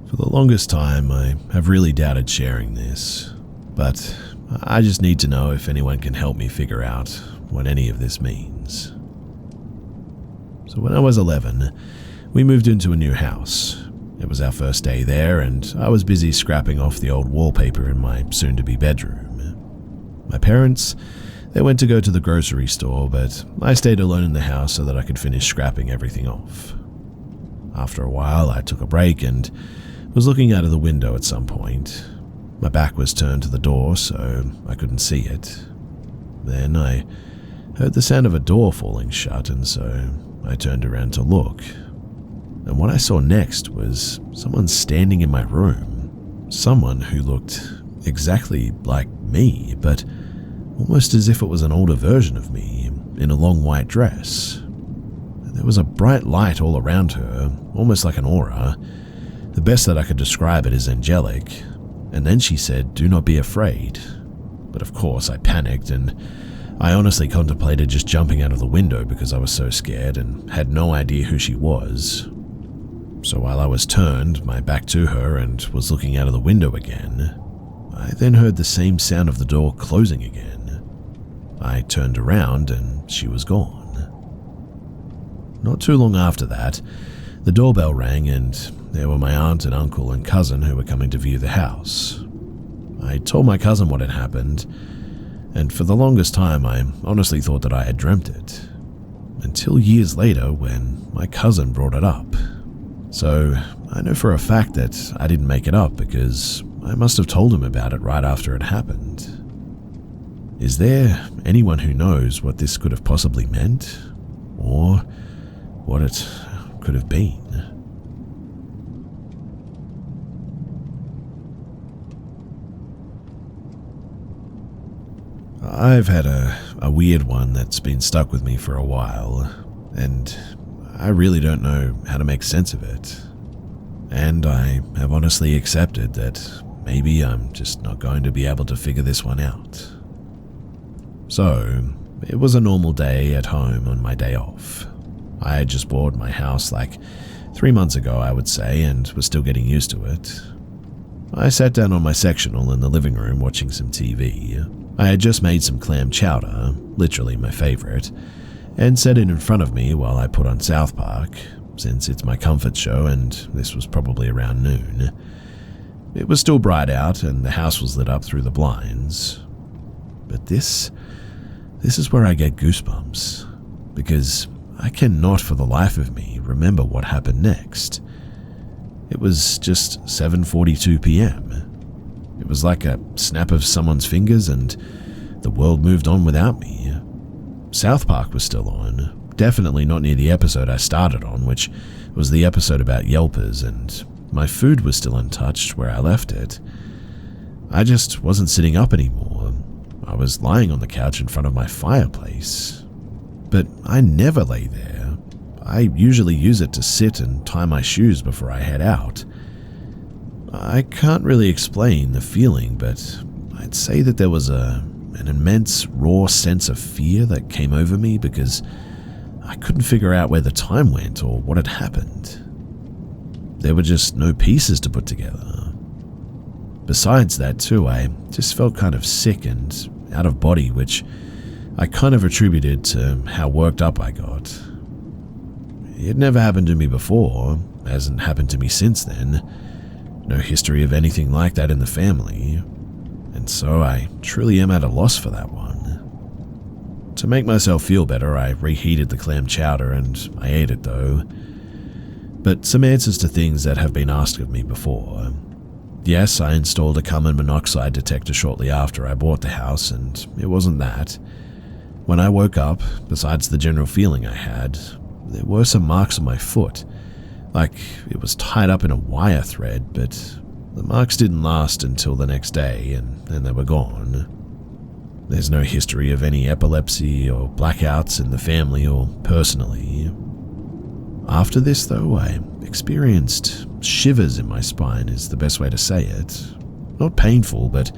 For the longest time, I have really doubted sharing this, but I just need to know if anyone can help me figure out what any of this means. So when I was 11, we moved into a new house. It was our first day there, and I was busy scrapping off the old wallpaper in my soon-to-be bedroom. My parents, they went to go to the grocery store, but I stayed alone in the house so that I could finish scrapping everything off. After a while, I took a break and was looking out of the window at some point. My back was turned to the door, so I couldn't see it. Then I heard the sound of a door falling shut, and so I turned around to look. And what I saw next was someone standing in my room. Someone who looked exactly like me, but almost as if it was an older version of me, in a long white dress. There was a bright light all around her, almost like an aura. The best that I could describe it is angelic. And then she said, "Do not be afraid." But of course I panicked, and I honestly contemplated just jumping out of the window because I was so scared and had no idea who she was. So while I was turned, my back to her, and was looking out of the window again, I then heard the same sound of the door closing again. I turned around and she was gone. Not too long after that, the doorbell rang, and there were my aunt and uncle and cousin who were coming to view the house. I told my cousin what had happened, and for the longest time I honestly thought that I had dreamt it, until years later when my cousin brought it up. So I know for a fact that I didn't make it up because I must have told him about it right after it happened. Is there anyone who knows what this could have possibly meant, or what it could have been? I've had a weird one that's been stuck with me for a while, and I really don't know how to make sense of it. And I have honestly accepted that maybe I'm just not going to be able to figure this one out. So, it was a normal day at home on my day off. I had just bought my house like 3 months ago, I would say, and was still getting used to it. I sat down on my sectional in the living room watching some TV. I had just made some clam chowder, literally my favorite, and set it in front of me while I put on South Park, since it's my comfort show and this was probably around noon. It was still bright out and the house was lit up through the blinds. But this is where I get goosebumps, because I cannot for the life of me remember what happened next. It was just 7:42 p.m. It was like a snap of someone's fingers and the world moved on without me. South Park was still on, definitely not near the episode I started on, which was the episode about Yelpers, and my food was still untouched where I left it. I just wasn't sitting up anymore. I was lying on the couch in front of my fireplace. But I never lay there. I usually use it to sit and tie my shoes before I head out. I can't really explain the feeling, but I'd say that there was an immense, raw sense of fear that came over me because I couldn't figure out where the time went or what had happened. There were just no pieces to put together. Besides that, too, I just felt kind of sick and out of body, which I kind of attributed to how worked up I got. It never happened to me before, hasn't happened to me since then. No history of anything like that in the family, and so I truly am at a loss for that one. To make myself feel better, I reheated the clam chowder and I ate it though. But some answers to things that have been asked of me before. Yes, I installed a carbon monoxide detector shortly after I bought the house, and it wasn't that. When I woke up, besides the general feeling I had, there were some marks on my foot, like it was tied up in a wire thread, but the marks didn't last until the next day, and then they were gone. There's no history of any epilepsy or blackouts in the family or personally. After this, though, I experienced shivers in my spine is the best way to say it. Not painful, but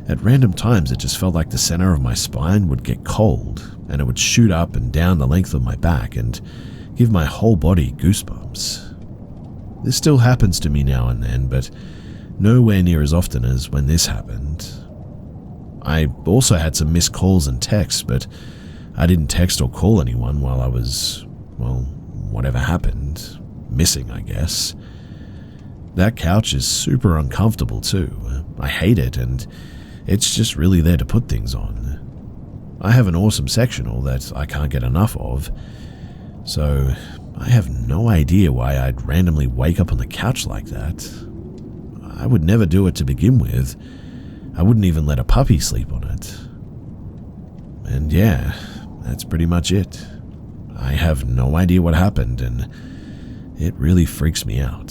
at random times it just felt like the center of my spine would get cold, and it would shoot up and down the length of my back and give my whole body goosebumps. This still happens to me now and then, but nowhere near as often as when this happened. I also had some missed calls and texts, but I didn't text or call anyone while I was, well, whatever happened. Missing, I guess. That couch is super uncomfortable too. I hate it, and it's just really there to put things on. I have an awesome sectional that I can't get enough of, so I have no idea why I'd randomly wake up on the couch like that. I would never do it to begin with. I wouldn't even let a puppy sleep on it. And yeah, that's pretty much it. I have no idea what happened, and it really freaks me out.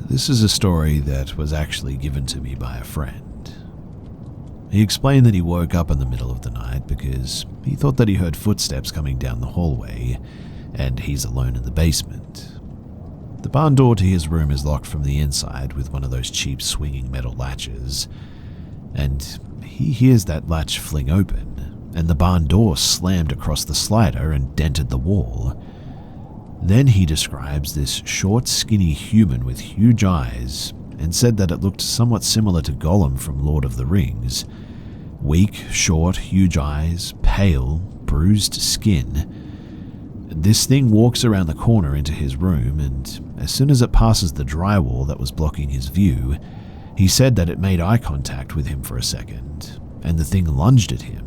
This is a story that was actually given to me by a friend. He explained that he woke up in the middle of the night because he thought that he heard footsteps coming down the hallway, and he's alone in the basement. The barn door to his room is locked from the inside with one of those cheap swinging metal latches, and he hears that latch fling open, and the barn door slammed across the slider and dented the wall. Then he describes this short, skinny human with huge eyes, and said that it looked somewhat similar to Gollum from Lord of the Rings. Weak, short, huge eyes, pale, bruised skin. This thing walks around the corner into his room, and as soon as it passes the drywall that was blocking his view, he said that it made eye contact with him for a second, and the thing lunged at him.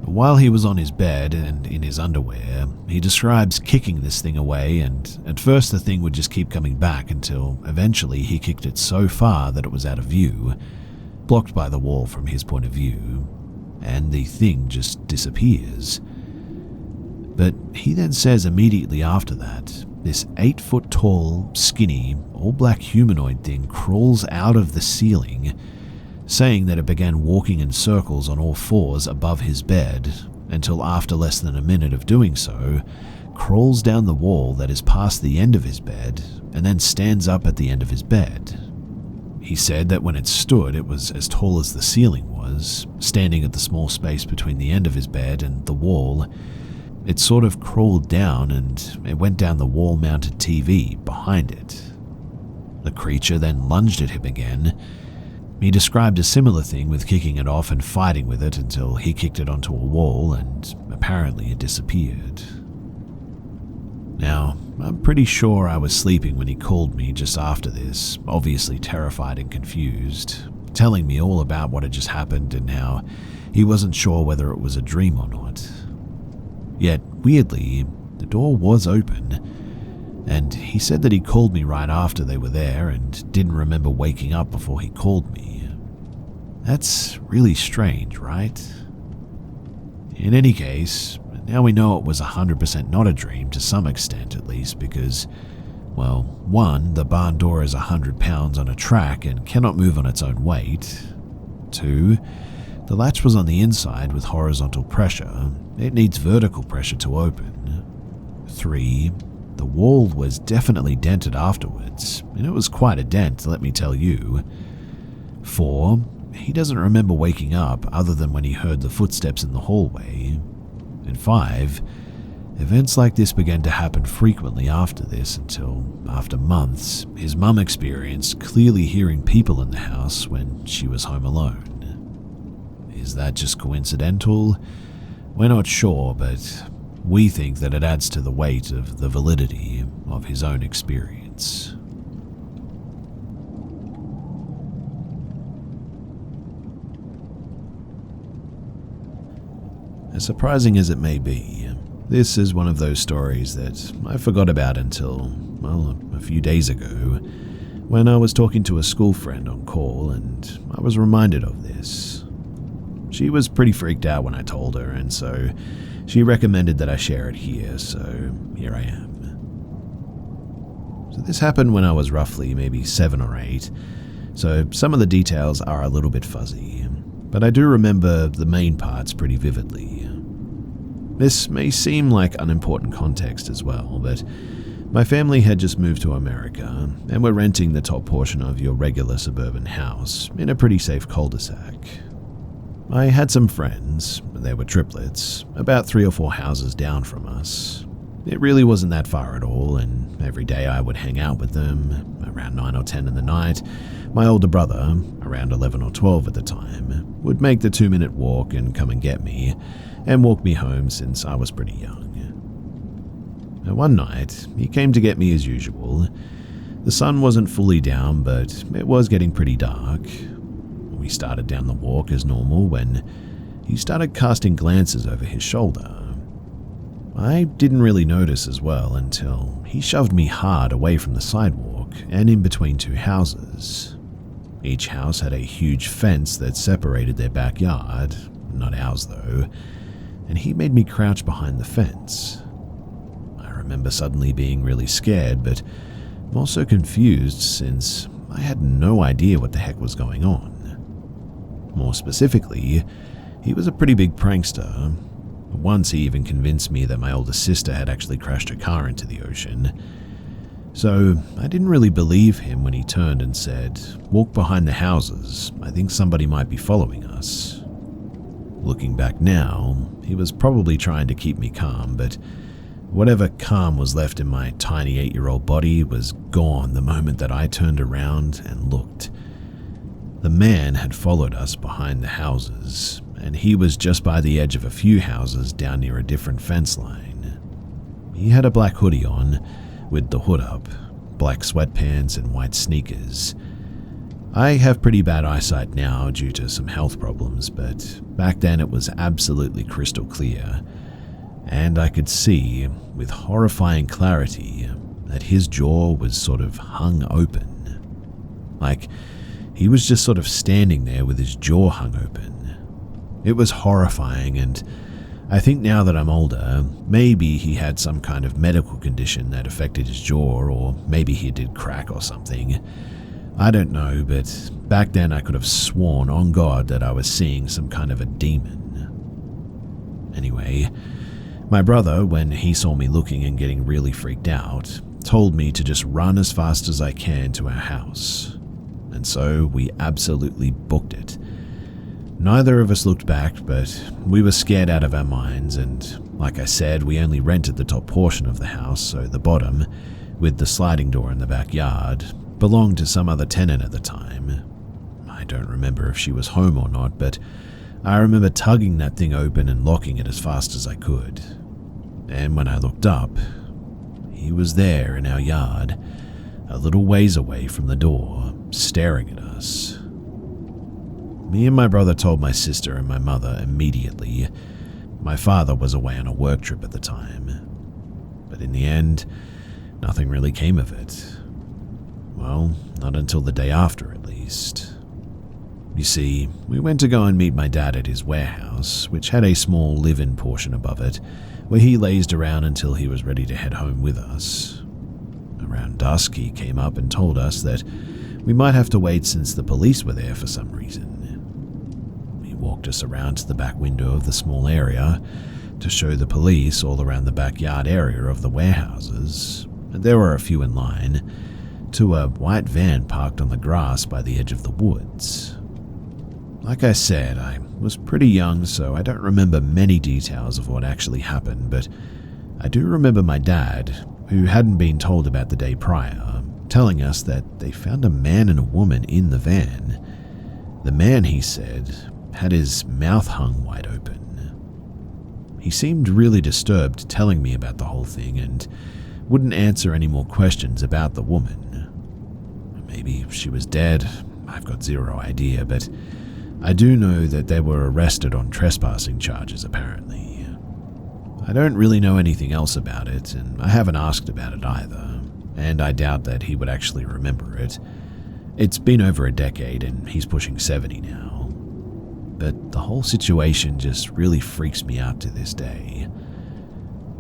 While he was on his bed and in his underwear, he describes kicking this thing away, and at first the thing would just keep coming back until eventually he kicked it so far that it was out of view, blocked by the wall from his point of view, and the thing just disappears. But he then says immediately after that, this 8-foot-tall, skinny, all-black humanoid thing crawls out of the ceiling, saying that it began walking in circles on all fours above his bed, until after less than a minute of doing so, crawls down the wall that is past the end of his bed, and then stands up at the end of his bed. He said that when it stood, it was as tall as the ceiling was, standing at the small space between the end of his bed and the wall. It sort of crawled down, and it went down the wall-mounted TV behind it. The creature then lunged at him again. He described a similar thing with kicking it off and fighting with it until he kicked it onto a wall, and apparently it disappeared. Now, I'm pretty sure I was sleeping when he called me just after this, obviously terrified and confused, telling me all about what had just happened and how he wasn't sure whether it was a dream or not. Yet, weirdly, the door was open, and he said that he called me right after they were there and didn't remember waking up before he called me. That's really strange, right? In any case, now we know it was 100% not a dream, to some extent at least, because, well, 1, the barn door is 100 pounds on a track and cannot move on its own weight. 2, the latch was on the inside with horizontal pressure. It needs vertical pressure to open. 3, the wall was definitely dented afterwards, and it was quite a dent, let me tell you. 4, he doesn't remember waking up other than when he heard the footsteps in the hallway. And 5, events like this began to happen frequently after this until, after months, his mum experienced clearly hearing people in the house when she was home alone. Is that just coincidental? We're not sure, but we think that it adds to the weight of the validity of his own experience. As surprising as it may be, This is one of those stories that I forgot about until, well, a few days ago, when I was talking to a school friend on call and I was reminded of this. She was pretty freaked out when I told her, and so she recommended that I share it here, so here I am. So this happened when I was roughly maybe 7 or 8, so some of the details are a little bit fuzzy, but I do remember the main parts pretty vividly. This may seem like unimportant context as well, but my family had just moved to America and were renting the top portion of your regular suburban house in a pretty safe cul-de-sac. I had some friends, they were triplets, about 3 or 4 houses down from us. It really wasn't that far at all, and every day I would hang out with them. Around 9 or 10 in the night, my older brother, around 11 or 12 at the time, would make the 2-minute walk and come and get me, and walk me home since I was pretty young. One night, he came to get me as usual. The sun wasn't fully down, but it was getting pretty dark. We started down the walk as normal when he started casting glances over his shoulder. I didn't really notice as well until he shoved me hard away from the sidewalk and in between 2 houses. Each house had a huge fence that separated their backyard, not ours though, and he made me crouch behind the fence. I remember suddenly being really scared, but also confused since I had no idea what the heck was going on. More specifically, he was a pretty big prankster. Once he even convinced me that my older sister had actually crashed her car into the ocean. So I didn't really believe him when he turned and said, "Walk behind the houses, I think somebody might be following us." Looking back now, he was probably trying to keep me calm, but whatever calm was left in my tiny 8-year-old body was gone the moment that I turned around and looked. The man had followed us behind the houses, and he was just by the edge of a few houses down near a different fence line. He had a black hoodie on, with the hood up, black sweatpants and white sneakers. I have pretty bad eyesight now due to some health problems, but back then it was absolutely crystal clear, and I could see, with horrifying clarity, that his jaw was sort of hung open. Like, he was just sort of standing there with his jaw hung open. It was horrifying, and I think now that I'm older, maybe he had some kind of medical condition that affected his jaw, or maybe he did crack or something. I don't know, but back then I could have sworn on God that I was seeing some kind of a demon. Anyway, my brother, when he saw me looking and getting really freaked out, told me to just run as fast as I can to our house. And so we absolutely booked it. Neither of us looked back, but we were scared out of our minds, and like I said, we only rented the top portion of the house, so the bottom, with the sliding door in the backyard, belonged to some other tenant at the time. I don't remember if she was home or not, but I remember tugging that thing open and locking it as fast as I could. And when I looked up, he was there in our yard, a little ways away from the door, staring at us. Me and my brother told my sister and my mother immediately. My father was away on a work trip at the time. But in the end, nothing really came of it. Well, not until the day after, at least. You see, we went to go and meet my dad at his warehouse, which had a small live-in portion above it, where he lazed around until he was ready to head home with us. Around dusk, he came up and told us that we might have to wait since the police were there for some reason. He walked us around to the back window of the small area to show the police all around the backyard area of the warehouses, and there were a few in line, to a white van parked on the grass by the edge of the woods. Like I said, I was pretty young, so I don't remember many details of what actually happened, but I do remember my dad, who hadn't been told about the day prior, telling us that they found a man and a woman in the van. The man, he said, had his mouth hung wide open. He seemed really disturbed telling me about the whole thing and wouldn't answer any more questions about the woman. Maybe she was dead, I've got zero idea, but I do know that they were arrested on trespassing charges apparently. I don't really know anything else about it, and I haven't asked about it either, and I doubt that he would actually remember it. It's been over a decade, and he's pushing 70 now. But the whole situation just really freaks me out to this day.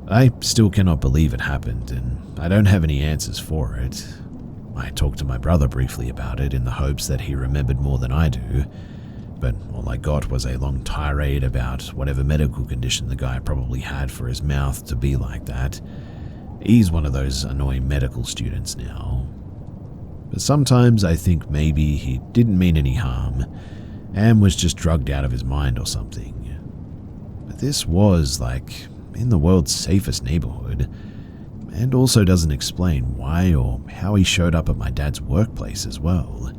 I still cannot believe it happened, and I don't have any answers for it. I talked to my brother briefly about it in the hopes that he remembered more than I do, but all I got was a long tirade about whatever medical condition the guy probably had for his mouth to be like that. He's one of those annoying medical students now. But sometimes I think maybe he didn't mean any harm and was just drugged out of his mind or something. But this was, in the world's safest neighborhood, and also doesn't explain why or how he showed up at my dad's workplace as well.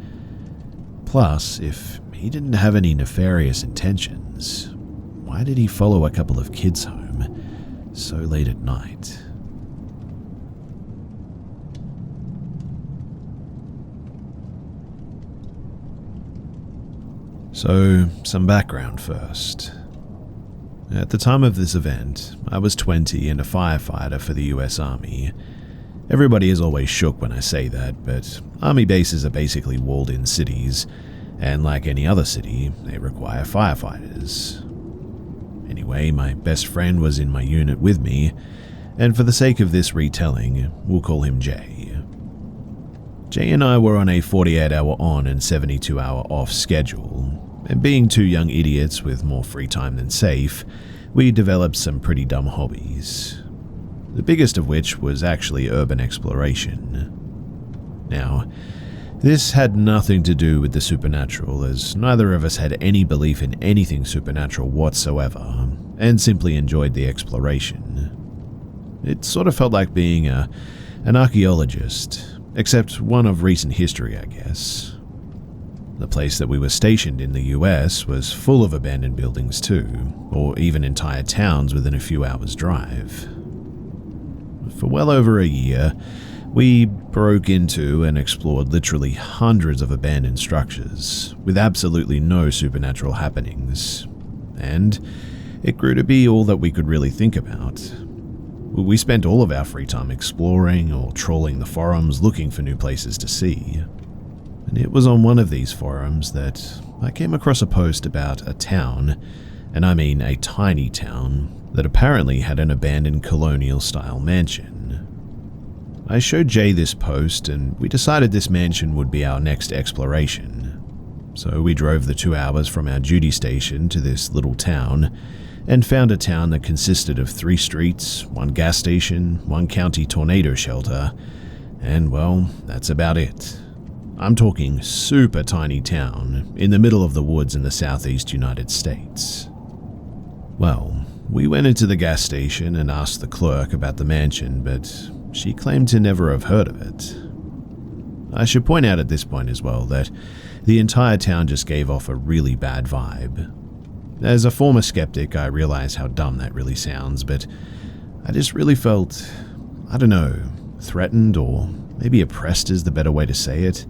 Plus, if he didn't have any nefarious intentions, why did he follow a couple of kids home so late at night? So, some background first. At the time of this event, I was 20 and a firefighter for the US Army. Everybody is always shook when I say that, but army bases are basically walled-in cities, and like any other city, they require firefighters. Anyway, my best friend was in my unit with me, and for the sake of this retelling, we'll call him Jay. Jay and I were on a 48-hour on and 72-hour off schedule, and being two young idiots with more free time than safe, we developed some pretty dumb hobbies. The biggest of which was actually urban exploration. Now, this had nothing to do with the supernatural, as neither of us had any belief in anything supernatural whatsoever, and simply enjoyed the exploration. It sort of felt like being an archaeologist, except one of recent history, I guess. The place that we were stationed in the US was full of abandoned buildings too, or even entire towns within a few hours' drive. For well over a year, we broke into and explored literally hundreds of abandoned structures, with absolutely no supernatural happenings, and it grew to be all that we could really think about. We spent all of our free time exploring or trawling the forums looking for new places to see. And it was on one of these forums that I came across a post about a town, and I mean a tiny town, that apparently had an abandoned colonial-style mansion. I showed Jay this post, and we decided this mansion would be our next exploration. So we drove the 2 hours from our duty station to this little town, and found a town that consisted of 3 streets, 1 gas station, 1 county tornado shelter, and well, that's about it. I'm talking super tiny town in the middle of the woods in the southeast United States. Well, we went into the gas station and asked the clerk about the mansion, but she claimed to never have heard of it. I should point out at this point as well that the entire town just gave off a really bad vibe. As a former skeptic, I realize how dumb that really sounds, but I just really felt, I don't know, threatened, or maybe oppressed is the better way to say it.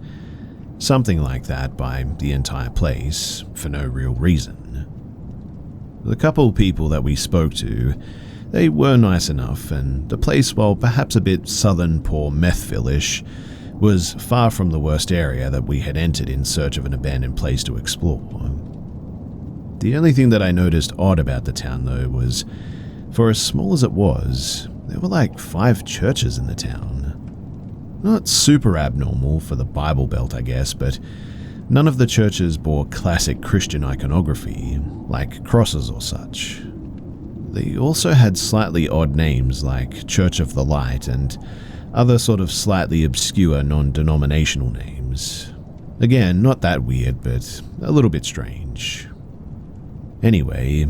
Something like that by the entire place, for no real reason. The couple people that we spoke to, they were nice enough, and the place, while perhaps a bit southern poor Methville-ish, was far from the worst area that we had entered in search of an abandoned place to explore. The only thing that I noticed odd about the town, though, was, for as small as it was, there were 5 churches in the town. Not super abnormal for the Bible Belt, I guess, but none of the churches bore classic Christian iconography, like crosses or such. They also had slightly odd names like Church of the Light and other sort of slightly obscure non-denominational names. Again, not that weird, but a little bit strange. Anyway,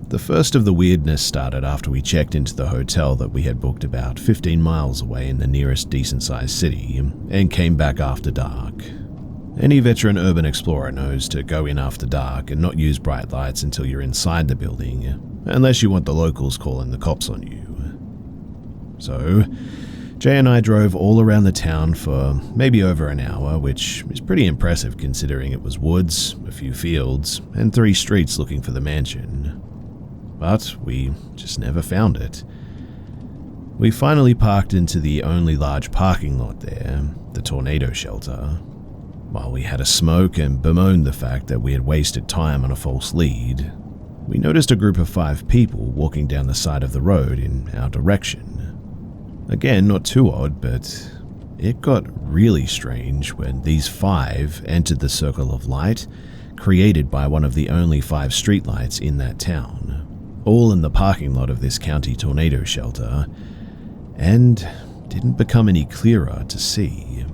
the first of the weirdness started after we checked into the hotel that we had booked about 15 miles away in the nearest decent-sized city, and came back after dark. Any veteran urban explorer knows to go in after dark and not use bright lights until you're inside the building, unless you want the locals calling the cops on you. So, Jay and I drove all around the town for maybe over an hour, which is pretty impressive considering it was woods, a few fields, and 3 streets looking for the mansion. but we just never found it. We finally parked into the only large parking lot there, the tornado shelter. While we had a smoke and bemoaned the fact that we had wasted time on a false lead, we noticed a group of 5 people walking down the side of the road in our direction. Again, not too odd, but it got really strange when these 5 entered the circle of light created by one of the only 5 streetlights in that town, all in the parking lot of this county tornado shelter, and didn't become any clearer to see.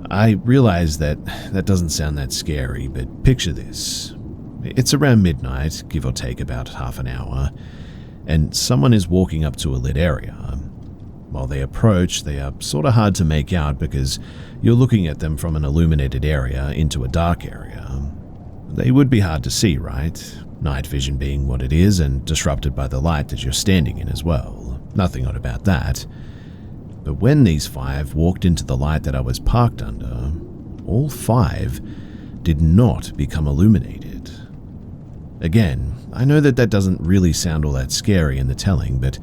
I realize that doesn't sound that scary, but picture this. It's around midnight, give or take about half an hour, and someone is walking up to a lit area. While they approach, they are sort of hard to make out because you're looking at them from an illuminated area into a dark area. They would be hard to see, right? Night vision being what it is and disrupted by the light that you're standing in as well. Nothing odd about that. But when these 5 walked into the light that I was parked under, all 5 did not become illuminated. Again, I know that doesn't really sound all that scary in the telling, but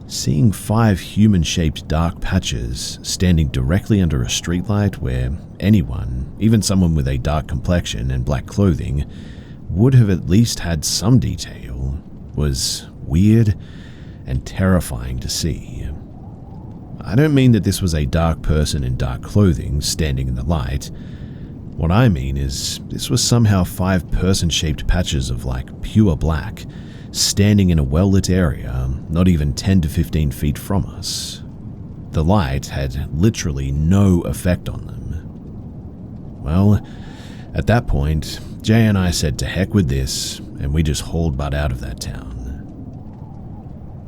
seeing 5 human-shaped dark patches standing directly under a streetlight where anyone, even someone with a dark complexion and black clothing, would have at least had some detail, was weird and terrifying to see. I don't mean that this was a dark person in dark clothing standing in the light. What I mean is this was somehow 5 person-shaped patches of pure black, standing in a well-lit area not even 10 to 15 feet from us. The light had literally no effect on them. Well, at that point, Jay and I said to heck with this, and we just hauled butt out of that town.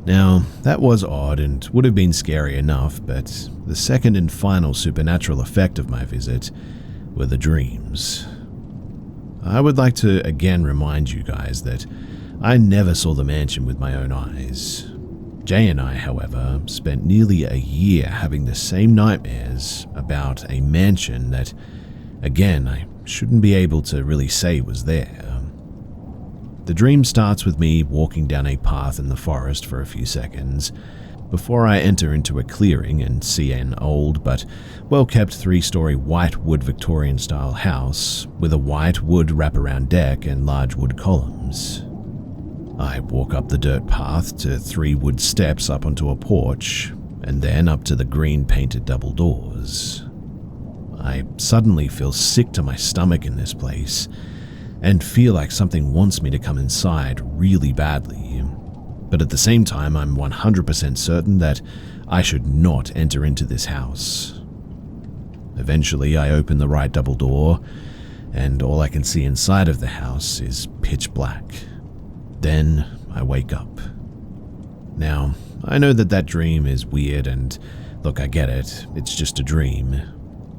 Now, that was odd and would have been scary enough, but the second and final supernatural effect of my visit were the dreams. I would like to again remind you guys that I never saw the mansion with my own eyes. Jay and I, however, spent nearly a year having the same nightmares about a mansion that, again, I shouldn't be able to really say was there. The dream starts with me walking down a path in the forest for a few seconds, before I enter into a clearing and see an old but well-kept 3-story white wood Victorian-style house with a white wood wraparound deck and large wood columns. I walk up the dirt path to 3 wood steps up onto a porch, and then up to the green painted double doors. I suddenly feel sick to my stomach in this place, and feel like something wants me to come inside really badly. But at the same time, I'm 100% certain that I should not enter into this house. Eventually, I open the right double door, and all I can see inside of the house is pitch black. Then I wake up. Now, I know that dream is weird, and look, I get it, it's just a dream.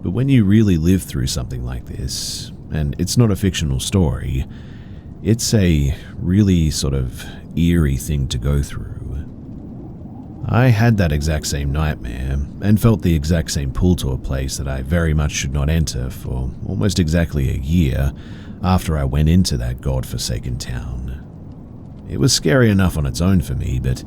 But when you really live through something like this, and it's not a fictional story, it's a really sort of eerie thing to go through. I had that exact same nightmare, and felt the exact same pull to a place that I very much should not enter for almost exactly a year after I went into that godforsaken town. It was scary enough on its own for me, but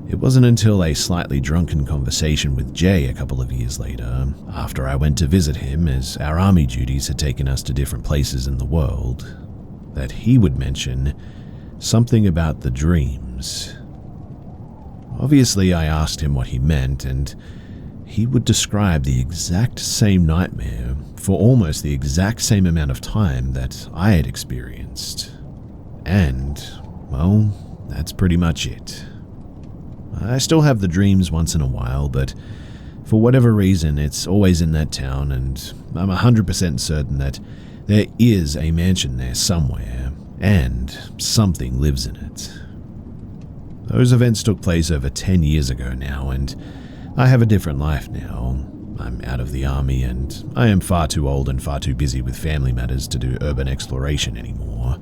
it wasn't until a slightly drunken conversation with Jay a couple of years later, after I went to visit him as our army duties had taken us to different places in the world, that he would mention something about the dreams. Obviously, I asked him what he meant, and he would describe the exact same nightmare for almost the exact same amount of time that I had experienced. And, well, that's pretty much it. I still have the dreams once in a while, but for whatever reason, it's always in that town, and I'm 100% certain that there is a mansion there somewhere, and something lives in it. Those events took place over 10 years ago now, and I have a different life now. I'm out of the army, and I am far too old and far too busy with family matters to do urban exploration anymore.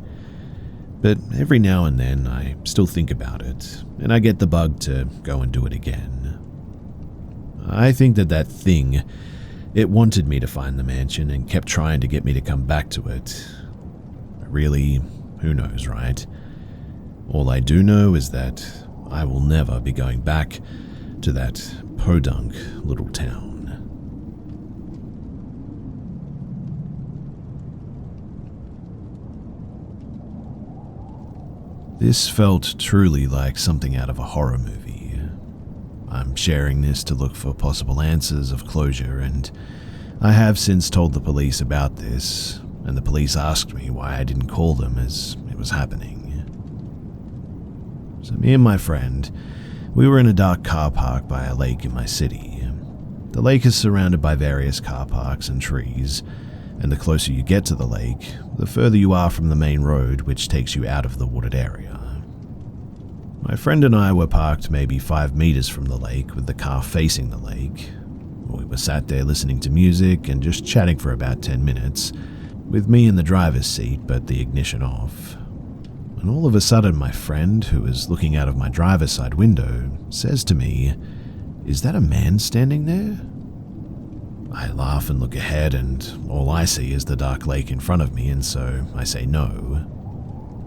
But every now and then, I still think about it, and I get the bug to go and do it again. I think that thing, it wanted me to find the mansion and kept trying to get me to come back to it. Really, who knows, right? All I do know is that I will never be going back to that podunk little town. This felt truly like something out of a horror movie. I'm sharing this to look for possible answers of closure, and I have since told the police about this, and the police asked me why I didn't call them as it was happening. So me and my friend, we were in a dark car park by a lake in my city. The lake is surrounded by various car parks and trees, and the closer you get to the lake, the further you are from the main road, which takes you out of the wooded area. My friend and I were parked maybe 5 meters from the lake with the car facing the lake. We were sat there listening to music and just chatting for about 10 minutes, with me in the driver's seat but the ignition off. And all of a sudden my friend, who is looking out of my driver's side window, says to me, "Is that a man standing there?" I laugh and look ahead, and all I see is the dark lake in front of me, and so I say no.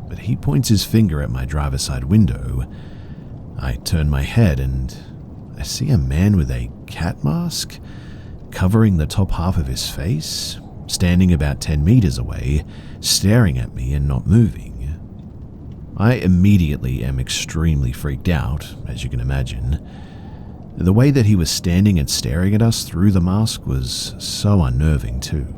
But he points his finger at my driver's side window. I turn my head and I see a man with a cat mask covering the top half of his face, standing about 10 meters away, staring at me and not moving. I immediately am extremely freaked out, as you can imagine. The way that he was standing and staring at us through the mask was so unnerving too.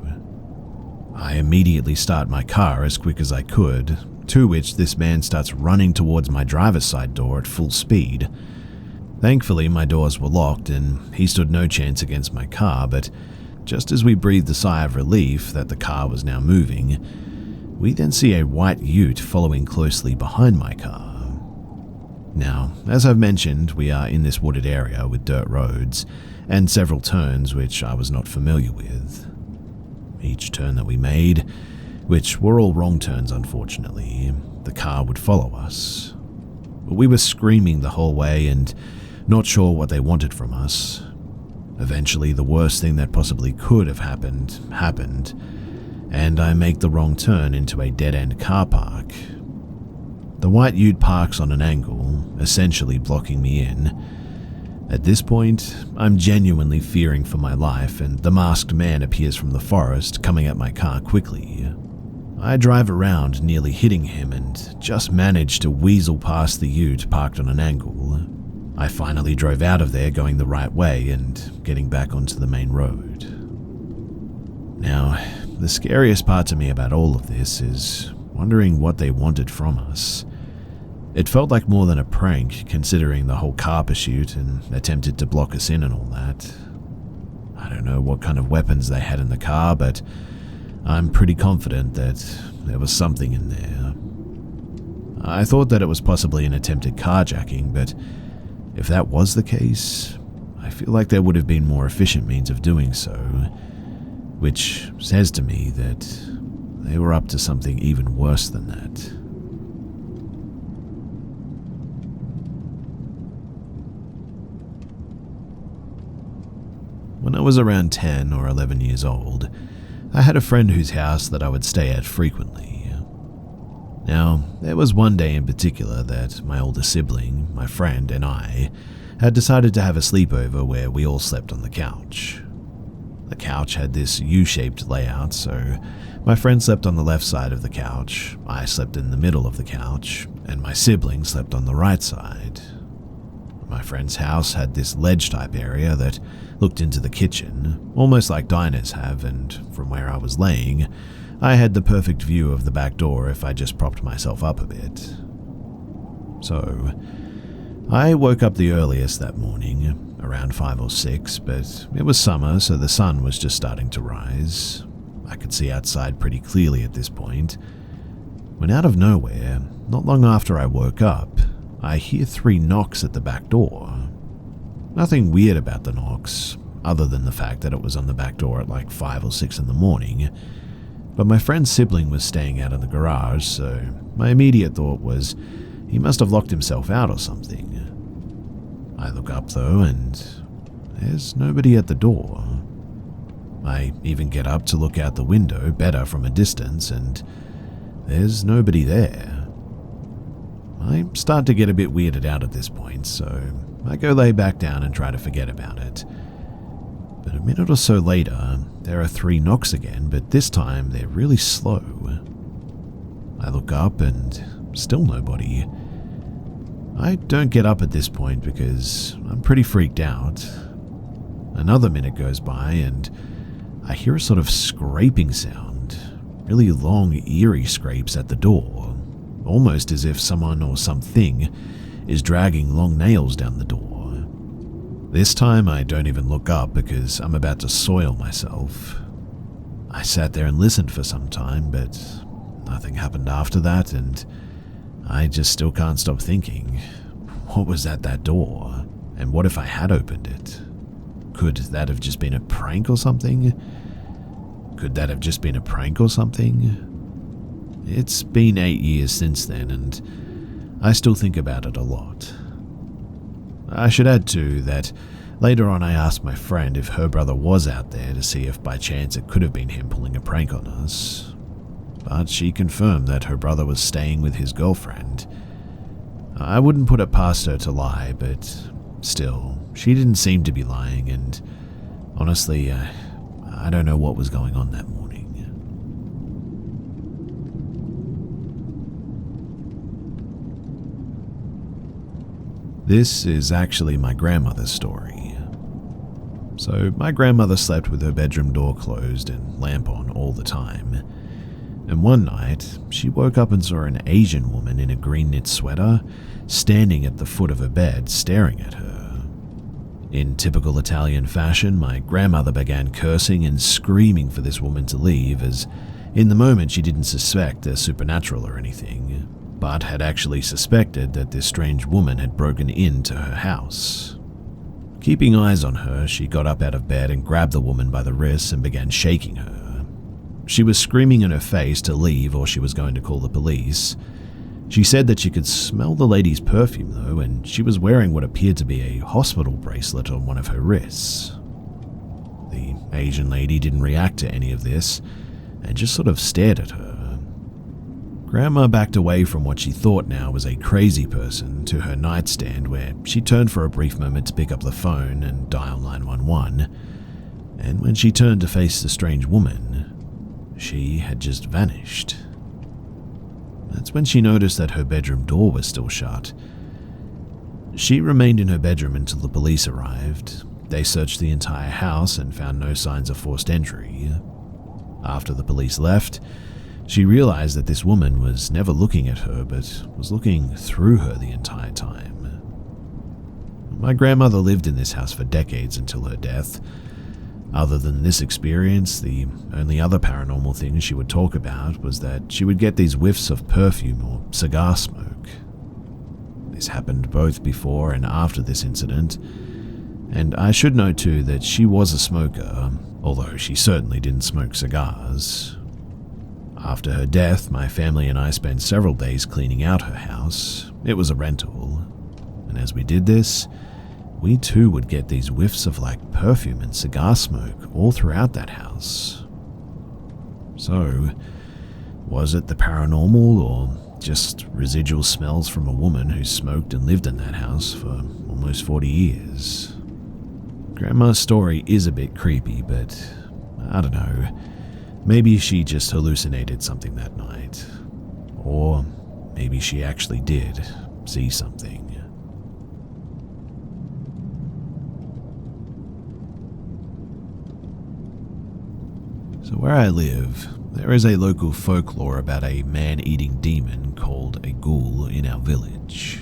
I immediately start my car as quick as I could, to which this man starts running towards my driver's side door at full speed. Thankfully, my doors were locked and he stood no chance against my car, but just as we breathed a sigh of relief that the car was now moving, we then see a white ute following closely behind my car. Now, as I've mentioned, we are in this wooded area with dirt roads and several turns which I was not familiar with. Each turn that we made, which were all wrong turns unfortunately, the car would follow us. We were screaming the whole way and not sure what they wanted from us. Eventually, the worst thing that possibly could have happened, and I make the wrong turn into a dead-end car park. The white ute parks on an angle, essentially blocking me in. At this point, I'm genuinely fearing for my life, and the masked man appears from the forest, coming at my car quickly. I drive around, nearly hitting him, and just manage to weasel past the ute parked on an angle. I finally drove out of there going the right way and getting back onto the main road. Now, the scariest part to me about all of this is wondering what they wanted from us. It felt like more than a prank, considering the whole car pursuit and attempted to block us in and all that. I don't know what kind of weapons they had in the car, but I'm pretty confident that there was something in there. I thought that it was possibly an attempted carjacking, but if that was the case, I feel like there would have been more efficient means of doing so, which says to me that they were up to something even worse than that. When I was around 10 or 11 years old, I had a friend whose house that I would stay at frequently. Now, there was one day in particular that my older sibling, my friend, and I had decided to have a sleepover where we all slept on the couch. The couch had this U-shaped layout, so my friend slept on the left side of the couch, I slept in the middle of the couch, and my sibling slept on the right side. My friend's house had this ledge-type area that looked into the kitchen, almost like diners have, and from where I was laying, I had the perfect view of the back door if I just propped myself up a bit. So, I woke up the earliest that morning, around 5 or 6, but it was summer, so the sun was just starting to rise. I could see outside pretty clearly at this point, when out of nowhere, not long after I woke up, I hear 3 knocks at the back door. Nothing weird about the knocks, other than the fact that it was on the back door at like 5 or 6 in the morning, but my friend's sibling was staying out in the garage, so my immediate thought was he must have locked himself out or something. I look up though, and there's nobody at the door. I even get up to look out the window better from a distance, and there's nobody there. I start to get a bit weirded out at this point, so I go lay back down and try to forget about it. But a minute or so later, there are 3 knocks again, but this time they're really slow. I look up and still nobody. I don't get up at this point because I'm pretty freaked out. Another minute goes by and I hear a sort of scraping sound, really long, eerie scrapes at the door, almost as if someone or something is dragging long nails down the door. This time I don't even look up because I'm about to soil myself. I sat there and listened for some time, but nothing happened after that, and I just still can't stop thinking, what was at that door? And what if I had opened it? Could that have just been a prank or something? It's been 8 years since then, and I still think about it a lot. I should add too that later on I asked my friend if her brother was out there to see if by chance it could have been him pulling a prank on us. But she confirmed that her brother was staying with his girlfriend. I wouldn't put it past her to lie, but still, she didn't seem to be lying, and honestly, I don't know what was going on that morning. This is actually my grandmother's story. So, my grandmother slept with her bedroom door closed and lamp on all the time. And one night, she woke up and saw an Asian woman in a green knit sweater standing at the foot of her bed staring at her. In typical Italian fashion, my grandmother began cursing and screaming for this woman to leave, as in the moment she didn't suspect the supernatural or anything, but had actually suspected that this strange woman had broken into her house. Keeping eyes on her, she got up out of bed and grabbed the woman by the wrists and began shaking her. She was screaming in her face to leave or she was going to call the police. She said that she could smell the lady's perfume though, and she was wearing what appeared to be a hospital bracelet on one of her wrists. The Asian lady didn't react to any of this and just sort of stared at her. Grandma backed away from what she thought now was a crazy person to her nightstand, where she turned for a brief moment to pick up the phone and dial 911, and when she turned to face the strange woman, she had just vanished. That's when she noticed that her bedroom door was still shut. She remained in her bedroom until the police arrived. They searched the entire house and found no signs of forced entry. After the police left, she realized that this woman was never looking at her, but was looking through her the entire time. My grandmother lived in this house for decades until her death. Other than this experience, the only other paranormal thing she would talk about was that she would get these whiffs of perfume or cigar smoke. This happened both before and after this incident, and I should note too that she was a smoker, although she certainly didn't smoke cigars. After her death, my family and I spent several days cleaning out her house. It was a rental. And as we did this, we too would get these whiffs of perfume and cigar smoke all throughout that house. So, was it the paranormal or just residual smells from a woman who smoked and lived in that house for almost 40 years? Grandma's story is a bit creepy, but I don't know. Maybe she just hallucinated something that night. Or maybe she actually did see something. So where I live, there is a local folklore about a man-eating demon called a ghoul in our village.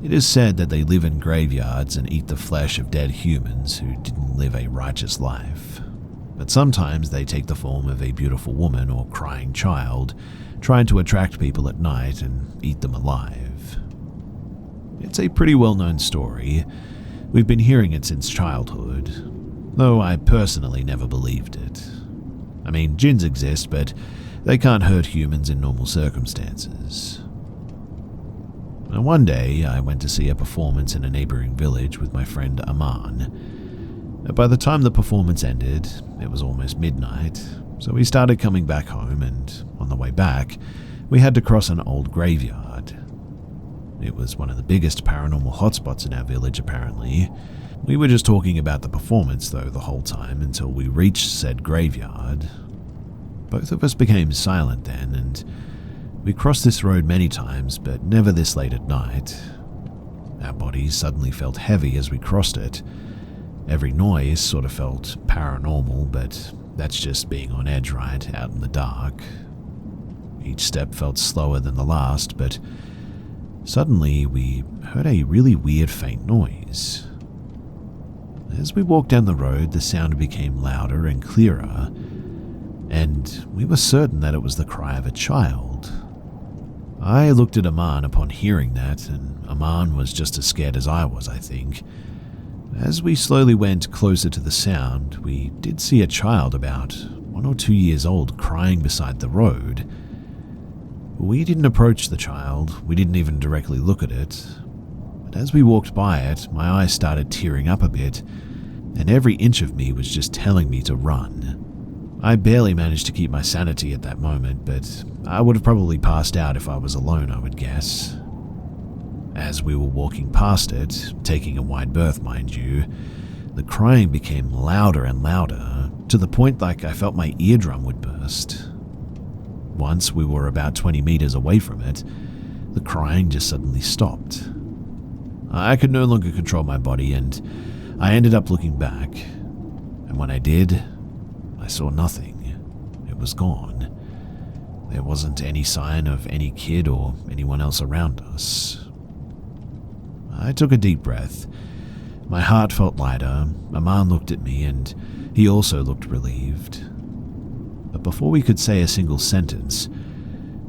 It is said that they live in graveyards and eat the flesh of dead humans who didn't live a righteous life. But sometimes they take the form of a beautiful woman or crying child, trying to attract people at night and eat them alive. It's a pretty well-known story. We've been hearing it since childhood, though I personally never believed it. I mean, jinns exist, but they can't hurt humans in normal circumstances. Now, one day, I went to see a performance in a neighboring village with my friend Aman. By the time the performance ended, it was almost midnight, so we started coming back home, and on the way back, we had to cross an old graveyard. It was one of the biggest paranormal hotspots in our village, apparently. We were just talking about the performance, though, the whole time until we reached said graveyard. Both of us became silent then, and we crossed this road many times, but never this late at night. Our bodies suddenly felt heavy as we crossed it. Every noise sort of felt paranormal, but that's just being on edge, right, out in the dark. Each step felt slower than the last, but suddenly we heard a really weird faint noise. As we walked down the road, the sound became louder and clearer, and we were certain that it was the cry of a child. I looked at Aman upon hearing that, and Aman was just as scared as I was, I think. As we slowly went closer to the sound, we did see a child about 1 or 2 years old crying beside the road. We didn't approach the child, we didn't even directly look at it. But as we walked by it, my eyes started tearing up a bit, and every inch of me was just telling me to run. I barely managed to keep my sanity at that moment, but I would have probably passed out if I was alone, I would guess. As we were walking past it, taking a wide berth, mind you, the crying became louder and louder, to the point like I felt my eardrum would burst. Once we were about 20 meters away from it, the crying just suddenly stopped. I could no longer control my body, and I ended up looking back. And when I did, I saw nothing. It was gone. There wasn't any sign of any kid or anyone else around us. I took a deep breath. My heart felt lighter. Aman looked at me, and he also looked relieved. But before we could say a single sentence,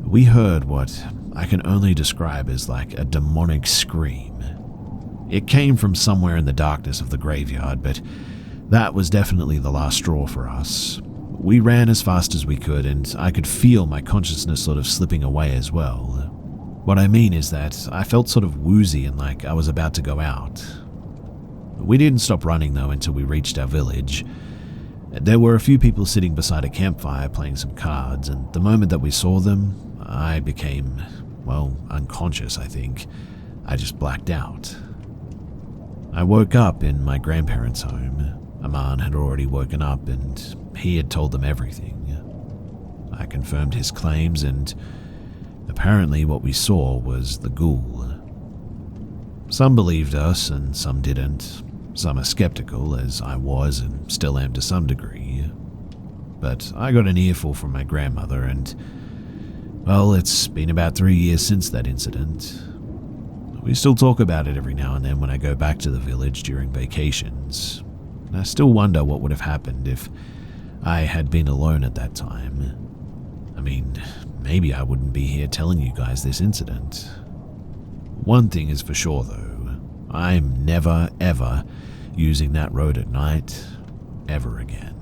we heard what I can only describe as like a demonic scream. It came from somewhere in the darkness of the graveyard, but that was definitely the last straw for us. We ran as fast as we could, and I could feel my consciousness sort of slipping away as well. What I mean is that I felt sort of woozy and like I was about to go out. We didn't stop running though until we reached our village. There were a few people sitting beside a campfire playing some cards, and the moment that we saw them, I became, well, unconscious, I think. I just blacked out. I woke up in my grandparents' home. Aman had already woken up and he had told them everything. I confirmed his claims, and apparently what we saw was the ghoul. Some believed us and some didn't. Some are skeptical, as I was and still am to some degree. But I got an earful from my grandmother, and, well, it's been about 3 years since that incident. We still talk about it every now and then when I go back to the village during vacations. And I still wonder what would have happened if I had been alone at that time. I mean, maybe I wouldn't be here telling you guys this incident. One thing is for sure though, I'm never ever using that road at night ever again.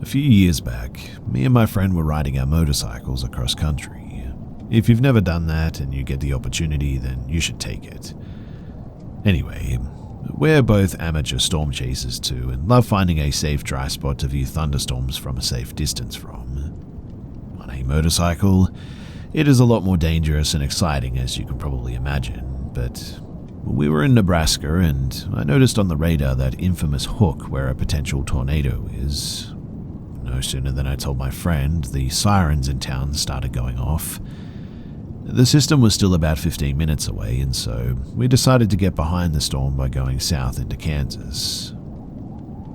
A few years back, me and my friend were riding our motorcycles across country. If you've never done that and you get the opportunity, then you should take it. Anyway, we're both amateur storm chasers too, and love finding a safe dry spot to view thunderstorms from a safe distance from. On a motorcycle, it is a lot more dangerous and exciting, as you can probably imagine, but we were in Nebraska and I noticed on the radar that infamous hook where a potential tornado is. No sooner than I told my friend, the sirens in town started going off. The system was still about 15 minutes away, and so we decided to get behind the storm by going south into Kansas.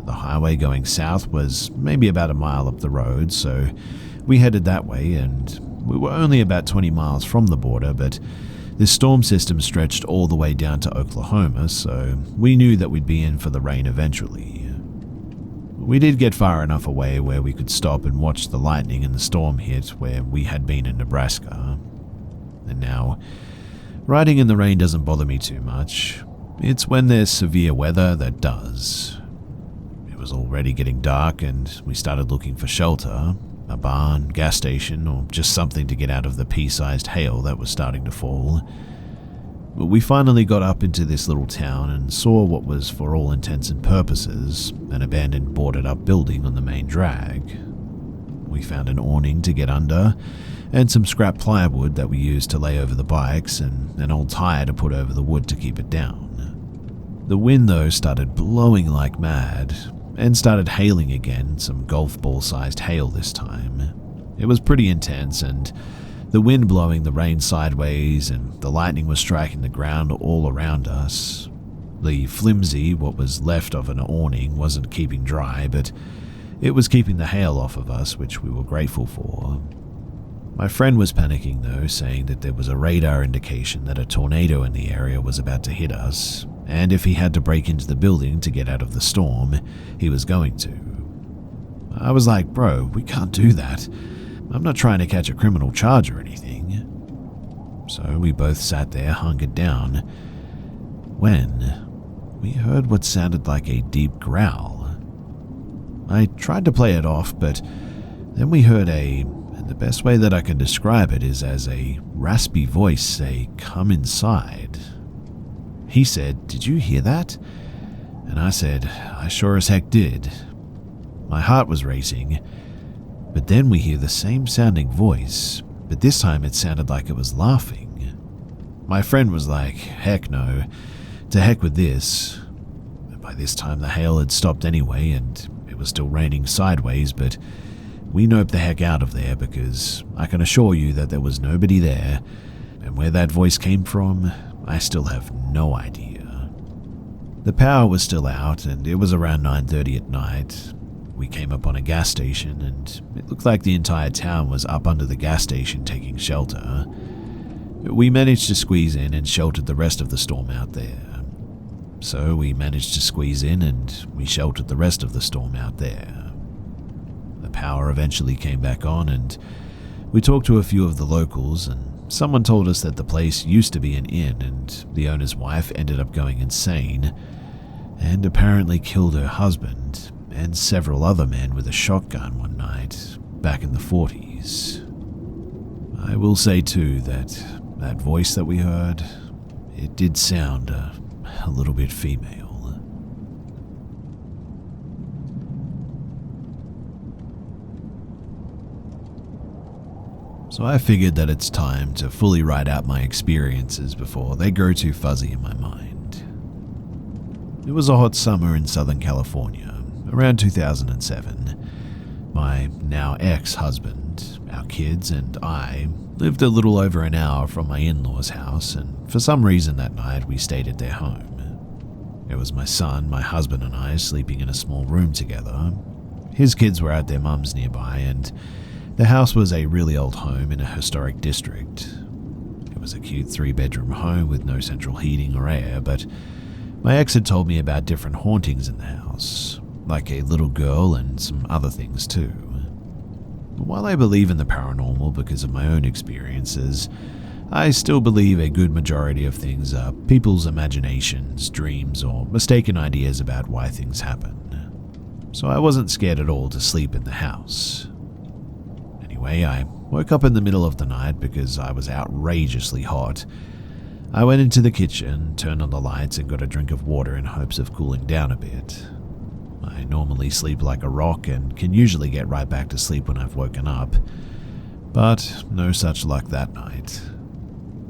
The highway going south was maybe about a mile up the road, so we headed that way, and we were only about 20 miles from the border, but this storm system stretched all the way down to Oklahoma, so we knew that we'd be in for the rain eventually. We did get far enough away where we could stop and watch the lightning and the storm hit where we had been in Nebraska. And now, riding in the rain doesn't bother me too much. It's when there's severe weather that does. It was already getting dark and we started looking for shelter, a barn, gas station, or just something to get out of the pea-sized hail that was starting to fall. But we finally got up into this little town and saw what was, for all intents and purposes, an abandoned boarded up building on the main drag. We found an awning to get under, and some scrap plywood that we used to lay over the bikes, and an old tire to put over the wood to keep it down. The wind, though, started blowing like mad, and started hailing again, some golf ball-sized hail this time. It was pretty intense, and the wind blowing the rain sideways, and the lightning was striking the ground all around us. The flimsy, what was left of an awning, wasn't keeping dry, but it was keeping the hail off of us, which we were grateful for. My friend was panicking though, saying that there was a radar indication that a tornado in the area was about to hit us, and if he had to break into the building to get out of the storm, he was going to. I was like, bro, we can't do that. I'm not trying to catch a criminal charge or anything. So we both sat there hunkered down, when we heard what sounded like a deep growl. I tried to play it off, but then we heard and the best way that I can describe it is as a raspy voice say, "Come inside." He said, "Did you hear that?" And I said, "I sure as heck did." My heart was racing, but then we hear the same sounding voice, but this time it sounded like it was laughing. My friend was like, "Heck no, to heck with this." By this time the hail had stopped anyway, and it was still raining sideways, but we noped the heck out of there because I can assure you that there was nobody there, and where that voice came from, I still have no idea. The power was still out, and it was around 9:30 at night. We came up on a gas station, and it looked like the entire town was up under the gas station taking shelter. We managed to squeeze in and sheltered the rest of the storm out there. So we managed to squeeze in and we sheltered the rest of the storm out there. The power eventually came back on, and we talked to a few of the locals, and someone told us that the place used to be an inn, and the owner's wife ended up going insane and apparently killed her husband and several other men with a shotgun one night back in the 40s. I will say too that that voice that we heard, it did sound a little bit female. So I figured that it's time to fully write out my experiences before they grow too fuzzy in my mind. It was a hot summer in Southern California, around 2007. My now ex-husband, our kids, and I lived a little over an hour from my in-laws' house, and for some reason that night we stayed at their home. It was my son, my husband, and I sleeping in a small room together. His kids were at their mum's nearby, and the house was a really old home in a historic district. It was a cute 3-bedroom home with no central heating or air, but my ex had told me about different hauntings in the house, like a little girl and some other things too. But while I believe in the paranormal because of my own experiences, I still believe a good majority of things are people's imaginations, dreams, or mistaken ideas about why things happen. So I wasn't scared at all to sleep in the house. Anyway, I woke up in the middle of the night because I was outrageously hot. I went into the kitchen, turned on the lights, and got a drink of water in hopes of cooling down a bit. I normally sleep like a rock and can usually get right back to sleep when I've woken up, but no such luck that night.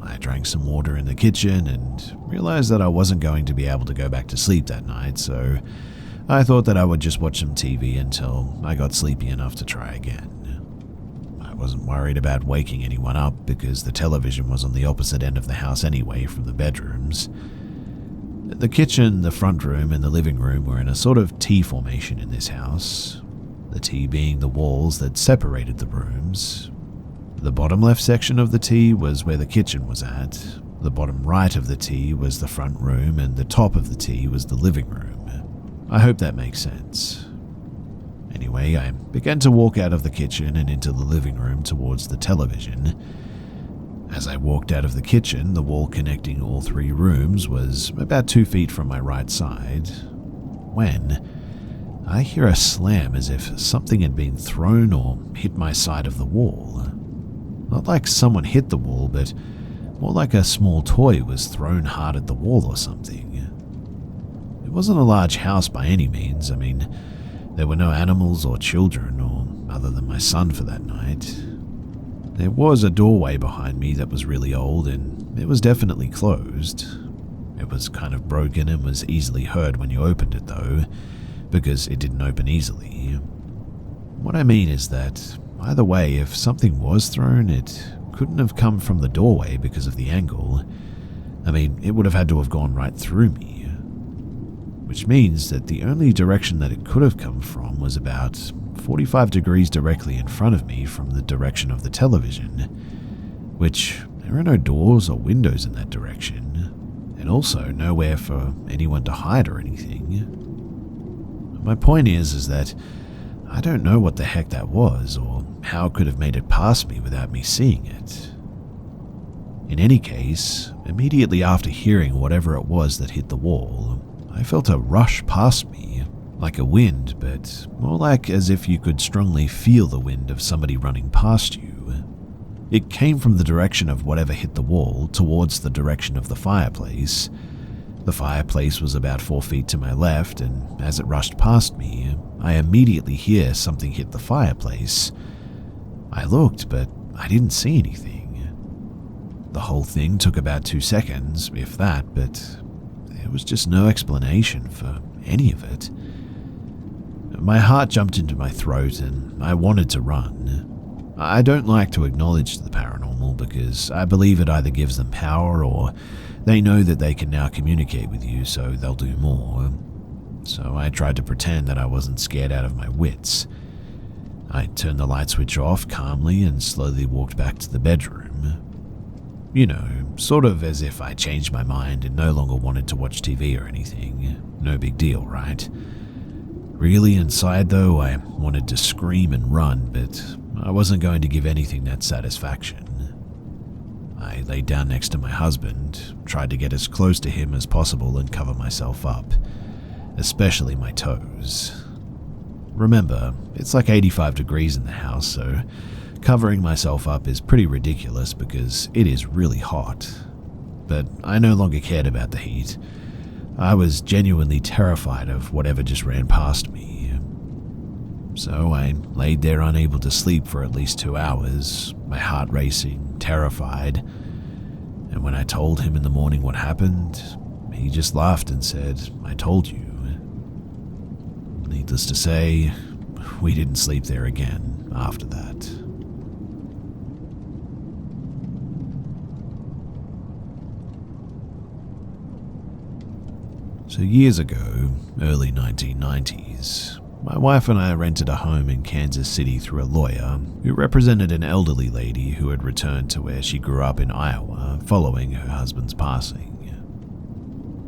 I drank some water in the kitchen and realized that I wasn't going to be able to go back to sleep that night, so I thought that I would just watch some TV until I got sleepy enough to try again. I wasn't worried about waking anyone up because the television was on the opposite end of the house anyway from the bedrooms. The kitchen, the front room, and the living room were in a sort of T formation in this house, the T being the walls that separated the rooms. The bottom left section of the T was where the kitchen was at, the bottom right of the T was the front room, and the top of the T was the living room. I hope that makes sense. Anyway, I began to walk out of the kitchen and into the living room towards the television. As I walked out of the kitchen, the wall connecting all 3 rooms was about 2 feet from my right side, when I hear a slam as if something had been thrown or hit my side of the wall. Not like someone hit the wall, but more like a small toy was thrown hard at the wall or something. It wasn't a large house by any means. I mean, there were no animals or children, or other than my son for that night. There was a doorway behind me that was really old, and it was definitely closed. It was kind of broken and was easily heard when you opened it though, because it didn't open easily. What I mean is that, either way, if something was thrown, it couldn't have come from the doorway because of the angle. I mean, it would have had to have gone right through me. Which means that the only direction that it could have come from was about 45 degrees directly in front of me from the direction of the television, which there are no doors or windows in that direction, and also nowhere for anyone to hide or anything. My point is that I don't know what the heck that was, or how it could have made it past me without me seeing it. In any case, immediately after hearing whatever it was that hit the wall, I felt a rush past me, like a wind, but more like as if you could strongly feel the wind of somebody running past you. It came from the direction of whatever hit the wall towards the direction of the fireplace. The fireplace was about 4 feet to my left, and as it rushed past me, I immediately hear something hit the fireplace. I looked, but I didn't see anything. The whole thing took about 2 seconds, if that, but there was just no explanation for any of it. My heart jumped into my throat and I wanted to run. I don't like to acknowledge the paranormal because I believe it either gives them power or they know that they can now communicate with you, so they'll do more. So I tried to pretend that I wasn't scared out of my wits. I turned the light switch off calmly and slowly walked back to the bedroom. You know, sort of as if I changed my mind and no longer wanted to watch TV or anything. No big deal, right? Really inside though, I wanted to scream and run, but I wasn't going to give anything that satisfaction. I laid down next to my husband, tried to get as close to him as possible and cover myself up, especially my toes. Remember, it's like 85 degrees in the house, so covering myself up is pretty ridiculous because it is really hot. But I no longer cared about the heat. I was genuinely terrified of whatever just ran past me. So I laid there unable to sleep for at least 2 hours, my heart racing, terrified. And when I told him in the morning what happened, he just laughed and said, "I told you." Needless to say, we didn't sleep there again after that. So years ago, early 1990s, my wife and I rented a home in Kansas City through a lawyer who represented an elderly lady who had returned to where she grew up in Iowa following her husband's passing.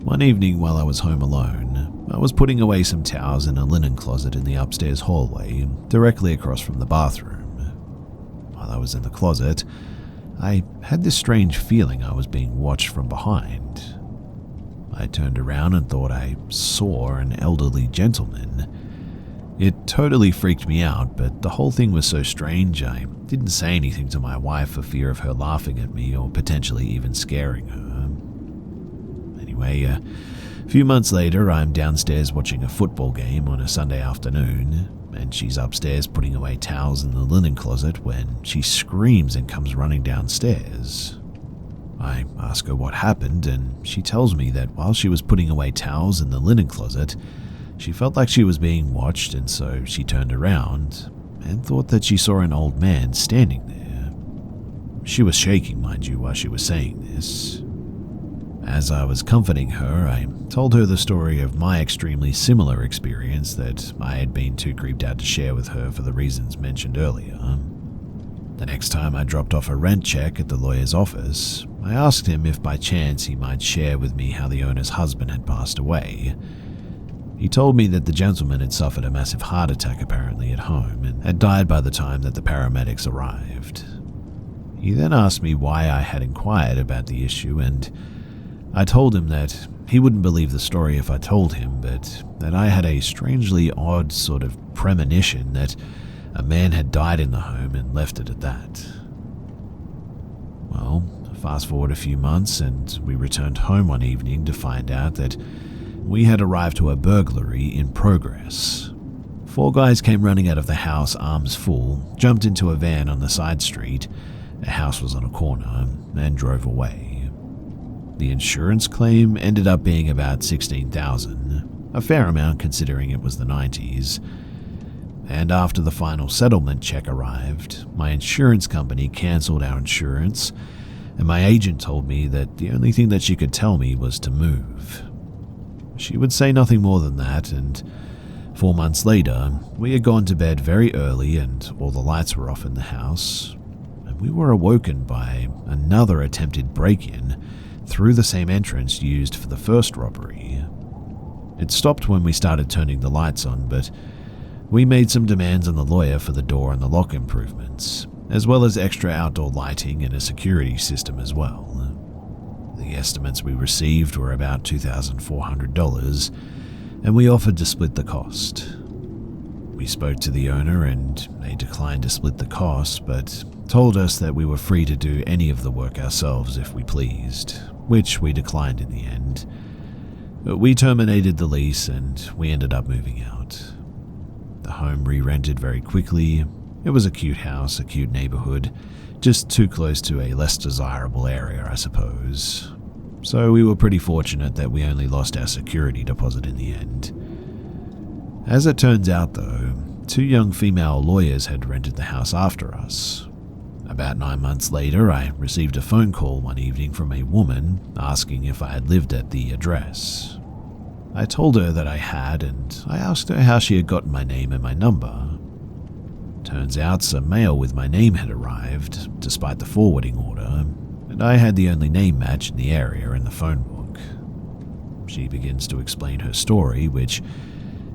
One evening while I was home alone, I was putting away some towels in a linen closet in the upstairs hallway directly across from the bathroom. While I was in the closet, I had this strange feeling I was being watched from behind. I turned around and thought I saw an elderly gentleman. It totally freaked me out, but the whole thing was so strange I didn't say anything to my wife for fear of her laughing at me or potentially even scaring her. Anyway, a few months later, I'm downstairs watching a football game on a Sunday afternoon, and she's upstairs putting away towels in the linen closet when she screams and comes running downstairs. I ask her what happened, and she tells me that while she was putting away towels in the linen closet, she felt like she was being watched, and so she turned around and thought that she saw an old man standing there. She was shaking, mind you, while she was saying this. As I was comforting her, I told her the story of my extremely similar experience that I had been too creeped out to share with her for the reasons mentioned earlier. The next time I dropped off a rent check at the lawyer's office, I asked him if by chance he might share with me how the owner's husband had passed away. He told me that the gentleman had suffered a massive heart attack apparently at home and had died by the time that the paramedics arrived. He then asked me why I had inquired about the issue, and I told him that he wouldn't believe the story if I told him, but that I had a strangely odd sort of premonition that a man had died in the home and left it at that. Well, Fast forward a few months, and we returned home one evening to find out that we had arrived to a burglary in progress. 4 guys came running out of the house, arms full, jumped into a van on the side street, a house was on a corner, and drove away. The insurance claim ended up being about $16,000, a fair amount considering it was the 90s. And after the final settlement check arrived, my insurance company cancelled our insurance, and my agent told me that the only thing that she could tell me was to move. She would say nothing more than that, and 4 months later, we had gone to bed very early and all the lights were off in the house, and we were awoken by another attempted break-in through the same entrance used for the first robbery. It stopped when we started turning the lights on, but we made some demands on the lawyer for the door and the lock improvements, as well as extra outdoor lighting and a security system as well. The estimates we received were about $2,400, and we offered to split the cost. We spoke to the owner and they declined to split the cost, but told us that we were free to do any of the work ourselves if we pleased, which we declined in the end. But we terminated the lease and we ended up moving out. The home re-rented very quickly. It was a cute house, a cute neighborhood, just too close to a less desirable area, I suppose. So we were pretty fortunate that we only lost our security deposit in the end. As it turns out though, 2 young female lawyers had rented the house after us. About 9 months later, I received a phone call one evening from a woman asking if I had lived at the address. I told her that I had, and I asked her how she had gotten my name and my number. Turns out some mail with my name had arrived, despite the forwarding order, and I had the only name match in the area in the phone book. She begins to explain her story, which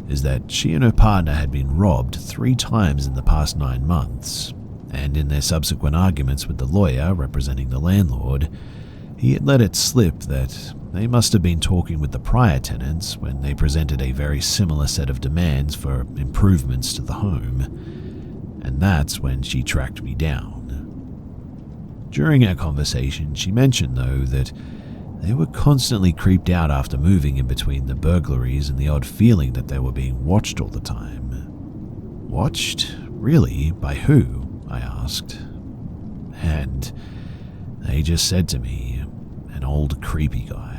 is that she and her partner had been robbed 3 times in the past 9 months, and in their subsequent arguments with the lawyer representing the landlord, he had let it slip that they must have been talking with the prior tenants when they presented a very similar set of demands for improvements to the home, and that's when she tracked me down. During our conversation, she mentioned, though, that they were constantly creeped out after moving in between the burglaries and the odd feeling that they were being watched all the time. Watched? Really? By who? I asked. And they just said to me, an old creepy guy.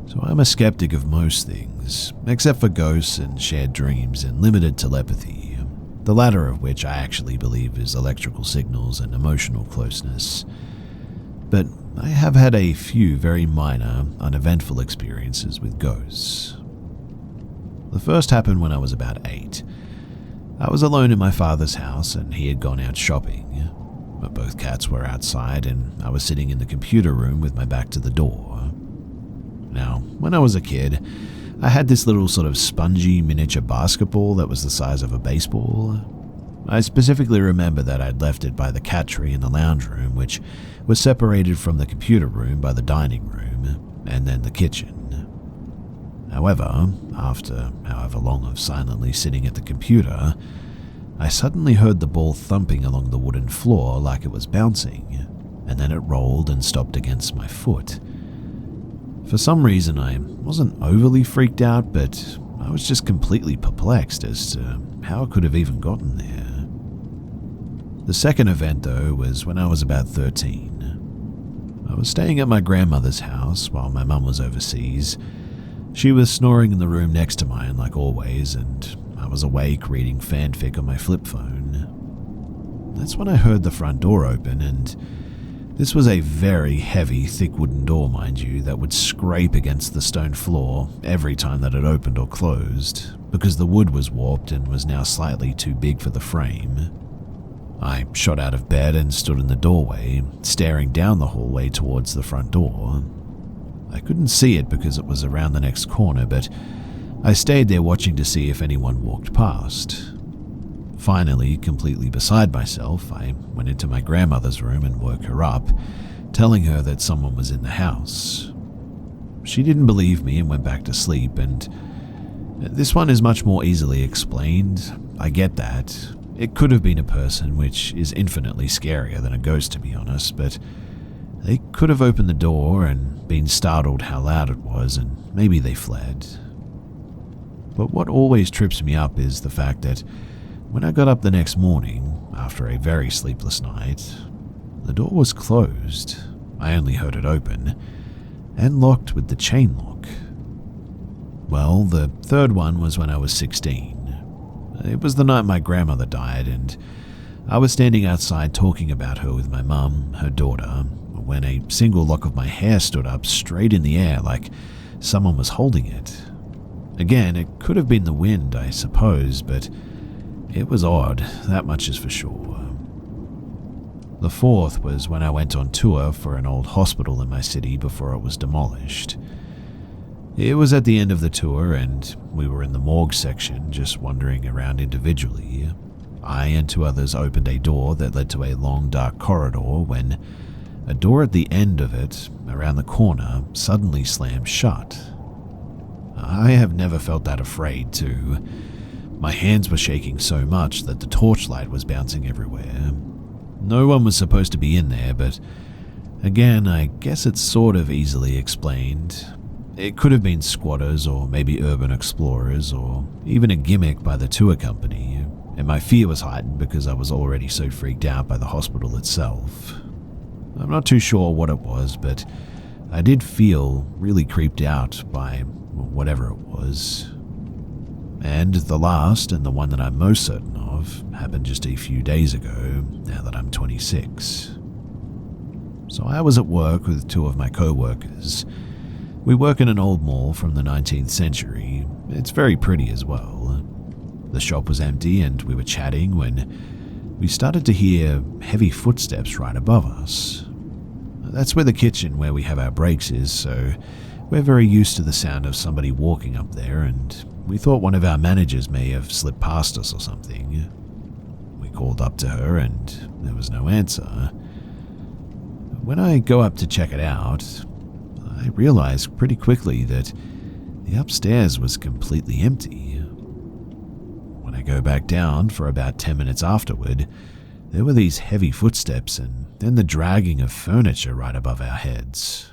So I'm a skeptic of most things, except for ghosts and shared dreams and limited telepathy, the latter of which I actually believe is electrical signals and emotional closeness. But I have had a few very minor, uneventful experiences with ghosts. The first happened when I was about 8. I was alone in my father's house and he had gone out shopping. But both cats were outside and I was sitting in the computer room with my back to the door. Now, when I was a kid, I had this little sort of spongy miniature basketball that was the size of a baseball. I specifically remember that I'd left it by the cat tree in the lounge room, which was separated from the computer room by the dining room, and then the kitchen. However, after however long of silently sitting at the computer, I suddenly heard the ball thumping along the wooden floor like it was bouncing, and then it rolled and stopped against my foot. For some reason, I wasn't overly freaked out, but I was just completely perplexed as to how it could have even gotten there. The second event, though, was when I was about 13. I was staying at my grandmother's house while my mum was overseas. She was snoring in the room next to mine, like always, and I was awake reading fanfic on my flip phone. That's when I heard the front door open, and this was a very heavy, thick wooden door, mind you, that would scrape against the stone floor every time that it opened or closed, because the wood was warped and was now slightly too big for the frame. I shot out of bed and stood in the doorway, staring down the hallway towards the front door. I couldn't see it because it was around the next corner, but I stayed there watching to see if anyone walked past. Finally, completely beside myself, I went into my grandmother's room and woke her up, telling her that someone was in the house. She didn't believe me and went back to sleep, and This one is much more easily explained. I get that. It could have been a person, which is infinitely scarier than a ghost, to be honest, but they could have opened the door and been startled how loud it was, and maybe they fled. But what always trips me up is the fact that when I got up the next morning, after a very sleepless night, the door was closed. I only heard it open, and locked with the chain lock. Well, the third one was when I was 16. It was the night my grandmother died, and I was standing outside talking about her with my mum, her daughter, when a single lock of my hair stood up straight in the air like someone was holding it. Again, it could have been the wind, I suppose, but it was odd, that much is for sure. The fourth was when I went on tour for an old hospital in my city before it was demolished. It was at the end of the tour, and we were in the morgue section just wandering around individually. I and two others opened a door that led to a long dark corridor when a door at the end of it, around the corner, suddenly slammed shut. I have never felt that afraid, too. My hands were shaking so much that the torchlight was bouncing everywhere. No one was supposed to be in there, but again, I guess it's sort of easily explained. It could have been squatters or maybe urban explorers or even a gimmick by the tour company, and my fear was heightened because I was already so freaked out by the hospital itself. I'm not too sure what it was, but I did feel really creeped out by whatever it was. And the last, and the one that I'm most certain of, happened just a few days ago, now that I'm 26. So I was at work with two of my co-workers. We work in an old mall from the 19th century. It's very pretty as well. The shop was empty and we were chatting when we started to hear heavy footsteps right above us. That's where the kitchen where we have our breaks is, so we're very used to the sound of somebody walking up there, and we thought one of our managers may have slipped past us or something. We called up to her and there was no answer. When I go up to check it out, I realized pretty quickly that the upstairs was completely empty. When I go back down for about 10 minutes afterward, there were these heavy footsteps and then the dragging of furniture right above our heads.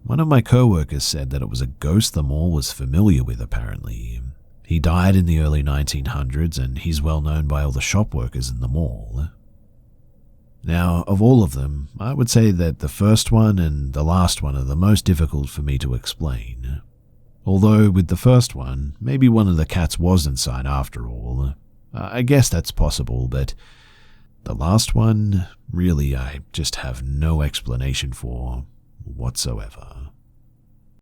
One of my co-workers said that it was a ghost the mall was familiar with, apparently. He died in the early 1900s and he's well known by all the shop workers in the mall. Now, of all of them, I would say that the first one and the last one are the most difficult for me to explain. Although with the first one, maybe one of the cats was inside after all. I guess that's possible, but the last one, really, I just have no explanation for whatsoever.